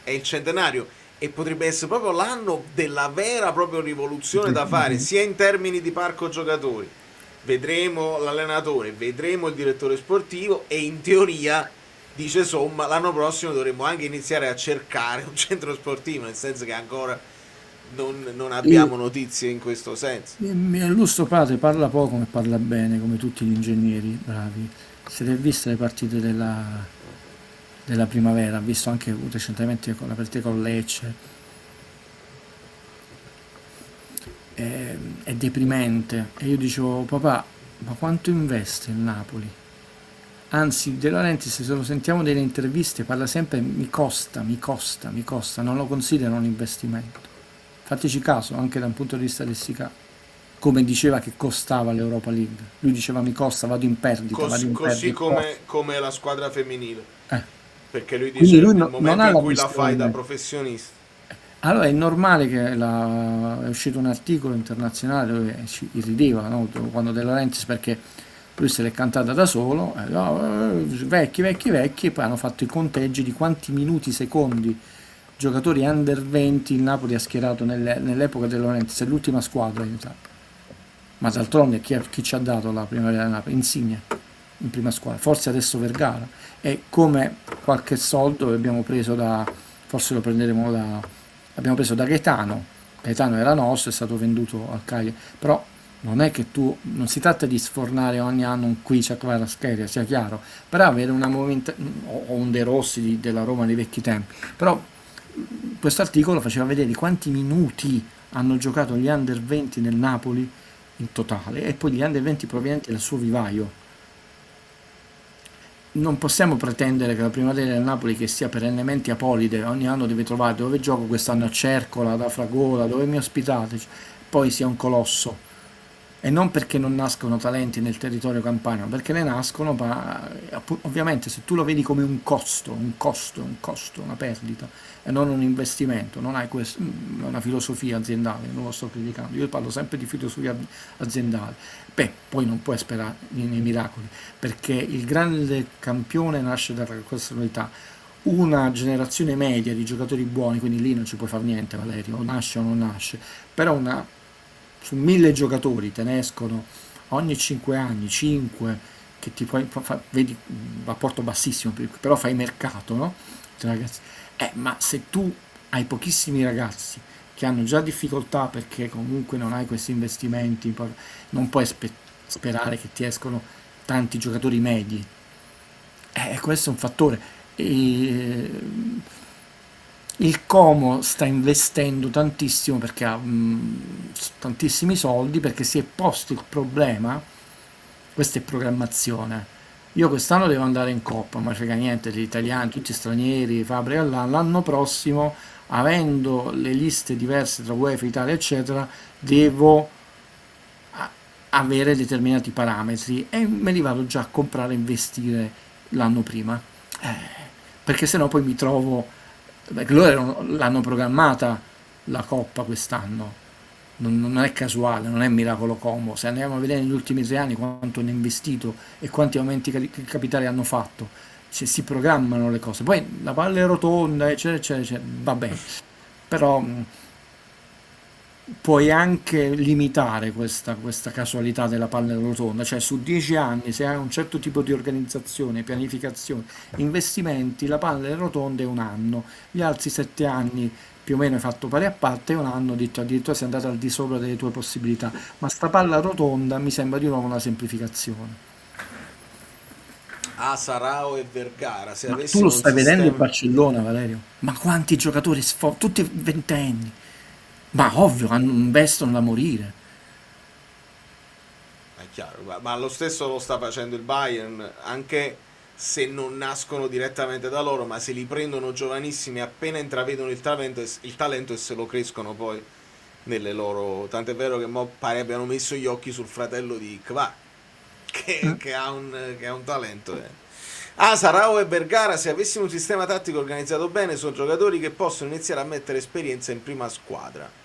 È il centenario. E potrebbe essere proprio l'anno della vera proprio rivoluzione da fare, sia in termini di parco giocatori. Vedremo l'allenatore, vedremo il direttore sportivo e in teoria, dice Somma, l'anno prossimo dovremmo anche iniziare a cercare un centro sportivo, nel senso che ancora non abbiamo notizie in questo senso. Mio illustro padre parla poco ma parla bene, come tutti gli ingegneri bravi. Siete viste le partite della primavera, ha visto anche recentemente con la partita con Lecce. È deprimente. E io dicevo, papà, ma quanto investe il Napoli? Anzi, De Laurentiis, se lo sentiamo delle interviste, parla sempre mi costa, non lo considera un investimento. Fateci caso, anche da un punto di vista lessicale. Come diceva che costava l'Europa League. Lui diceva mi costa, vado in perdita. Così come la squadra femminile. Perché lui Quindi dice lui nel momento in cui la visione. fai da professionista. Allora è normale che è uscito un articolo internazionale dove ci irrideva, no? Quando De Laurentiis, perché lui se l'è cantata da solo, vecchi, e poi hanno fatto i conteggi di quanti minuti, secondi, giocatori under 20 il Napoli ha schierato nell'epoca De Laurentiis, è l'ultima squadra in Italia. Ma d'altronde chi ci ha dato la primavera del Napoli? Insigne in prima squadra, forse adesso Vergara, e come qualche soldo abbiamo preso forse lo prenderemo abbiamo preso da Gaetano era nostro, è stato venduto al Cagliari, però non è che non si tratta di sfornare ogni anno un Quicia Kvaratskhelia, sia chiaro, però avere una o un De Rossi della Roma dei vecchi tempi, però questo articolo faceva vedere di quanti minuti hanno giocato gli under 20 nel Napoli in totale e poi gli under 20 provenienti dal suo vivaio. Non possiamo pretendere che la primavera del Napoli, che sia perennemente apolide, ogni anno deve trovare dove gioco quest'anno a Cercola, da Fragola, dove mi ospitate, poi sia un colosso. E non perché non nascono talenti nel territorio campano, perché ne nascono, ma ovviamente se tu lo vedi come un costo, una perdita, e non un investimento, non hai una filosofia aziendale, non lo sto criticando, io parlo sempre di filosofia aziendale, beh, poi non puoi sperare nei miracoli, perché il grande campione nasce dalla casualità. Una generazione media di giocatori buoni, quindi lì non ci puoi fare niente, Valerio, o nasce o non nasce, però su 1000 giocatori te ne escono ogni 5 anni 5 che ti puoi vedi un rapporto bassissimo, però fai mercato, no? Ragazzi, ma se tu hai pochissimi ragazzi che hanno già difficoltà perché comunque non hai questi investimenti, non puoi sperare che ti escono tanti giocatori medi. Questo è un fattore. Il Como sta investendo tantissimo perché ha tantissimi soldi, perché si è posto il problema, questa è programmazione. Io quest'anno devo andare in Coppa, non mi frega niente degli italiani, tutti stranieri, Fabbrica l'anno prossimo, avendo le liste diverse tra UEFA, Italia, eccetera, devo avere determinati parametri e me li vado già a comprare e investire l'anno prima. Perché sennò poi mi trovo. Perché loro l'hanno programmata la Coppa quest'anno, non è casuale, non è miracolo Como. Se andiamo a vedere negli ultimi 3 anni quanto hanno investito e quanti aumenti capitali hanno fatto, si programmano le cose. Poi la palla è rotonda, eccetera, va bene, però puoi anche limitare questa casualità della palla rotonda, cioè su 10 anni se hai un certo tipo di organizzazione, pianificazione, investimenti, la palla rotonda è un anno, gli altri 7 anni più o meno hai fatto pari a parte, e un anno addirittura sei andato al di sopra delle tue possibilità, ma sta palla rotonda mi sembra di nuovo una semplificazione. Sarao e Vergara, se Ma avessimo tu lo un stai vedendo in sistema... Barcellona, Valerio? Ma quanti giocatori tutti ventenni, ma ovvio, investono da morire. È chiaro, ma lo stesso lo sta facendo il Bayern, anche se non nascono direttamente da loro, ma se li prendono giovanissimi appena intravedono il talento e se lo crescono poi nelle loro... Tant'è vero che mo pare abbiano messo gli occhi sul fratello di Kva, che ha un talento. Sarao e Vergara, se avessimo un sistema tattico organizzato bene, sono giocatori che possono iniziare a mettere esperienza in prima squadra.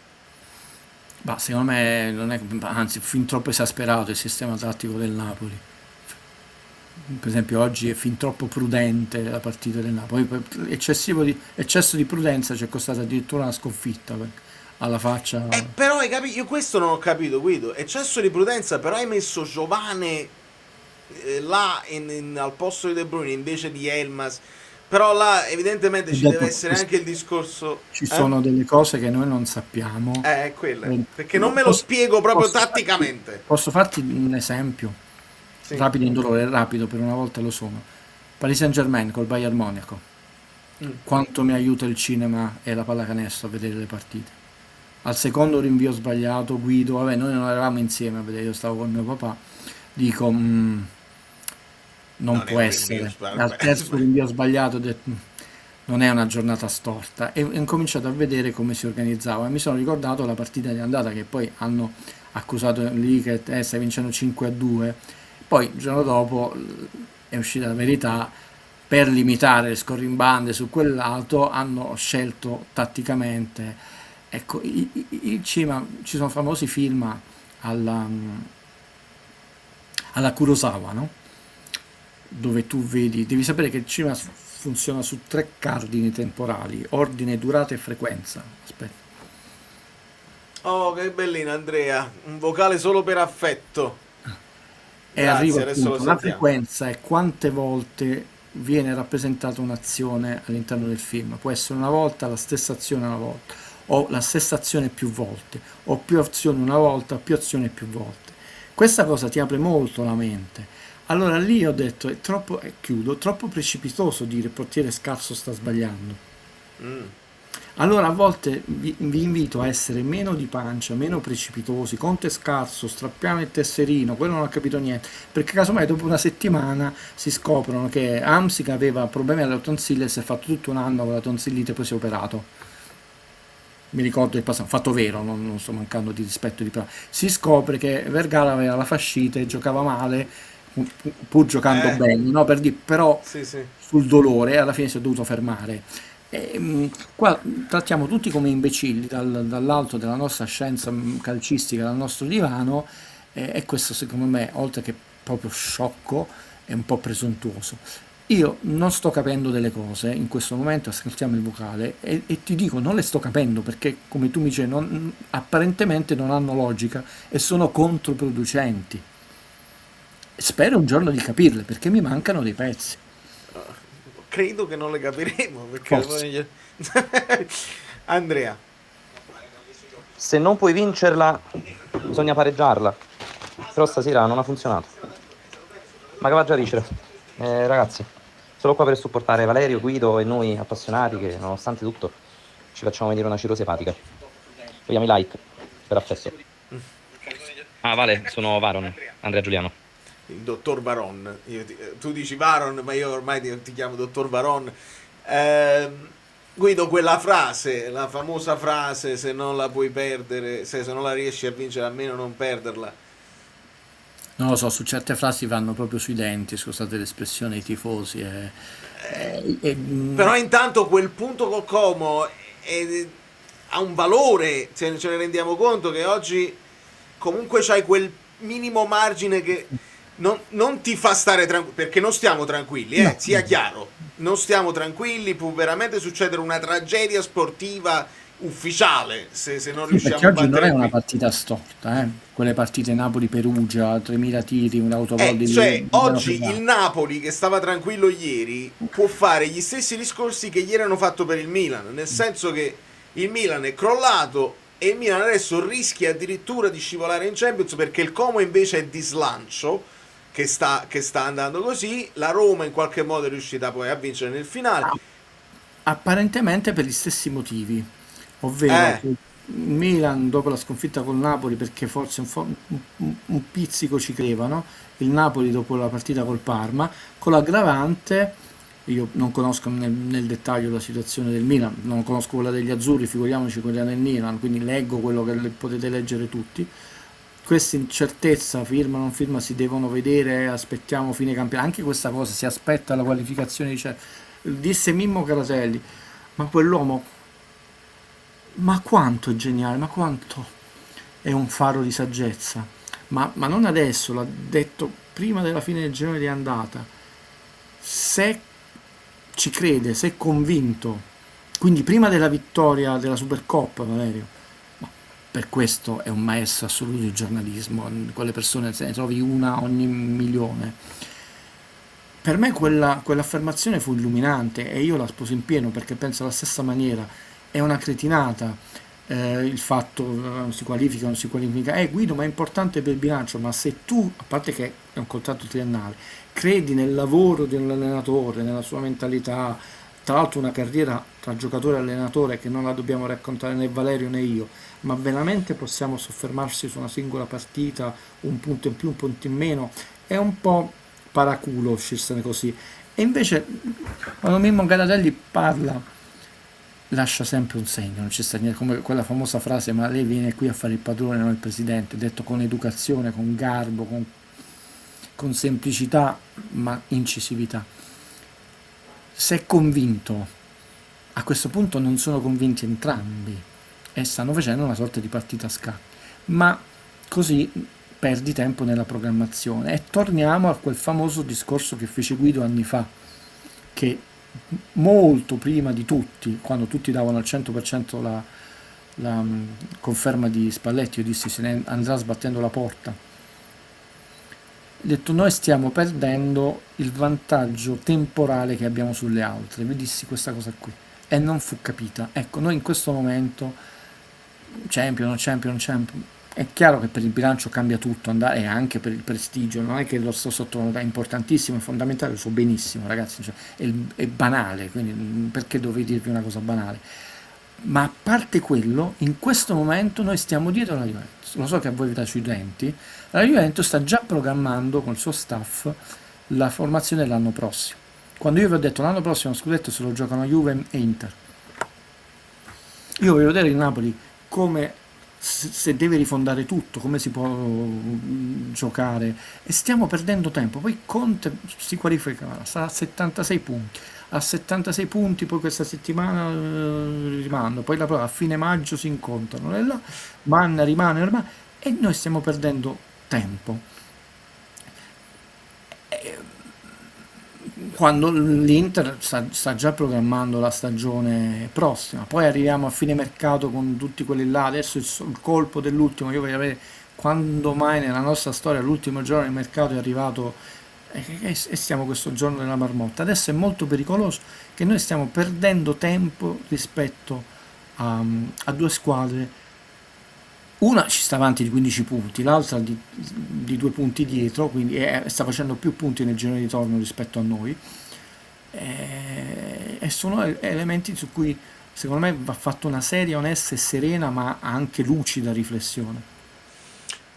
Ma secondo me non è, anzi, fin troppo esasperato il sistema tattico del Napoli. Per esempio oggi è fin troppo prudente la partita del Napoli. Eccesso di prudenza ci è costata addirittura una sconfitta alla faccia. Però hai capito, io questo non ho capito, Guido. Eccesso di prudenza, però hai messo Giovane là al posto di De Bruyne invece di Elmas. Però là evidentemente ci deve essere anche il discorso. Ci sono delle cose che noi non sappiamo. Quelle. Perché non me lo spiego proprio tatticamente. Posso farti un esempio? Sì. Rapido, indolore, rapido, per una volta lo sono. Paris Saint-Germain col Bayern Monaco. Quanto mi aiuta il cinema e la pallacanestro a vedere le partite. Al secondo rinvio sbagliato, Guido, vabbè, noi non eravamo insieme a vedere, io stavo con mio papà, dico... non può essere. Al terzo rinvio sbagliato ho detto, non è una giornata storta, e ho cominciato a vedere come si organizzava e mi sono ricordato la partita di andata che poi hanno accusato lì che stai vincendo 5-2, poi il giorno dopo è uscita la verità. Per limitare le scorrimbande su quel lato hanno scelto tatticamente, ecco, il cinema, ci sono famosi film alla Kurosawa, no? Dove tu vedi, devi sapere che il cinema funziona su 3 cardini temporali: ordine, durata e frequenza. Aspetta. Oh, che bellino, Andrea, un vocale solo per affetto. E Grazie, arriva adesso appunto, lo la sentiamo. frequenza è quante volte viene rappresentata un'azione all'interno del film. Può essere una volta, la stessa azione una volta, o la stessa azione più volte, o più azioni una volta, più azioni più volte. Questa cosa ti apre molto la mente. Allora lì ho detto, è troppo, chiudo, troppo precipitoso dire il portiere scarso sta sbagliando. Allora a volte vi invito a essere meno di pancia, meno precipitosi. Conte scarso, strappiamo il tesserino, quello non ha capito niente, perché casomai dopo una settimana si scoprono che Hamsik aveva problemi alle tonsille e si è fatto tutto un anno con la tonsillite e poi si è operato. mi ricordo il passato, fatto vero, non sto mancando di rispetto di parola, si scopre che Vergara aveva la fascite, giocava male, pur giocando bene, no? Però Sì, sì. sul dolore alla fine si è dovuto fermare. Qua trattiamo tutti come imbecilli dall'alto della nostra scienza calcistica, dal nostro divano, e questo secondo me, oltre che proprio sciocco, è un po' presuntuoso. Io non sto capendo delle cose in questo momento, ascoltiamo il vocale e ti dico, non le sto capendo perché, come tu mi dici, apparentemente non hanno logica e sono controproducenti. Spero un giorno di capirle perché mi mancano dei pezzi. Credo che non le capiremo perché Forse. Andrea. Se non puoi vincerla, bisogna pareggiarla. Però stasera non ha funzionato. Ma che va già a vincere? Ragazzi, sono qua per supportare Valerio, Guido e noi appassionati che, nonostante tutto, ci facciamo vedere una cirrosi epatica. Vogliamo i like, per affetto. Ah, Vale, sono Varon, Andrea Giuliano. Il dottor Varon. Tu dici Varon, ma io ormai ti chiamo dottor Varon. Guido, quella frase, la famosa frase, se non la puoi perdere, se non la riesci a vincere, almeno non perderla. Non lo so, su certe frasi vanno proprio sui denti, scusate l'espressione, i tifosi. Però intanto quel punto col Como ha un valore, ce ne rendiamo conto che oggi comunque c'hai quel minimo margine che non ti fa stare tranquillo, perché non stiamo tranquilli, No. sia chiaro, non stiamo tranquilli, può veramente succedere una tragedia sportiva ufficiale se non riusciamo Perché a oggi non battere è una qui. partita storta, quelle partite Napoli-Perugia, 3000 tiri, un autogol di Cioè, di oggi Ferrari. il Napoli, che stava tranquillo ieri, può fare gli stessi discorsi che ieri hanno fatto per il Milan, nel senso che il Milan è crollato e il Milan adesso rischia addirittura di scivolare in Champions perché il Como invece è di slancio, che sta andando così. La Roma in qualche modo è riuscita poi a vincere nel finale. Apparentemente per gli stessi motivi, ovvero che il Milan dopo la sconfitta col Napoli, perché forse un pizzico ci crevano, il Napoli dopo la partita col Parma, con l'aggravante, io non conosco nel dettaglio la situazione del Milan, non conosco quella degli azzurri, figuriamoci quella del Milan, quindi leggo quello che potete leggere tutti. Questa incertezza, firma o non firma, si devono vedere, aspettiamo fine campionato, anche questa cosa, si aspetta la qualificazione, disse Mimmo Caratelli, ma quell'uomo, ma quanto è geniale, ma quanto è un faro di saggezza, ma non adesso, l'ha detto prima della fine del girone di andata, se ci crede, se è convinto, quindi prima della vittoria della Supercoppa, Valerio, per questo è un maestro assoluto di giornalismo, quelle persone se ne trovi una ogni milione. Per me quell'affermazione fu illuminante e io la sposo in pieno perché penso alla stessa maniera, è una cretinata il fatto si qualifica o non si qualifica, Guido, ma è importante per il bilancio, ma se tu, a parte che è un contratto triennale, credi nel lavoro di un allenatore, nella sua mentalità, tra l'altro una carriera tra giocatore e allenatore che non la dobbiamo raccontare né Valerio né io, ma veramente possiamo soffermarsi su una singola partita, un punto in più, un punto in meno, è un po' paraculo uscirsene così. E invece quando Mimmo Caratelli parla lascia sempre un segno, non c'è sta niente, come quella famosa frase, ma lei viene qui a fare il padrone, non il presidente, detto con educazione, con garbo, con semplicità, ma incisività. Se è convinto, a questo punto non sono convinti entrambi e stanno facendo una sorta di partita a scacchi, ma così perdi tempo nella programmazione e torniamo a quel famoso discorso che fece Guido anni fa, che molto prima di tutti, quando tutti davano al 100% la conferma di Spalletti, io dissi se ne andrà sbattendo la porta. Ho detto noi stiamo perdendo il vantaggio temporale che abbiamo sulle altre, vi dissi questa cosa qui e non fu capita. Ecco, noi in questo momento Champion, è chiaro che per il bilancio cambia tutto e anche per il prestigio, non è che lo sto sottovalutando, è importantissimo, è fondamentale, lo so benissimo ragazzi, è banale, quindi perché dovevo dirvi una cosa banale? Ma a parte quello, in questo momento noi stiamo dietro la Juventus, lo so che a voi vi dà sui denti, la Juventus sta già programmando col suo staff la formazione dell'anno prossimo. Quando io vi ho detto l'anno prossimo scudetto se lo giocano Juve e Inter, Io voglio vedere il Napoli come se deve rifondare tutto, come si può giocare, e stiamo perdendo tempo. Poi Conte si qualifica, sta a 76 punti. A 76 punti, poi questa settimana rimando, poi a fine maggio si incontrano, e là Manna rimane ormai, e noi stiamo perdendo tempo. Quando l'Inter sta già programmando la stagione prossima, poi arriviamo a fine mercato con tutti quelli là, adesso il colpo dell'ultimo, io voglio vedere quando mai nella nostra storia l'ultimo giorno del mercato è arrivato, e stiamo questo giorno della marmotta. Adesso è molto pericoloso che noi stiamo perdendo tempo rispetto a due squadre. Una ci sta avanti di 15 punti, l'altra di 2 punti dietro, quindi sta facendo più punti nel girone di ritorno rispetto a noi, e sono elementi su cui secondo me va fatta una seria, onesta e serena, ma anche lucida riflessione.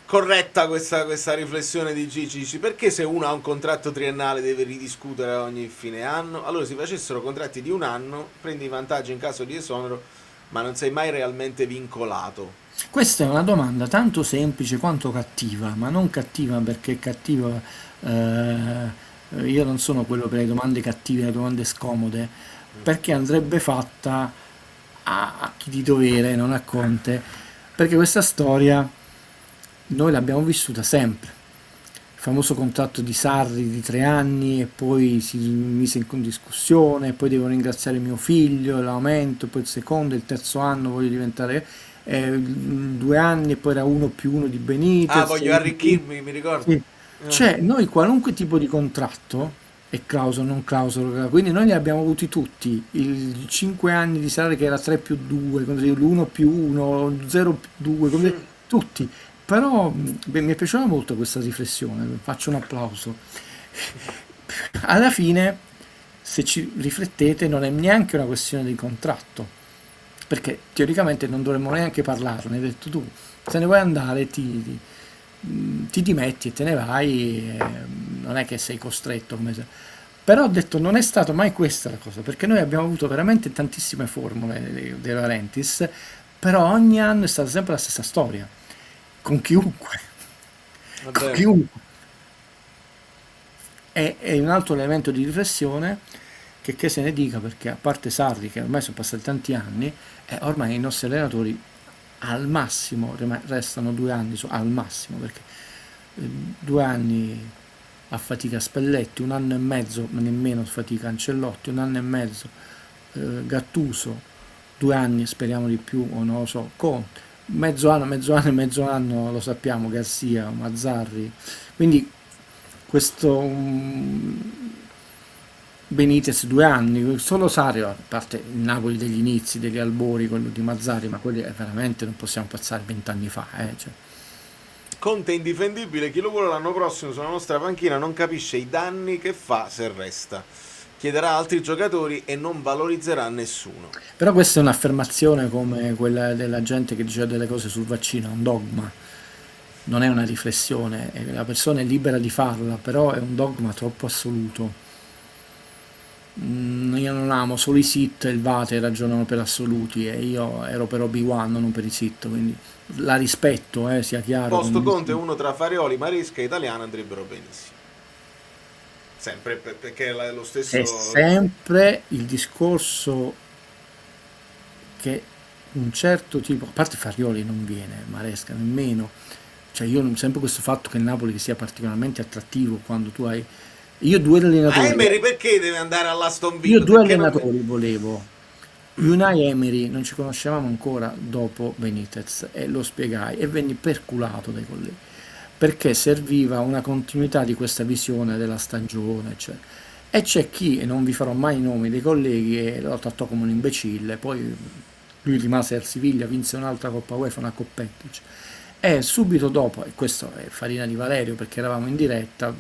Corretta questa riflessione di Gigi. Dici, perché se uno ha un contratto triennale deve ridiscutere ogni fine anno? Allora si facessero contratti di un anno, prendi i vantaggi in caso di esonero, ma non sei mai realmente vincolato. Questa è una domanda tanto semplice quanto cattiva, ma non cattiva perché è cattiva. Io non sono quello per le domande cattive, le domande scomode, perché andrebbe fatta a chi di dovere, non a Conte, perché questa storia noi l'abbiamo vissuta sempre. Il famoso contratto di Sarri di 3 anni, e poi si mise in discussione, e poi devo ringraziare mio figlio, l'aumento, poi il secondo, il terzo anno voglio diventare 2 anni, e poi era 1+1 di Benitez. Voglio arricchirmi, mi ricordo. Sì. Cioè, noi qualunque tipo di contratto, e clausola, non clausola, quindi noi li abbiamo avuti tutti. Il 5 anni di Sarri che era 3+2, l'1+1, 0+2, tutti. Però mi è piaciuta molto questa riflessione, faccio un applauso. Alla fine, se ci riflettete, non è neanche una questione di contratto, perché teoricamente non dovremmo neanche parlarne, hai detto tu, se ne vuoi andare ti dimetti e te ne vai, non è che sei costretto, però ho detto non è stato mai questa la cosa, perché noi abbiamo avuto veramente tantissime formule De Laurentiis, però ogni anno è stata sempre la stessa storia, con chiunque. Con chiunque. È un altro elemento di riflessione che se ne dica, perché a parte Sarri, che ormai sono passati tanti anni, ormai i nostri allenatori al massimo restano 2 anni, al massimo, perché 2 anni a fatica Spalletti, 1 anno e mezzo, ma nemmeno fatica Ancelotti, 1 anno e mezzo Gattuso, 2 anni, speriamo di più, o non lo so, Conte, mezzo anno lo sappiamo, Garcia, Mazzarri, quindi questo Benitez 2 anni, solo Sarri, a parte il Napoli degli inizi, degli albori, quello di Mazzarri, ma quelli veramente non possiamo passare 20 anni fa. Cioè. Conte è indifendibile, chi lo vuole l'anno prossimo sulla nostra panchina non capisce i danni che fa se resta. Chiederà altri giocatori e non valorizzerà nessuno. Però questa è un'affermazione come quella della gente che diceva delle cose sul vaccino, è un dogma, non è una riflessione, la persona è libera di farla, però è un dogma troppo assoluto. Io non amo, solo i Sith e il Vate ragionano per assoluti, e io ero per Obi-Wan, non per i Sith, quindi la rispetto, sia chiaro. Posto Conte, uno tra Farioli, Maresca e Italiano andrebbero benissimo. Sempre, perché è lo stesso... È sempre il discorso che un certo tipo, a parte Farioli non viene, Maresca nemmeno, cioè io non sempre questo fatto che il Napoli che sia particolarmente attrattivo quando tu hai... Io 2 allenatori... Emery perché deve andare all'Aston Villa? Io 2 allenatori volevo. Unai e Emery non ci conoscevamo ancora dopo Benitez, e lo spiegai e venni perculato dai colleghi, perché serviva una continuità di questa visione della stagione, cioè. E c'è chi, e non vi farò mai i nomi dei colleghi, e lo trattò come un imbecille, poi lui rimase al Siviglia, vinse un'altra Coppa UEFA, una Coppettici. E subito dopo, e questo è farina di Valerio perché eravamo in diretta,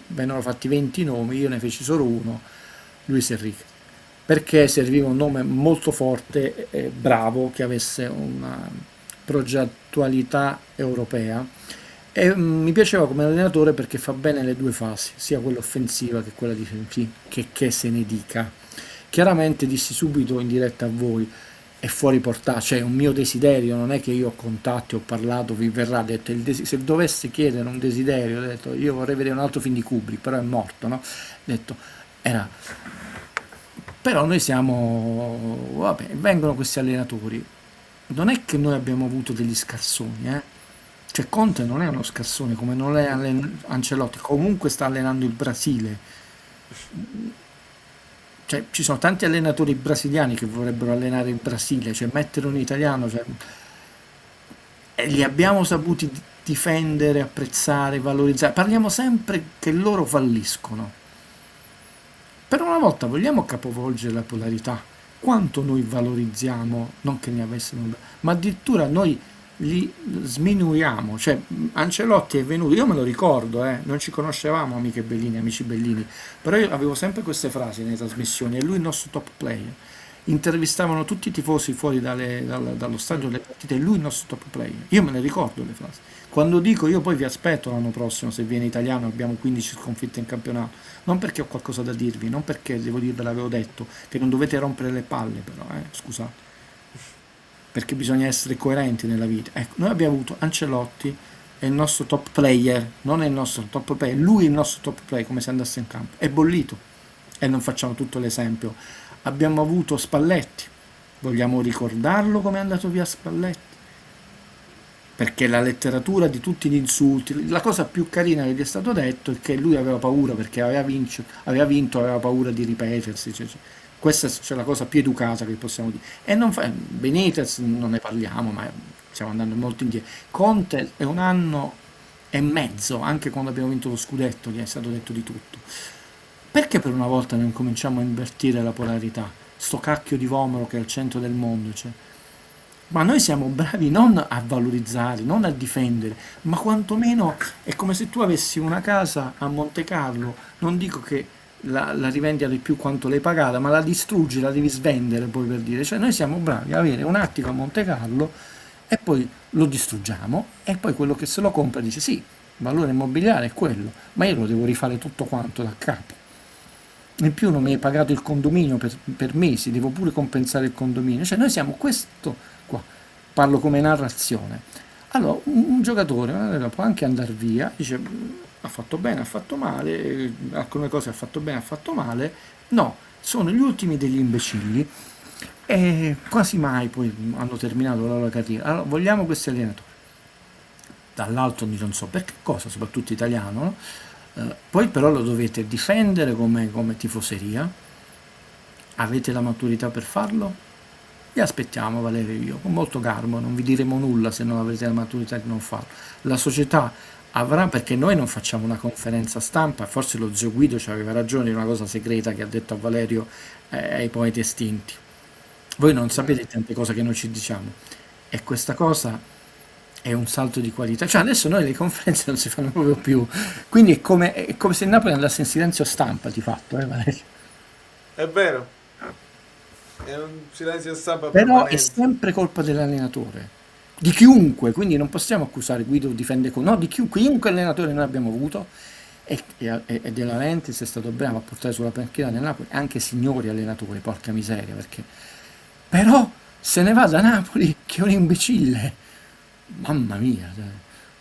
vennero fatti 20 nomi, io ne feci solo uno, Luis Enrique, perché serviva un nome molto forte e bravo, che avesse una progettualità europea, e mi piaceva come allenatore perché fa bene le 2 fasi, sia quella offensiva che quella difensiva, che se ne dica. Chiaramente dissi subito in diretta a voi, è fuori portata, cioè è un mio desiderio, non è che io ho contatti, ho parlato, vi verrà detto, se dovessi chiedere un desiderio, ho detto io vorrei vedere un altro film di Kubrick, però è morto, no? Ho detto, era... Però noi siamo, vabbè, vengono questi allenatori, non è che noi abbiamo avuto degli scarsoni, cioè Conte non è uno scarsone come non è Ancelotti, comunque sta allenando il Brasile, cioè ci sono tanti allenatori brasiliani che vorrebbero allenare il Brasile, cioè mettere un italiano, cioè, e li abbiamo saputi difendere, apprezzare, valorizzare, parliamo sempre che loro falliscono. Per una volta vogliamo capovolgere la polarità. Quanto noi valorizziamo, non che ne avessero, ma addirittura noi li sminuiamo. Cioè, Ancelotti è venuto, io me lo ricordo, non ci conoscevamo amici Bellini, però io avevo sempre queste frasi nelle trasmissioni, e lui il nostro top player. Intervistavano tutti i tifosi fuori dallo stadio delle partite, e lui il nostro top player. Io me le ricordo le frasi. Quando dico io poi vi aspetto l'anno prossimo, se viene italiano abbiamo 15 sconfitte in campionato, non perché ho qualcosa da dirvi, non perché devo dirvi, l'avevo detto, che non dovete rompere le palle però, scusate, perché bisogna essere coerenti nella vita. Ecco, noi abbiamo avuto Ancelotti, è il nostro top player, non è il nostro top player, lui è il nostro top player come se andasse in campo, è bollito, e non facciamo tutto l'esempio. Abbiamo avuto Spalletti, vogliamo ricordarlo come è andato via Spalletti? Perché la letteratura di tutti gli insulti, la cosa più carina che gli è stato detto è che lui aveva paura perché aveva vinto, aveva paura di ripetersi. Questa è la cosa più educata che possiamo dire. E non fa, Benitez non ne parliamo, ma stiamo andando molto indietro. Conte è un anno e mezzo, anche quando abbiamo vinto lo scudetto, gli è stato detto di tutto. Perché per una volta non cominciamo a invertire la polarità? Sto cacchio di Vomero che è al centro del mondo, cioè. Ma noi siamo bravi non a valorizzare, non a difendere, ma quantomeno è come se tu avessi una casa a Monte Carlo, non dico che la rivendi di più quanto l'hai pagata, ma la distruggi, la devi svendere poi, per dire. Cioè noi siamo bravi a avere un attico a Monte Carlo e poi lo distruggiamo, e poi quello che se lo compra dice sì, il valore immobiliare è quello, ma io lo devo rifare tutto quanto da capo. In più non mi hai pagato il condominio per mesi, devo pure compensare il condominio. Cioè noi siamo questo qua, parlo come narrazione. Allora un giocatore può anche andare via, dice ha fatto bene, ha fatto male, alcune cose ha fatto bene, ha fatto male. No, sono gli ultimi degli imbecilli, e quasi mai poi hanno terminato la loro carriera. Allora vogliamo questi allenatori, dall'alto non so per che cosa, soprattutto italiano, no? Poi però lo dovete difendere come tifoseria, avete la maturità per farlo? Vi aspettiamo, Valerio e io, con molto garbo, non vi diremo nulla se non avete la maturità di non farlo. La società avrà, perché noi non facciamo una conferenza stampa, forse lo zio Guido ci aveva ragione, una cosa segreta che ha detto a Valerio ai poeti estinti. Voi non sapete tante cose che noi ci diciamo, e questa cosa è un salto di qualità. Cioè adesso noi le conferenze non si fanno proprio più, quindi è come se il Napoli andasse in silenzio stampa di fatto, Valerio? È vero, è un silenzio stampa Però permanente. è sempre colpa dell'allenatore, di chiunque, quindi non possiamo accusare Guido difende no, di chiunque allenatore noi abbiamo avuto, e De Laurentiis è stato bravo a portare sulla panchina del Napoli anche signori allenatori, porca miseria, perché però se ne va da Napoli che è un imbecille. Mamma mia,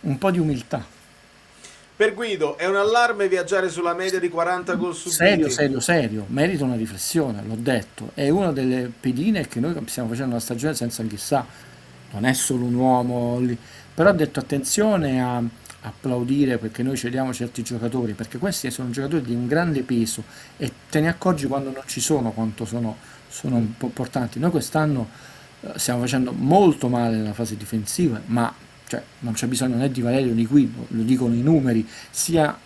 un po' di umiltà. Per Guido è un allarme viaggiare sulla media di 40 gol subiti? Serio, merita una riflessione, l'ho detto. È una delle pedine che noi stiamo facendo una stagione senza chissà, non è solo un uomo lì. Però ha detto attenzione a applaudire perché noi cediamo certi giocatori, perché questi sono giocatori di un grande peso e te ne accorgi quando non ci sono, quanto sono un po' importanti. Noi quest'anno stiamo facendo molto male nella fase difensiva, ma cioè, non c'è bisogno né di Valerio né di Guido, lo dicono i numeri, sia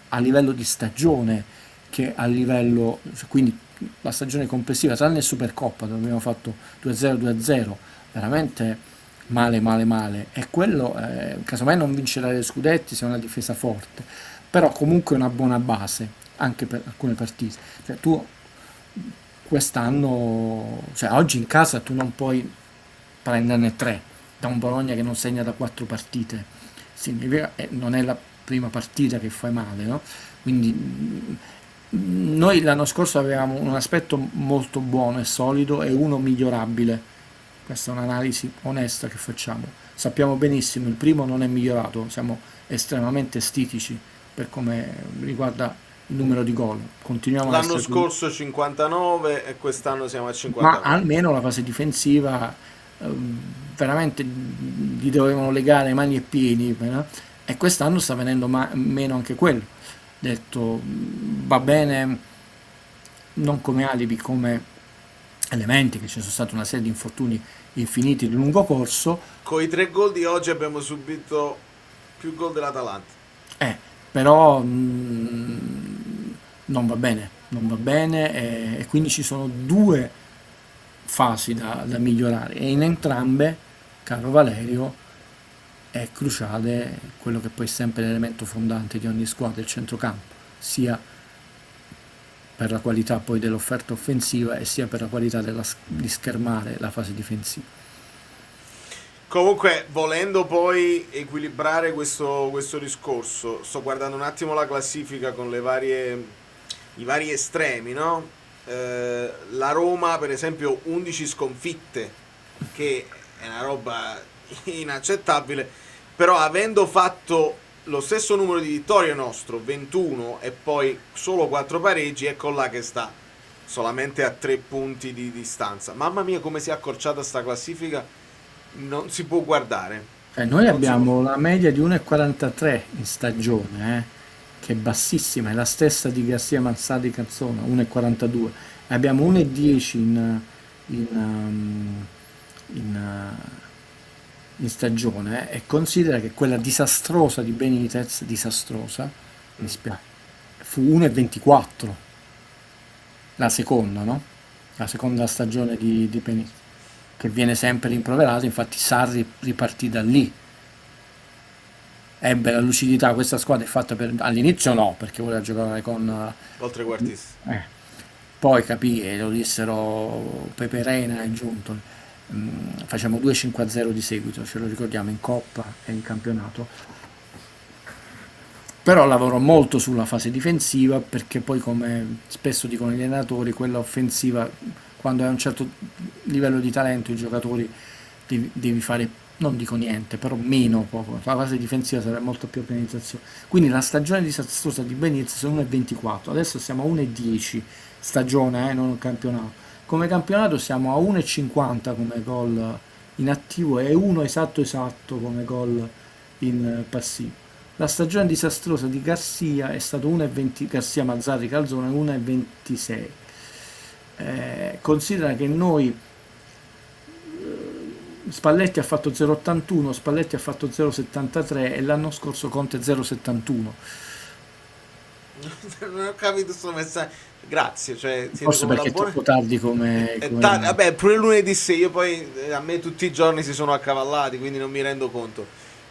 a livello di stagione che a livello, quindi la stagione complessiva, tranne il Supercoppa dove abbiamo fatto 2-0, 2-0, veramente male, e quello casomai non vincerà gli scudetti se è una difesa forte, però comunque è una buona base anche per alcune partite. Cioè tu quest'anno, cioè oggi in casa tu non puoi prenderne 3 da un Bologna che non segna da 4 partite, significa non è la prima partita che fai male, no? Quindi Noi l'anno scorso avevamo un aspetto molto buono e solido e uno migliorabile. Questa è un'analisi onesta che facciamo. Sappiamo benissimo, il primo non è migliorato, siamo estremamente stitici per come riguarda il numero di gol. Continuiamo a L'anno essere scorso 59 e quest'anno siamo a 54. ma almeno la fase difensiva veramente gli dovevano legare mani e piedi, e quest'anno sta venendo meno anche quello. Detto, va bene, non come alibi, come elementi, che ci sono stati una serie di infortuni infiniti di lungo corso, Con i 3 gol di oggi abbiamo subito più gol dell'Atalanta. però non va bene, e quindi ci sono due fasi da migliorare, e in entrambe, caro Valerio, è cruciale quello che poi è sempre l'elemento fondante di ogni squadra, il centrocampo, sia per la qualità poi dell'offerta offensiva e sia per la qualità di schermare la fase difensiva. Comunque, volendo poi equilibrare questo discorso, sto guardando un attimo la classifica con i vari estremi, no? La Roma, per esempio, 11 sconfitte, che è una roba inaccettabile, però avendo fatto lo stesso numero di vittorie nostro, 21, e poi solo 4 pareggi, ecco là che sta solamente a 3 punti di distanza. Mamma mia, come si è accorciata sta classifica, non si può guardare. Noi abbiamo la media di 1,43 in stagione, che è bassissima, è la stessa di Garcia Mansardi Canzona, 1,42. Abbiamo 1,10 in stagione, e considera che quella disastrosa di Benitez, mi spiace, fu 1,24 la seconda, no? La seconda stagione di Benitez, che viene sempre rimproverato. Infatti Sarri ripartì da lì, ebbe la lucidità. Questa squadra è fatta all'inizio no, perché voleva giocare con Oltrequartisti. Poi capì, e lo dissero Pepe Reina e Giunto, facciamo 2-5-0 di seguito, ce lo ricordiamo, in Coppa e in campionato. Però lavorò molto sulla fase difensiva, perché poi, come spesso dicono gli allenatori, quella offensiva, quando hai un certo livello di talento, i giocatori devi fare, non dico niente, però poco. La fase difensiva serve molto più organizzazione. Quindi la stagione disastrosa di Benitez è 1,24, adesso siamo a 1,10 stagione, non un campionato. Come campionato siamo a 1,50 come gol in attivo e 1 esatto come gol in passivo. La stagione disastrosa di Garcia è stato 1,20, Garcia Mazzarri Calzone, 1,26. Considera che noi, Spalletti ha fatto 0,81, Spalletti ha fatto 0,73 e l'anno scorso Conte 0,71. Non ho capito questo messaggio. Grazie, cioè, forse perché è troppo tardi come... Vabbè, pure lunedì io poi a me tutti i giorni si sono accavallati, quindi non mi rendo conto.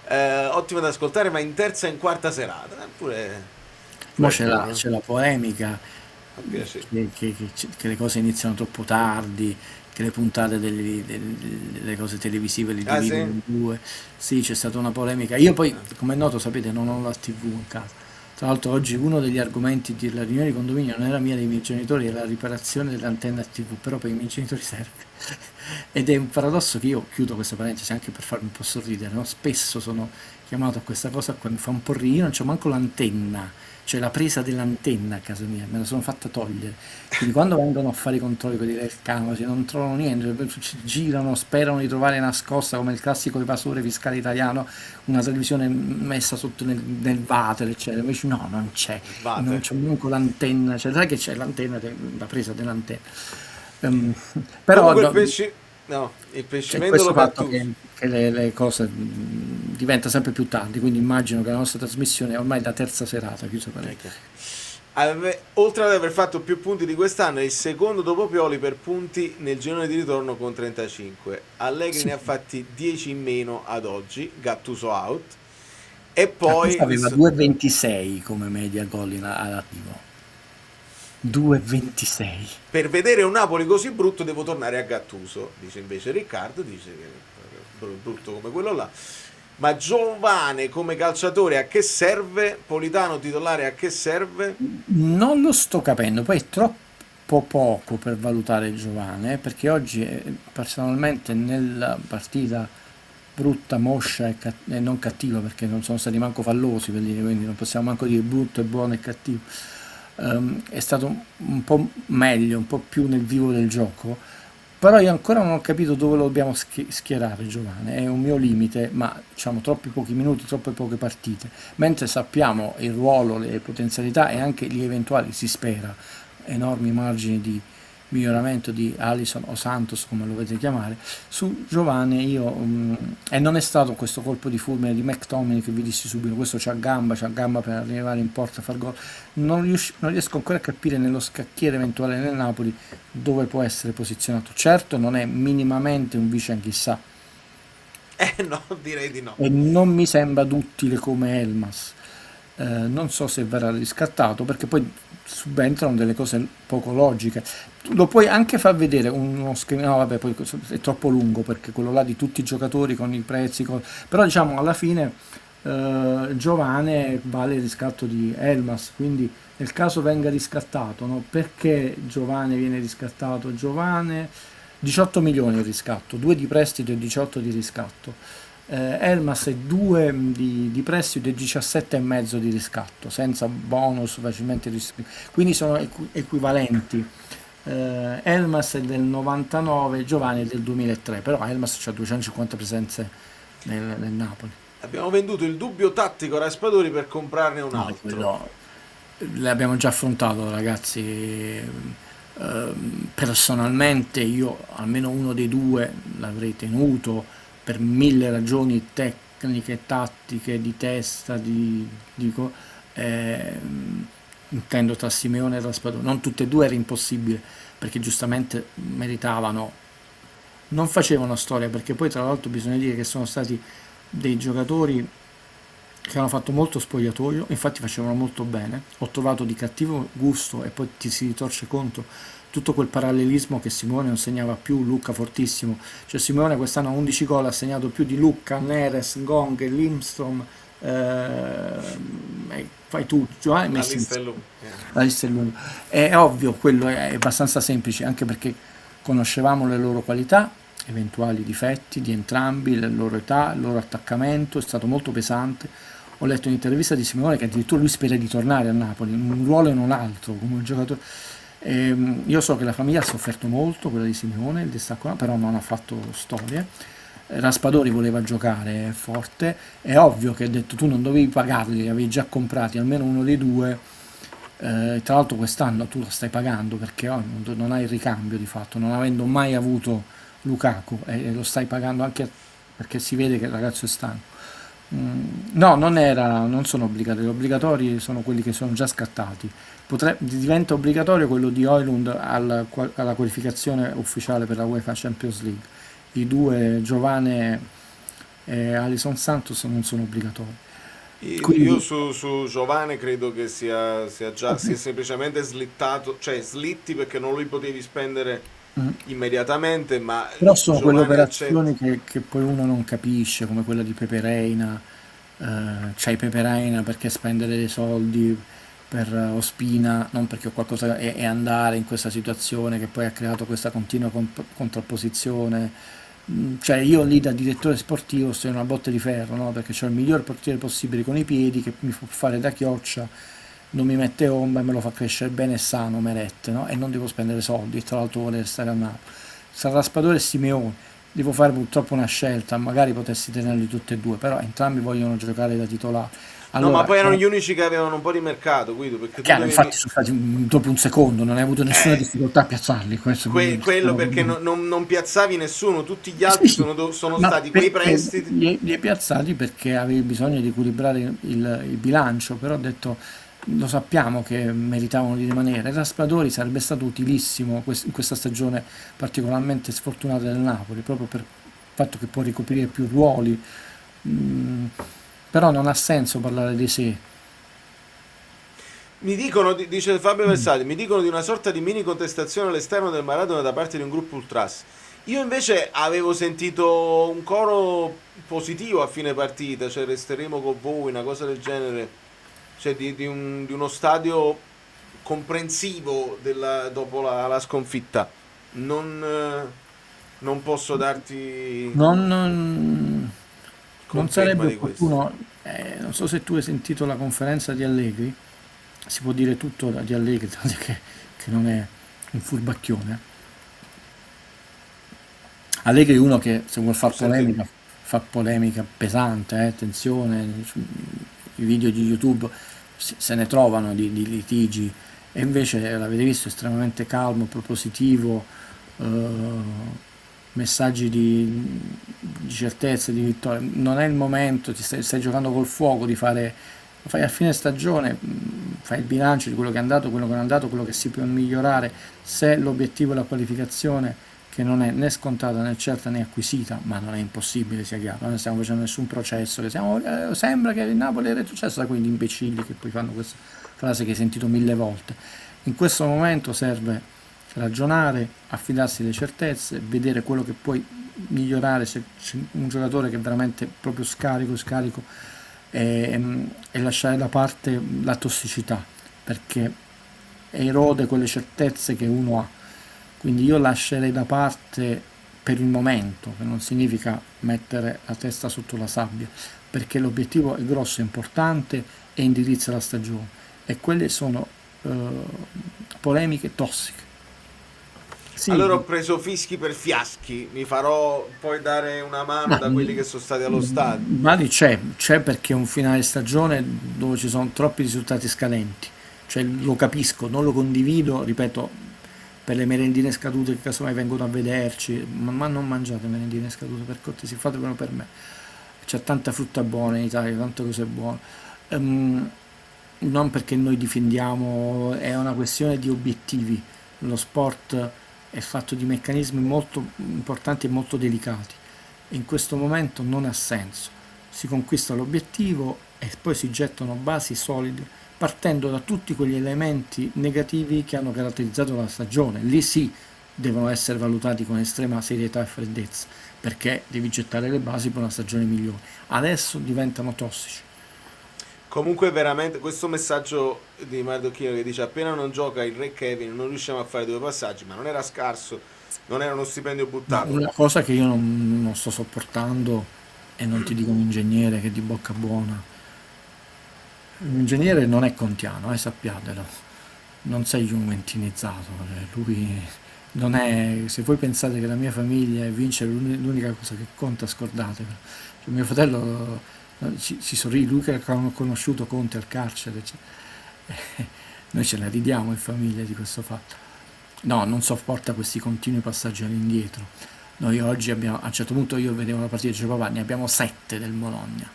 Ottimo da ascoltare, ma in terza e in quarta serata pure c'è la polemica che le cose iniziano troppo tardi, che le puntate delle cose televisive li dividono in due. Sì, c'è stata una polemica. Io poi, come è noto, sapete, non ho la TV in casa. Tra l'altro oggi uno degli argomenti della riunione di condominio non era mia, dei miei genitori, era la riparazione dell'antenna TV, però per i miei genitori serve. Ed è un paradosso che io, chiudo questa parentesi anche per farmi un po' sorridere, no? Spesso sono chiamato a questa cosa qua, mi fa un po' ridere, io non c'ho manco l'antenna, cioè la presa dell'antenna a casa mia, me la sono fatta togliere. Quindi quando vengono a fare i controlli quelli del Camasi non trovano niente, girano, sperano di trovare nascosta, come il classico evasore fiscale italiano, una televisione messa sotto nel water, eccetera. Invece no, non c'è, non c'è manco l'antenna, cioè sai che c'è l'antenna, la presa dell'antenna. Però il pescimento questo fatto che le cose diventa sempre più tardi, quindi immagino che la nostra trasmissione è ormai la terza serata, chiuso parentesi. Oltre ad aver fatto più punti di quest'anno, è il secondo dopo Pioli per punti nel girone di ritorno con 35. Allegri ne ha fatti 10 in meno ad oggi, Gattuso out, e poi aveva 2,26 come media gol in attivo. 2,26. Per vedere un Napoli così brutto devo tornare a Gattuso, dice invece Riccardo, dice che è brutto come quello là. Ma Giovane come calciatore a che serve? Politano titolare a che serve? Non lo sto capendo, poi è troppo poco per valutare Giovane, perché oggi personalmente nella partita brutta, moscia e non cattiva, perché non sono stati manco fallosi, quindi non possiamo manco dire brutto e buono e cattivo, è stato un po' meglio, un po' più nel vivo del gioco, però io ancora non ho capito dove lo dobbiamo schierare Giovane, è un mio limite, ma diciamo troppi pochi minuti, troppe poche partite, mentre sappiamo il ruolo, le potenzialità e anche gli eventuali, si spera, enormi margini di miglioramento di Alisson o Santos, come lo volete chiamare. Su Giovane io e non è stato questo colpo di fulmine di McTominay che vi dissi subito, questo c'ha gamba per arrivare in porta a far gol. Non riesco ancora a capire nello scacchiere eventuale nel Napoli dove può essere posizionato. Certo non è minimamente un vice chissà, No, direi di no. e non mi sembra duttile come Elmas. Non so se verrà riscattato, perché poi subentrano delle cose poco logiche. Lo puoi anche far vedere uno schema, no vabbè, poi è troppo lungo, perché quello là di tutti i giocatori con i prezzi, però diciamo alla fine Giovane vale il riscatto di Elmas, quindi nel caso venga riscattato, no? Perché Giovane viene riscattato? Giovane 18 milioni il riscatto, 2 di prestito e 18 di riscatto. Elmas è 2 di prestito e 17 e mezzo di riscatto, senza bonus facilmente quindi sono equivalenti. Elmas è del 99, Giovane è del 2003, però Elmas ha 250 presenze nel Napoli. Abbiamo venduto il dubbio tattico Raspadori per comprarne un altro. L'abbiamo già affrontato, ragazzi. Personalmente io almeno uno dei due l'avrei tenuto per 1000 ragioni tecniche, tattiche, di testa, intendo tra Simeone e Raspadori. Non tutte e due era impossibile, perché giustamente meritavano, non facevano storia, perché poi tra l'altro bisogna dire che sono stati dei giocatori che hanno fatto molto spogliatoio, infatti facevano molto bene. Ho trovato di cattivo gusto, e poi ti si ritorce contro, tutto quel parallelismo che Simone non segnava più, Lucca fortissimo, cioè Simone quest'anno ha 11 gol, ha segnato più di Lucca, Neres, Gong, Lindstrom, fai tu, Giovanni, La lista è lunga. la lista è lunga. È ovvio, quello è abbastanza semplice, anche perché conoscevamo le loro qualità, eventuali difetti di entrambi, la loro età, il loro attaccamento, è stato molto pesante. Ho letto un'intervista di Simeone che addirittura lui spera di tornare a Napoli, in un ruolo e non altro, come un giocatore. Io so che la famiglia ha sofferto molto, quella di Simeone, il distacco, però non ha fatto storie. Raspadori voleva giocare forte, è ovvio che ha detto tu non dovevi pagarli, li avevi già comprati, almeno uno dei due. Tra l'altro quest'anno tu lo stai pagando, perché non hai il ricambio di fatto, non avendo mai avuto Lukaku, e lo stai pagando anche perché si vede che il ragazzo è stanco. No, non sono obbligatori, obbligatori sono quelli che sono già scattati. Diventa obbligatorio quello di Højlund alla qualificazione ufficiale per la UEFA Champions League. I due, Giovane e Alisson Santos, non sono obbligatori. Io su Giovane credo che sia semplicemente slittato, cioè slitti, perché non li potevi spendere immediatamente, ma però sono quelle Giovane operazioni che poi uno non capisce, come quella di Pepe Reina. C'hai Pepe Reina perché spendere dei soldi per Ospina, non perché ho qualcosa, e andare in questa situazione che poi ha creato questa continua contrapposizione. Cioè io lì da direttore sportivo sto in una botte di ferro, no? Perché c'ho il miglior portiere possibile con i piedi, che mi può fare da chioccia, non mi mette ombra e me lo fa crescere bene e sano, Merette, no? E non devo spendere soldi, e tra l'altro vuole stare a Napoli. Sarà Raspadori e Simeone, devo fare purtroppo una scelta, magari potessi tenerli tutti e due, però entrambi vogliono giocare da titolare. Allora, no, ma poi erano gli unici che avevano un po' di mercato, Guido, perché chiaro, infatti sono stati dopo un secondo, non hai avuto nessuna difficoltà a piazzarli. Quello perché non piazzavi nessuno, tutti gli altri sono stati quei prestiti. Li hai piazzati perché avevi bisogno di equilibrare il bilancio, però ho detto, lo sappiamo che meritavano di rimanere. Raspadori sarebbe stato utilissimo in questa stagione particolarmente sfortunata del Napoli, proprio per il fatto che può ricoprire più ruoli. Però non ha senso parlare di sé. Mi dicono, dice Fabio Versati, mi dicono di una sorta di mini contestazione all'esterno del Maradona da parte di un gruppo ultras. Io invece avevo sentito un coro positivo a fine partita, cioè resteremo con voi, una cosa del genere, cioè di uno stadio comprensivo dopo la sconfitta. Non posso darti Non conferma sarebbe di questo. opportuno, non so se tu hai sentito la conferenza di Allegri, si può dire tutto di Allegri, tanto che non è un furbacchione. Allegri è uno che se vuol far polemica, fa polemica pesante, attenzione, i video di YouTube se ne trovano di litigi, e invece l'avete visto estremamente calmo, propositivo, messaggi di certezza, di vittoria. Non è il momento, stai giocando col fuoco, fai a fine stagione, fai il bilancio di quello che è andato, quello che non è andato, quello che si può migliorare. Se l'obiettivo è la qualificazione, che non è né scontata né certa né acquisita, ma non è impossibile, sia chiaro, non stiamo facendo nessun processo, sembra che il Napoli è retrocesso, da quegli imbecilli che poi fanno questa frase che hai sentito 1000 volte. In questo momento serve ragionare, affidarsi alle certezze, vedere quello che puoi migliorare, se c'è un giocatore che è veramente proprio scarico, e lasciare da parte la tossicità, perché erode quelle certezze che uno ha. Quindi io lascerei da parte per il momento, che non significa mettere la testa sotto la sabbia, perché l'obiettivo è grosso, è importante e indirizza la stagione, e quelle sono polemiche tossiche. Sì, Allora ho preso fischi per fiaschi, mi farò poi dare una mano da quelli che sono stati allo stadio. Mali c'è perché è un finale stagione dove ci sono troppi risultati scadenti, cioè lo capisco, non lo condivido, ripeto, per le merendine scadute che casomai vengono a vederci, ma non mangiate merendine scadute, per cortesia, fatevelo per me. C'è tanta frutta buona in Italia, tante cose buone. Non perché noi difendiamo, è una questione di obiettivi. Lo sport è fatto di meccanismi molto importanti e molto delicati. In questo momento non ha senso. Si conquista l'obiettivo e poi si gettano basi solide, partendo da tutti quegli elementi negativi che hanno caratterizzato la stagione. Lì sì devono essere valutati con estrema serietà e freddezza, perché devi gettare le basi per una stagione migliore. Adesso diventano tossici. Comunque veramente questo messaggio di Mardocchino che dice appena non gioca il Re Kevin non riusciamo a fare 2 passaggi, ma non era scarso, non era uno stipendio buttato. Una cosa che io non sto sopportando, e non ti dico un ingegnere che è di bocca buona, l'ingegnere non è contiano, sappiatelo, non sei juventinizzato, lui non è, se voi pensate che la mia famiglia è vincere l'unica cosa che conta, scordatevelo. Cioè, mio fratello ci sorride, lui che ha conosciuto Conte al carcere, noi ce la ridiamo in famiglia di questo fatto. No, non sopporta questi continui passaggi all'indietro. Noi oggi abbiamo, a un certo punto io vedevo la partita e dicevo papà, ne abbiamo 7 del Bologna.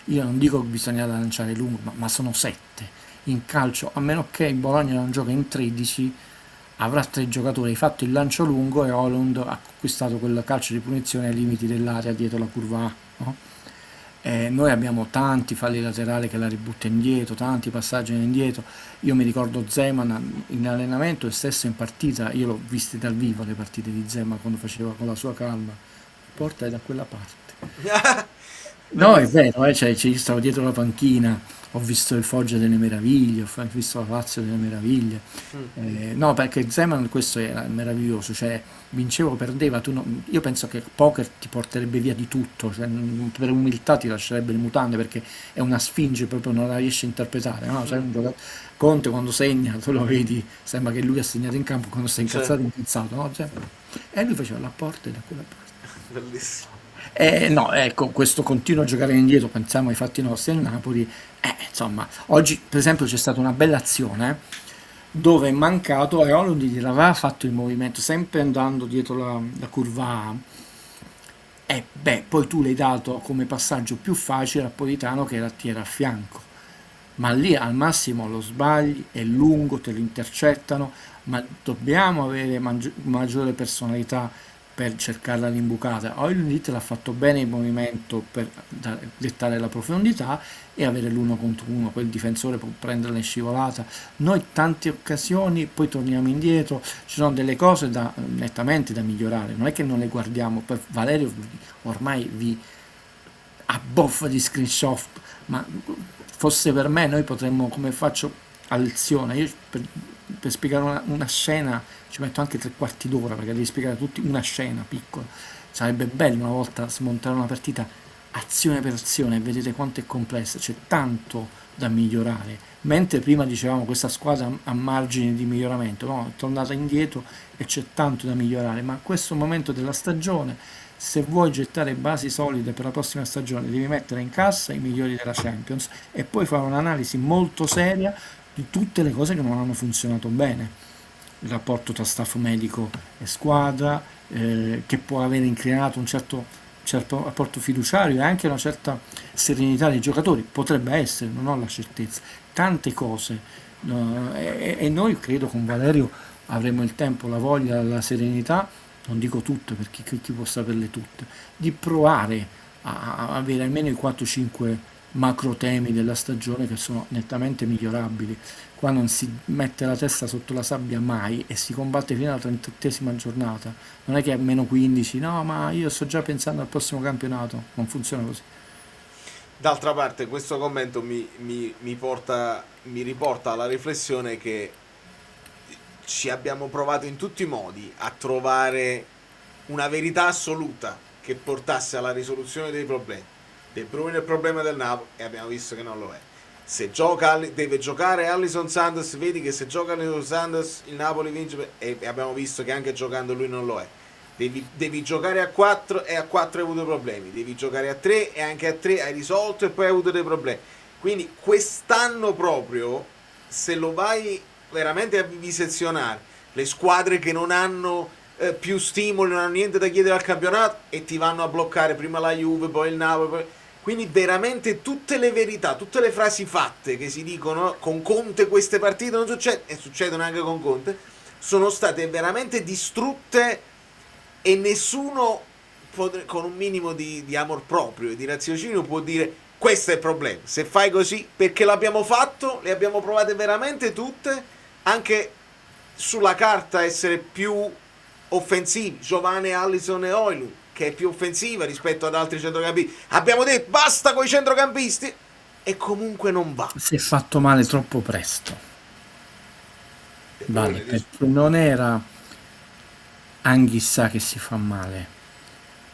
Io non dico che bisogna lanciare lungo, ma sono 7. In calcio, a meno che il Bologna non gioca in 13, avrà 3 giocatori, hai fatto il lancio lungo e Haaland ha conquistato quel calcio di punizione ai limiti dell'area dietro la curva A, no? Noi abbiamo tanti falli laterali che la ributta indietro, tanti passaggi indietro. Io mi ricordo Zeman in allenamento e stesso in partita, io l'ho viste dal vivo le partite di Zeman quando faceva con la sua calma, la porta è da quella parte. No, è vero, cioè, io stavo dietro la panchina, ho visto il Foggia delle Meraviglie, ho visto la Lazio delle Meraviglie. No, perché Zeman questo era meraviglioso, cioè vinceva o perdeva, io penso che poker ti porterebbe via di tutto, cioè, per umiltà ti lascerebbe le mutande perché è una sfinge, proprio non la riesci a interpretare, no? Cioè, Conte quando segna, tu lo vedi, sembra che lui ha segnato in campo, quando sta incazzato, incazzato, no? Cioè, e lui faceva la porta e da quella parte. Bellissimo. No, ecco, questo continuo a giocare indietro, pensiamo ai fatti nostri al Napoli, insomma, oggi per esempio c'è stata una bella azione dove è mancato e Haaland gli aveva fatto il movimento, sempre andando dietro la curva A, poi tu l'hai dato come passaggio più facile a Politano che ti era a fianco, ma lì al massimo lo sbagli, è lungo, te lo intercettano, ma dobbiamo avere maggiore personalità per cercarla l'imbucata. Oilunit l'ha fatto bene il movimento per dettare la profondità e avere l'uno contro uno, poi il difensore può prenderla in scivolata. Noi tante occasioni, poi torniamo indietro, ci sono delle cose nettamente da migliorare, non è che non le guardiamo. Per Valerio ormai vi abboffa di screenshot, ma fosse per me noi potremmo, come faccio a lezione, io per spiegare una scena ci metto anche 3/4 d'ora, perché devi spiegare a tutti una scena piccola. Sarebbe bello una volta smontare una partita azione per azione e vedete quanto è complessa, c'è tanto da migliorare. Mentre prima dicevamo questa squadra ha margini di miglioramento, no, è tornata indietro e c'è tanto da migliorare, ma a questo momento della stagione, se vuoi gettare basi solide per la prossima stagione, devi mettere in cassa i migliori della Champions e poi fare un'analisi molto seria di tutte le cose che non hanno funzionato bene. Il rapporto tra staff medico e squadra, che può avere inclinato un certo rapporto fiduciario e anche una certa serenità dei giocatori, potrebbe essere, non ho la certezza, tante cose, e noi credo con Valerio avremo il tempo, la voglia, la serenità, non dico tutte perché chi può saperle tutte, di provare a avere almeno i 4-5 macro temi della stagione che sono nettamente migliorabili. Qua non si mette la testa sotto la sabbia mai e si combatte fino alla 38esima giornata, non è che è meno 15, no, ma io sto già pensando al prossimo campionato, non funziona così. D'altra parte questo commento mi riporta alla riflessione che ci abbiamo provato in tutti i modi a trovare una verità assoluta che portasse alla risoluzione dei problemi. De Bruyne è il problema del Napoli e abbiamo visto che non lo è. Se gioca, deve giocare Alisson Sanders, vedi che se gioca Alisson Sanders il Napoli vince e abbiamo visto che anche giocando lui non lo è. Devi giocare a 4 e a 4 hai avuto problemi, devi giocare a 3 e anche a 3 hai risolto e poi hai avuto dei problemi. Quindi quest'anno proprio, se lo vai veramente a vivisezionare, le squadre che non hanno più stimoli, non hanno niente da chiedere al campionato e ti vanno a bloccare prima la Juve, poi il Napoli, poi... Quindi veramente tutte le verità, tutte le frasi fatte che si dicono con Conte queste partite non succedono, e succedono anche con Conte, sono state veramente distrutte e nessuno con un minimo di amor proprio e di raziocinio può dire questo è il problema, se fai così, perché l'abbiamo fatto, le abbiamo provate veramente tutte, anche sulla carta essere più offensivi, Giovane, Alisson e Højlund, che è più offensiva rispetto ad altri centrocampisti. Abbiamo detto basta con i centrocampisti e comunque non va. Si è fatto male troppo presto. Vale, perché non era Anghissà che si fa male,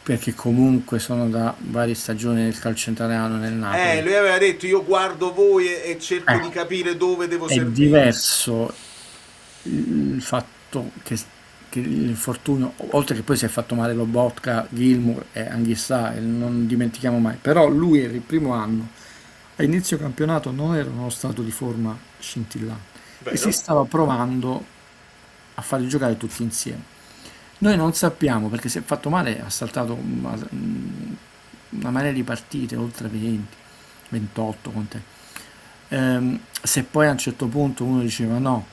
perché comunque sono da varie stagioni nel calcio italiano nel Napoli. Lui aveva detto io guardo voi e cerco di capire dove devo servire. È diverso il fatto che l'infortunio, oltre che poi si è fatto male Lobotka, Gilmour e Anghissà, non dimentichiamo mai, però lui era il primo anno, a inizio campionato non era uno stato di forma scintillante e si stava provando a farli giocare tutti insieme. Noi non sappiamo, perché si è fatto male, ha saltato una marea di partite, oltre 20, 28 con te. Se poi a un certo punto uno diceva no,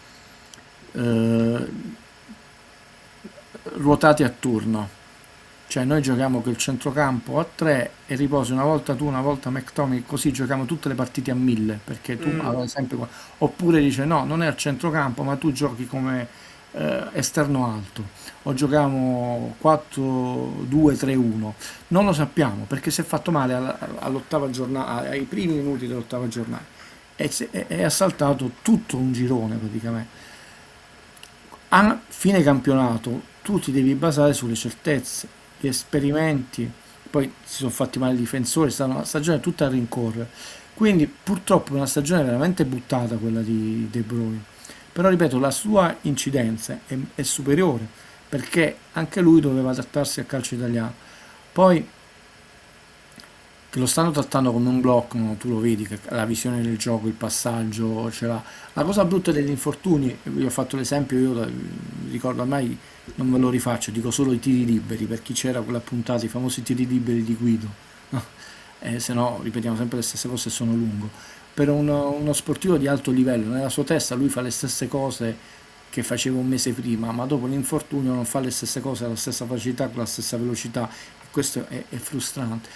ruotati a turno, cioè noi giochiamo col centrocampo a 3 e riposi una volta tu, una volta McTominay, così giochiamo tutte le partite a 1000, perché tu avrai sempre oppure dice no, non è al centrocampo ma tu giochi come esterno alto, o giochiamo 4-2-3-1, non lo sappiamo perché si è fatto male all'ottava giornata, ai primi minuti dell'ottava giornata e ha saltato tutto un girone praticamente. A fine campionato tu ti devi basare sulle certezze, gli esperimenti, poi si sono fatti male i difensori, è stata una stagione tutta a rincorrere, quindi purtroppo è una stagione veramente buttata quella di De Bruyne, però ripeto la sua incidenza è superiore perché anche lui doveva adattarsi al calcio italiano, poi che lo stanno trattando come un blocco, no? Tu lo vedi che la visione del gioco, il passaggio ce l'ha. La cosa brutta degli infortuni, vi ho fatto l'esempio, io ricordo ormai non ve lo rifaccio, dico solo i tiri liberi, per chi c'era quella puntata, i famosi tiri liberi di Guido, no? Se no ripetiamo sempre le stesse cose e sono lungo. Per uno sportivo di alto livello, nella sua testa lui fa le stesse cose che faceva un mese prima, ma dopo l'infortunio non fa le stesse cose, alla stessa facilità, con la stessa velocità, e questo è frustrante.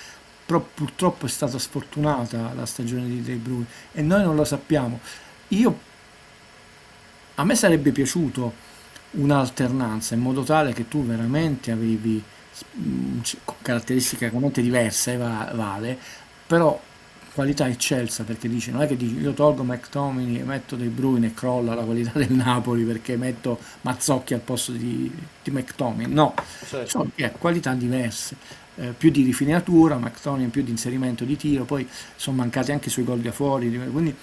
Però purtroppo è stata sfortunata la stagione di De Bruyne e noi non lo sappiamo. A me sarebbe piaciuto un'alternanza in modo tale che tu veramente avevi con caratteristiche completamente diverse, vale, però qualità eccelsa, perché dici, non è che dici io tolgo McTominay e metto De Bruyne e crolla la qualità del Napoli perché metto Mazzocchi al posto di McTominay, no, Certo. sono qualità diverse, più di rifinatura, McTominay più di inserimento di tiro, poi sono mancati anche i suoi gol da fuori, quindi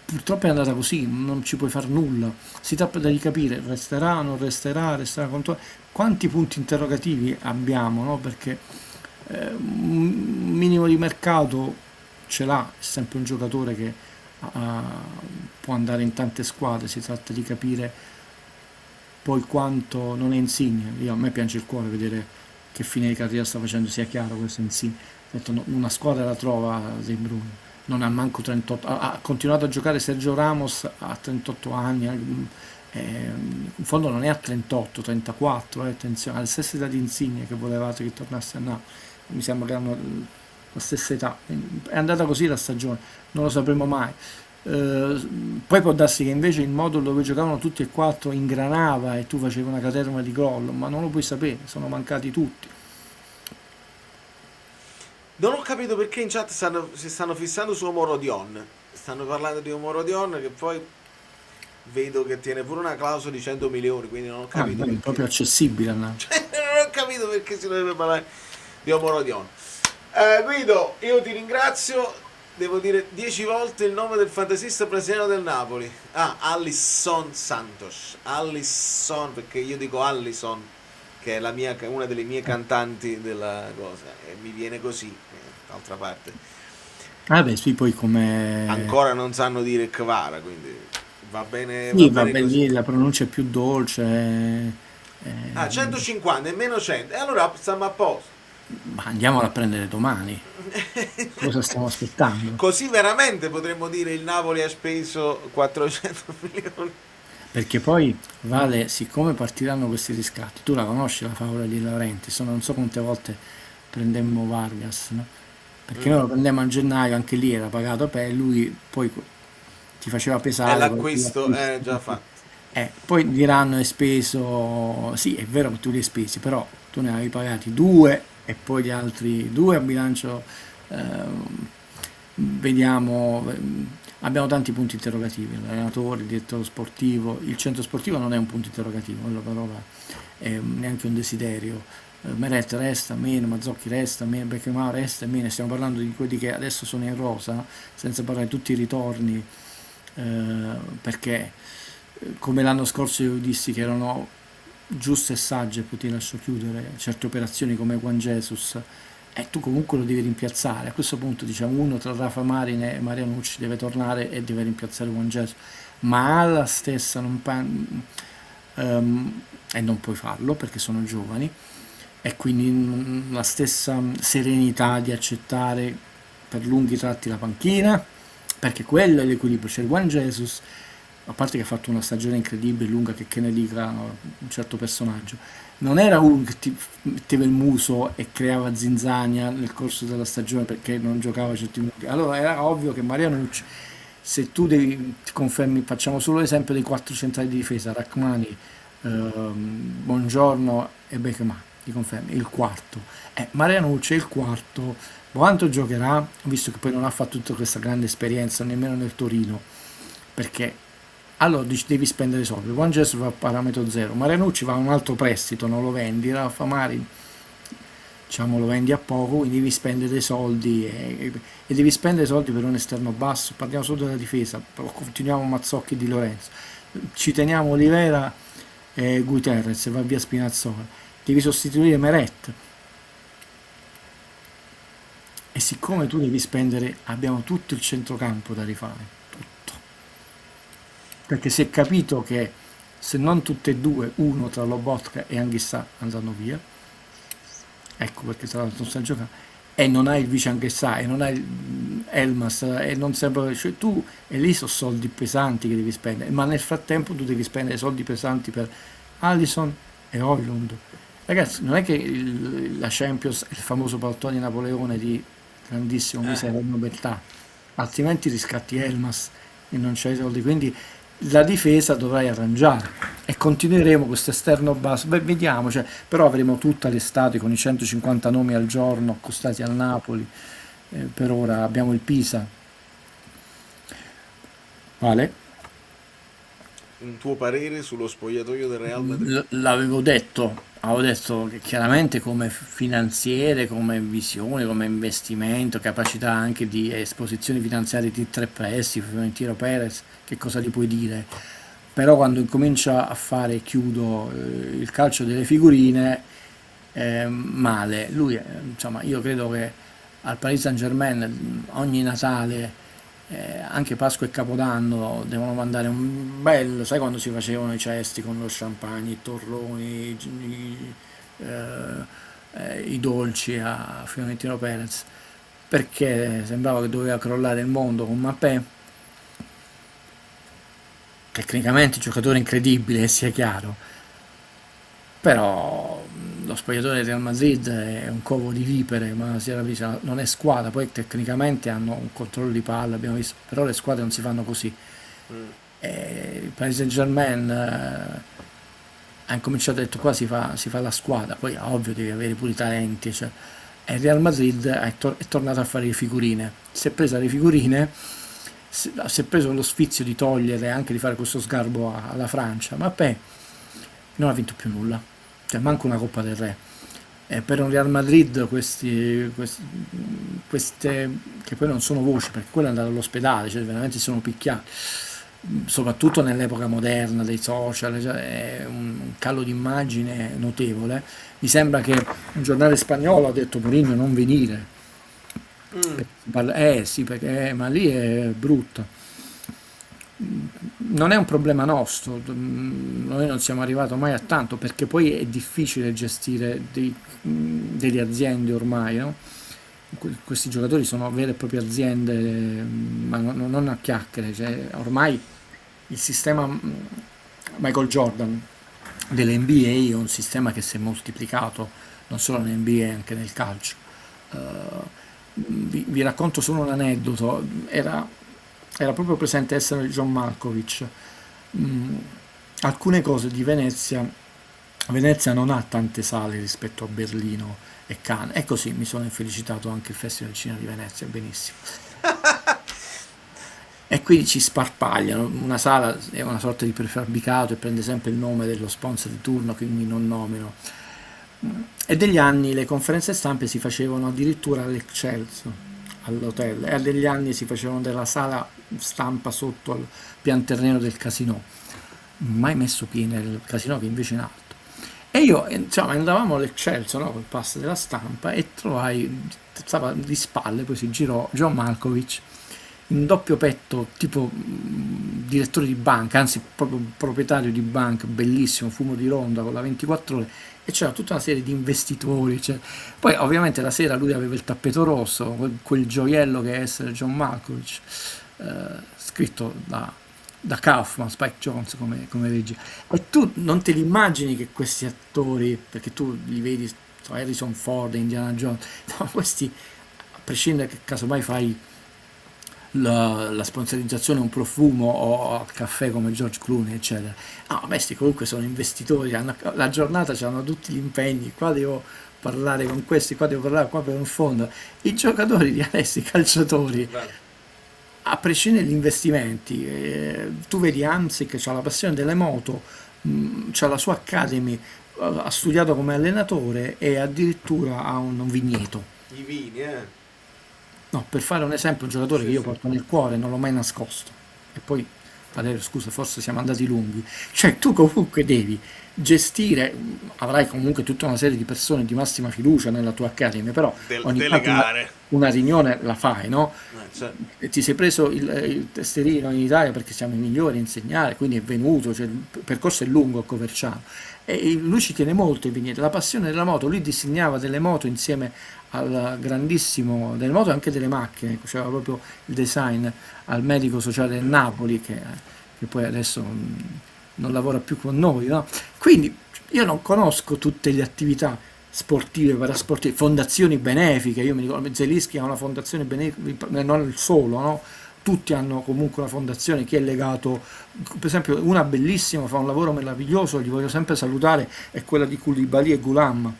purtroppo è andata così, non ci puoi far nulla, si tratta di capire resterà, non resterà contro... quanti punti interrogativi abbiamo, no? Perché un minimo di mercato ce l'ha, è sempre un giocatore che può andare in tante squadre, si tratta di capire poi quanto non è Insigne. A me piange il cuore vedere che fine di carriera sta facendo, sia chiaro, questo Insigne. Ho detto, una squadra la trova De Bruyne, non ha manco 38, ha continuato a giocare Sergio Ramos a 38 anni, in fondo non è a 38, 34, attenzione, alla stessa età di Insigne che volevate che tornasse a Napoli, mi sembra che hanno la stessa età, è andata così la stagione, non lo sapremo mai. Poi può darsi che invece il modo dove giocavano tutti e quattro ingranava e tu facevi una caterva di gol, ma non lo puoi sapere, sono mancati tutti. Non ho capito perché in chat si stanno fissando su Omoro Dion. Stanno parlando di Omoro Dion, che poi vedo che tiene pure una clausola di 100 milioni, quindi non ho capito È proprio accessibile, no? non ho capito perché si dovrebbe parlare di Omoro Dion. Guido, io ti ringrazio, devo dire 10 volte il nome del fantasista brasiliano del Napoli. Alisson Santos. Alisson, perché io dico Allison, che è una delle mie cantanti della cosa, e mi viene così, d'altra parte. Beh, sì, poi come... Ancora non sanno dire Kvara, quindi va bene, Sì, va bene così. lì la pronuncia è più dolce. 150 e meno 100, e allora stiamo a posto. Ma andiamola a prendere domani. Cosa stiamo aspettando? Così veramente potremmo dire il Napoli ha speso 400 milioni. Perché poi, Vale, siccome partiranno questi riscatti, tu la conosci la favola di Laurenti, non so quante volte prendemmo Vargas, no? Perché noi lo prendemmo a gennaio, anche lì era pagato per lui, poi ti faceva pesare. È l'acquisto, già fatto. Poi diranno hai speso, sì è vero che tu li hai spesi, però tu ne avevi pagati 2 e poi gli altri 2 a bilancio, vediamo, abbiamo tanti punti interrogativi, l'allenatore, il direttore sportivo, il centro sportivo non è un punto interrogativo, quello però è neanche un desiderio. Meret resta, meno, Mazzocchi resta, meno, Becchemao resta, meno, stiamo parlando di quelli che adesso sono in rosa, senza parlare di tutti i ritorni, perché come l'anno scorso io dissi che erano giuste e sagge, poi ti lascio chiudere certe operazioni come Juan Jesus, e tu comunque lo devi rimpiazzare. A questo punto diciamo uno tra Rafa Marin e Marianucci deve tornare e deve rimpiazzare Juan Jesus, ma alla stessa e non puoi farlo perché sono giovani, e quindi la stessa serenità di accettare per lunghi tratti la panchina, perché quello è l'equilibrio. C'è il Juan Jesus, a parte che ha fatto una stagione incredibile, lunga, che Keneliga, un certo personaggio, non era uno che ti metteva il muso e creava zinzania nel corso della stagione perché non giocava certi minuti. Allora era ovvio che Marianucci, se tu ti confermi, facciamo solo l'esempio dei 4 centrali di difesa, Rachmani, Buongiorno e Beckham, ti confermi, il quarto. Marianucci è il quarto, quanto giocherà, visto che poi non ha fatto tutta questa grande esperienza nemmeno nel Torino, perché allora devi spendere soldi. Juan Jesus va a parametro zero, Marianucci va a un altro prestito, non lo vendi, Rafa Marin diciamo lo vendi a poco, quindi devi spendere dei soldi e devi spendere soldi per un esterno basso. Parliamo solo della difesa, però continuiamo Mazzocchi e Di Lorenzo, ci teniamo Olivera e Guterres, va via Spinazzola, devi sostituire Meret, e siccome tu devi spendere, abbiamo tutto il centrocampo da rifare, perché si è capito che se non tutte e due, uno tra Lobotka e Anghissà andranno via, ecco perché tra l'altro non sta giocando, e non hai il vice anche sai, non hai Elmas e non sempre, cioè tu e lì sono soldi pesanti che devi spendere, ma nel frattempo tu devi spendere soldi pesanti per Alisson e Højlund. Ragazzi, non è che la Champions è il famoso paltone di Napoleone di grandissimo misero e nobiltà, altrimenti riscatti Elmas e non c'hai soldi, quindi la difesa dovrai arrangiare e continueremo questo esterno basso. Beh, vediamo, cioè, però avremo tutta l'estate con i 150 nomi al giorno accostati al Napoli. Per ora abbiamo il Pisa. Vale? Un tuo parere sullo spogliatoio del Real Madrid? L'avevo detto, avevo detto che chiaramente come finanziere, come visione, come investimento, capacità anche di esposizioni finanziarie di tre prestiti, Florentino Perez, che cosa gli puoi dire? Però quando incomincia a fare, chiudo, il calcio delle figurine, male. Lui, insomma, io credo che al Paris Saint-Germain ogni Natale, anche Pasqua e Capodanno, devono mandare un bello, sai quando si facevano i cesti con lo champagne, i torroni, i dolci a Fiorentino Perez, perché sembrava che doveva crollare il mondo con Mbappé, tecnicamente giocatore incredibile, sia chiaro, però lo spogliatore del Real Madrid è un covo di vipere, ma si era visto, non è squadra, poi tecnicamente hanno un controllo di palla, abbiamo visto, però le squadre non si fanno così. Il Paris Saint-Germain ha incominciato, ha detto qua si fa la squadra, poi ovvio devi avere pure i talenti, cioè, e il Real Madrid è tornato a fare le figurine, si è presa le figurine, si è preso lo sfizio di togliere, anche di fare questo sgarbo alla Francia, ma poi non ha vinto più nulla, cioè manco una Coppa del Re. Per un Real Madrid queste, che poi non sono voci, perché quello è andato all'ospedale, cioè veramente si sono picchiati, soprattutto nell'epoca moderna dei social, cioè è un calo d'immagine notevole. Mi sembra che un giornale spagnolo ha detto Mourinho non venire, sì, perché ma lì è brutto. Non è un problema nostro, noi non siamo arrivati mai a tanto, perché poi è difficile gestire delle aziende ormai, no? Questi giocatori sono vere e proprie aziende, ma non a chiacchiere, cioè, ormai il sistema Michael Jordan dell'NBA è un sistema che si è moltiplicato non solo nell'NBA, anche nel calcio. Vi racconto solo un aneddoto, era proprio presente essere John Malkovich. Alcune cose di Venezia non ha tante sale rispetto a Berlino e Cannes, e così mi sono infelicitato anche il Festival del Cinema di Venezia, benissimo. E quindi ci sparpagliano, una sala è una sorta di prefabbricato e prende sempre il nome dello sponsor di turno, quindi non nomino. E degli anni le conferenze stampe si facevano addirittura all'Excelsior, all'hotel, e a degli anni si facevano della sala stampa sotto al pian terreno del casino, mai messo piede nel casino che invece è in alto. E io, insomma, andavamo all'Excelsior, no, col pass della stampa, e trovai, stava di spalle, poi si girò John Malkovich in doppio petto, tipo direttore di banca, anzi proprio proprietario di banca, bellissimo, fumo di ronda con la 24 ore, e c'era tutta una serie di investitori, cioè. Poi ovviamente la sera lui aveva il tappeto rosso, quel gioiello che è essere John Malkovich, scritto da Kaufman, Spike Jonze come regia, e tu non te li immagini che questi attori, perché tu li vedi, Harrison Ford, Indiana Jones, no, questi, a prescindere che casomai fai la sponsorizzazione, un profumo o al caffè come George Clooney, eccetera. No, questi comunque sono investitori, la giornata hanno tutti gli impegni, qua devo parlare con questi, qua devo parlare qua per un fondo. I giocatori di adesso, i calciatori, a prescindere dagli investimenti, tu vedi Hamsik che ha la passione delle moto, c'ha la sua academy, ha studiato come allenatore e addirittura ha un vigneto. I vini, No, per fare un esempio, un giocatore che io porto nel cuore, non l'ho mai nascosto. E poi, Valerio, scusa, forse siamo andati lunghi. Cioè, tu comunque devi gestire, avrai comunque tutta una serie di persone di massima fiducia nella tua accademia, però ogni tanto delegare. una riunione la fai, no? Cioè, E ti sei preso il tesserino in Italia perché siamo i migliori a insegnare, quindi è venuto, cioè, il percorso è lungo a Coverciano. E lui ci tiene molto ai vigneti, la passione della moto, lui disegnava delle moto insieme al grandissimo, delle moto e anche delle macchine, faceva proprio il design al medico sociale del Napoli che poi adesso non lavora più con noi, no? Quindi io non conosco tutte le attività sportive, parasportive, fondazioni benefiche, io mi ricordo Zelischi ha una fondazione benefica, non il solo, no? Tutti hanno comunque una fondazione, chi è legato, per esempio una bellissima, fa un lavoro meraviglioso, li voglio sempre salutare, è quella di Koulibaly e Ghulam,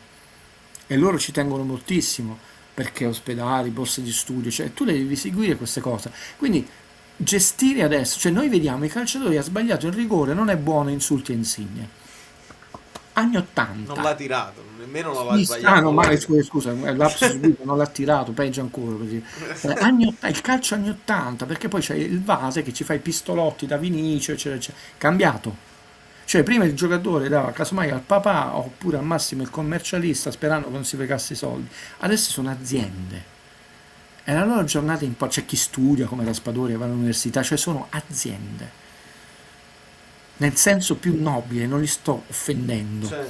e loro ci tengono moltissimo, perché ospedali, borse di studio, cioè tu devi seguire queste cose, quindi gestire adesso, cioè noi vediamo i calciatori ha sbagliato il rigore, non è buono, insulti e insigne. Anni 80. non l'ha tirato, nemmeno l'aveva Sì, sbagliato. strano, ma scusa, lapsus subito, non l'ha tirato, peggio ancora. Così. Il calcio anni 80, perché poi c'è il Vase che ci fa i pistolotti da Vinicio, eccetera, eccetera. Cambiato. Cioè prima il giocatore dava casomai al papà oppure al massimo il commercialista sperando che non si fregasse i soldi. Adesso sono aziende. E la loro giornata in c'è chi studia come Raspadori, va all'università, cioè sono aziende. Nel senso più nobile, non li sto offendendo. Cioè,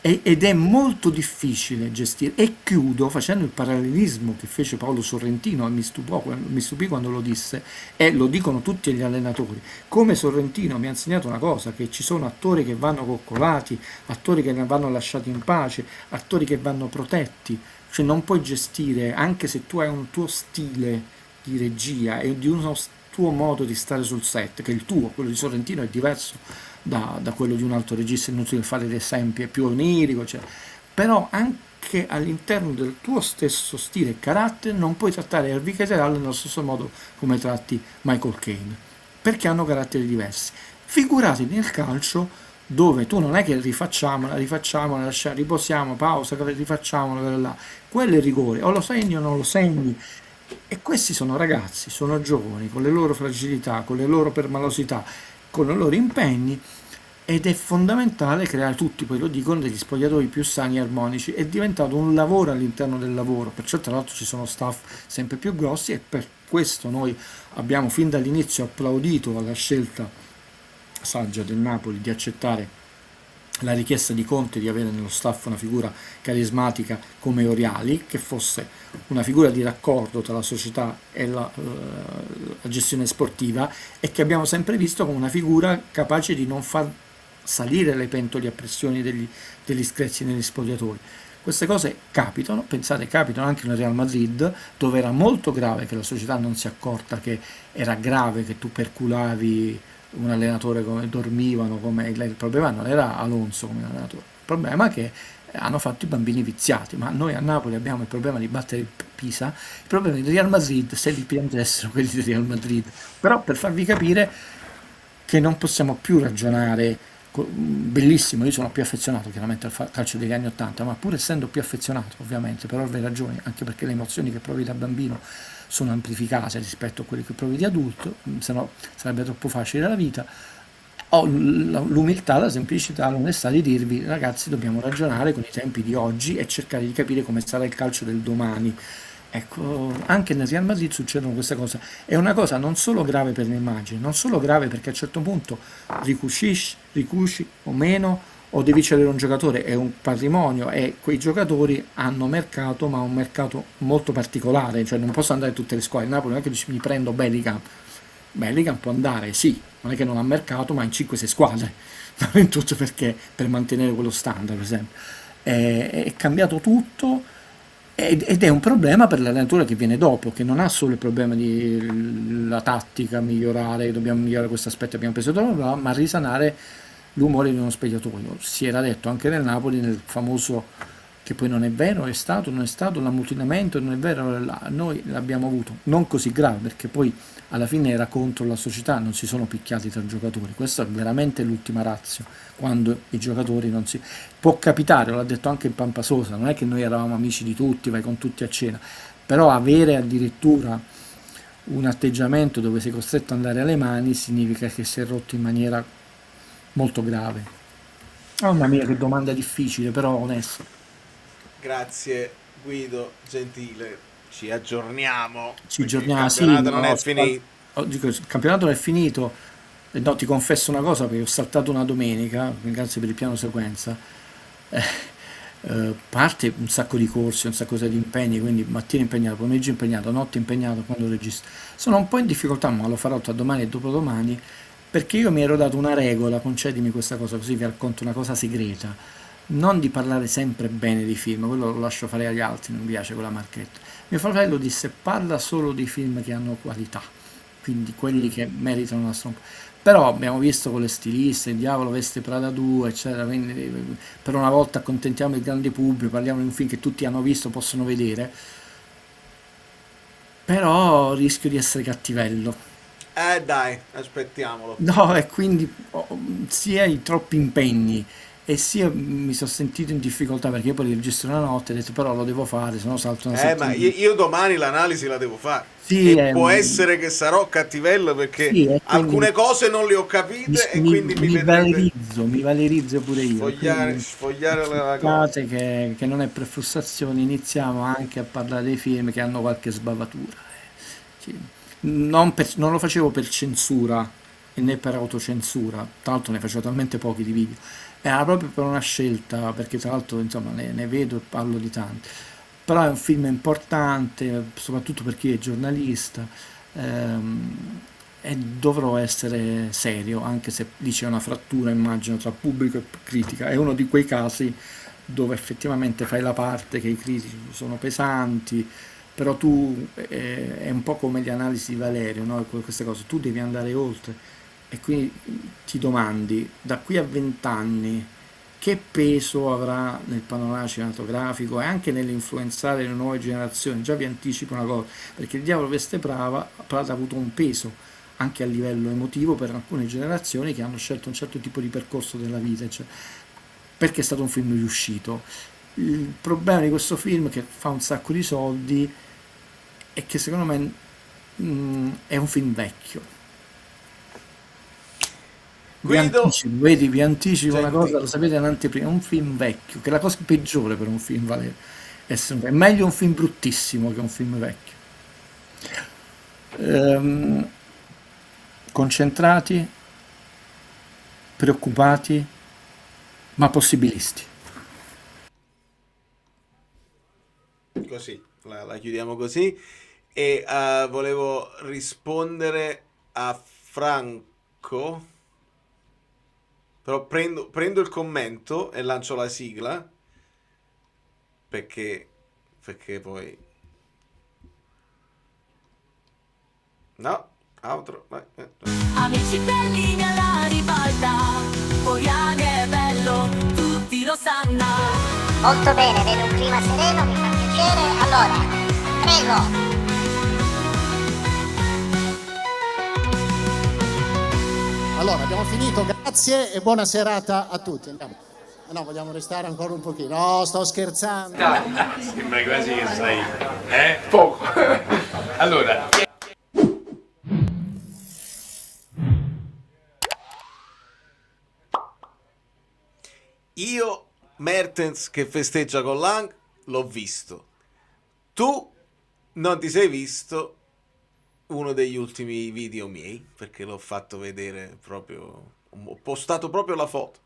Ed è molto difficile gestire. E chiudo facendo il parallelismo che fece Paolo Sorrentino, e mi stupì quando lo disse, e lo dicono tutti gli allenatori. Come Sorrentino mi ha insegnato una cosa, che ci sono attori che vanno coccolati, attori che ne vanno lasciati in pace, attori che vanno protetti. Cioè non puoi gestire, anche se tu hai un tuo stile di regia e di uno tuo modo di stare sul set, che il tuo, quello di Sorrentino, è diverso da quello di un altro regista, è inutile fare degli esempi, è più onirico, cioè. Però anche all'interno del tuo stesso stile e carattere non puoi trattare Harvey Keitel nello stesso modo come tratti Michael Caine, perché hanno caratteri diversi. Figurati nel calcio, dove tu non è che riposiamo, riposiamo, pausa, rifacciamola, là. Quello è il rigore, o lo segni o non lo segni. E questi sono ragazzi, sono giovani, con le loro fragilità, con le loro permalosità, con i loro impegni, ed è fondamentale creare tutti, poi lo dicono, degli spogliatoi più sani e armonici. È diventato un lavoro all'interno del lavoro, perciò tra l'altro ci sono staff sempre più grossi, e per questo noi abbiamo fin dall'inizio applaudito alla scelta saggia del Napoli di accettare la richiesta di Conte di avere nello staff una figura carismatica come Oriali, che fosse una figura di raccordo tra la società e la gestione sportiva, e che abbiamo sempre visto come una figura capace di non far salire le pentole a pressioni degli screzi negli spogliatori. Queste cose capitano, pensate, capitano anche nel Real Madrid, dove era molto grave che la società non si è accorta che era grave che tu perculavi un allenatore, come dormivano, come il problema non era Alonso come allenatore, il problema è che hanno fatto i bambini viziati. Ma noi a Napoli abbiamo il problema di battere il Pisa, il problema del Real Madrid, se li piangessero quelli del Real Madrid. Però per farvi capire che non possiamo più ragionare bellissimo, io sono più affezionato chiaramente al calcio degli anni 80, ma pur essendo più affezionato ovviamente per ovvie ragioni, anche perché le emozioni che provi da bambino sono amplificate rispetto a quelle che provi di adulto, se no sarebbe troppo facile la vita. Ho l'umiltà, la semplicità, l'onestà di dirvi: ragazzi, dobbiamo ragionare con i tempi di oggi e cercare di capire come sarà il calcio del domani. Ecco, anche nel Real Madrid succedono queste cose. È una cosa non solo grave per l'immagine, non solo grave perché a un certo punto ricuci o meno, o devi cedere un giocatore, è un patrimonio, e quei giocatori hanno mercato, ma un mercato molto particolare, cioè non posso andare a tutte le squadre. Il Napoli non è che dici mi prendo Bellingham può andare, sì, non è che non ha mercato, ma in 5-6 squadre, non in tutte, perché per mantenere quello standard, per esempio. È cambiato tutto. Ed è un problema per l'allenatore che viene dopo, che non ha solo il problema di la tattica, migliorare, dobbiamo migliorare questo aspetto, abbiamo preso ma risanare l'umore di uno spogliatoio. Si era detto anche nel Napoli, nel famoso, che poi non è vero, è stato, non è stato, l'ammutinamento, non è vero, noi l'abbiamo avuto, non così grave, perché poi alla fine era contro la società, non si sono picchiati tra giocatori. Questa è veramente l'ultima ratio, quando i giocatori non si... Può capitare, l'ha detto anche il Pampasosa, non è che noi eravamo amici di tutti, vai con tutti a cena, però avere addirittura un atteggiamento dove sei costretto ad andare alle mani significa che si è rotto in maniera molto grave. Mamma mia, che domanda difficile, però onesta. Grazie Guido, gentile. Ci aggiorniamo. Ci Perché il aggiorniamo, sì, campionato non no, è finito. dico, il campionato non è finito. No, ti confesso una cosa, perché ho saltato una domenica, grazie per il piano sequenza. Eh, parte un sacco di corsi, un sacco di impegni, quindi mattina impegnato, pomeriggio impegnato, notte impegnato quando registro. Sono un po' in difficoltà, ma lo farò tra domani e dopodomani, perché io mi ero dato una regola, concedimi questa cosa, così vi racconto una cosa segreta, non di parlare sempre bene di film, quello lo lascio fare agli altri, non mi piace quella marchetta. Mio fratello disse parla solo di film che hanno qualità, quindi quelli che meritano una strompa. Però abbiamo visto con le stiliste, il diavolo veste Prada 2, eccetera, quindi per una volta accontentiamo il grande pubblico, parliamo di un film che tutti hanno visto, possono vedere, però rischio di essere cattivello. Dai, aspettiamolo. No, e quindi sia i troppi impegni e sia mi sono sentito in difficoltà perché io poi registro una notte e ho detto però lo devo fare, se no salto una Ma settimana. io domani l'analisi la devo fare. Sì, E può essere che sarò cattivello perché sì, e quindi alcune cose non le ho capite e quindi mi vedrete mi valerizzo pure io. sfogliare la cosa. Guardate che non è per frustrazione, iniziamo anche a parlare dei film che hanno qualche sbavatura. Sì. Non lo facevo per censura e né per autocensura, tra l'altro ne facevo talmente pochi di video, era proprio per una scelta, perché tra l'altro insomma ne vedo e parlo di tanti, però è un film importante, soprattutto per chi è giornalista, e dovrò essere serio, anche se lì c'è una frattura, immagino, tra pubblico e critica, è uno di quei casi dove effettivamente fai la parte che i critici sono pesanti, però tu è un po' come le analisi di Valerio, no? Queste cose, tu devi andare oltre e quindi ti domandi da qui a 20 anni che peso avrà nel panorama cinematografico e anche nell'influenzare le nuove generazioni. Già vi anticipo una cosa, perché il diavolo veste Prada ha avuto un peso anche a livello emotivo per alcune generazioni che hanno scelto un certo tipo di percorso della vita, cioè, perché è stato un film riuscito. Il problema di questo film che fa un sacco di soldi è che secondo me è un film vecchio. Vi anticipo una cosa, lo sapete in anteprima, è un film vecchio, che è la cosa peggiore per un film, Valerio. È meglio un film bruttissimo che un film vecchio. Concentrati, preoccupati, ma possibilisti. Così, la chiudiamo così. E volevo rispondere a Franco, però prendo il commento e lancio la sigla, perché poi... No, altro... Amici belli alla ribalta, Poiane è bello, tutti lo sanno. Molto bene, vedo un clima sereno, mi fa piacere. Allora, prego. Allora, abbiamo finito, grazie e buona serata a tutti. Andiamo. No, vogliamo restare ancora un pochino. No, sto scherzando. Sembra quasi che sei, poco. Allora... Io, Mertens che festeggia con Lang, l'ho visto. Tu non ti sei visto uno degli ultimi video miei, perché l'ho fatto vedere proprio... Ho postato proprio la foto.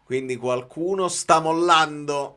Quindi qualcuno sta mollando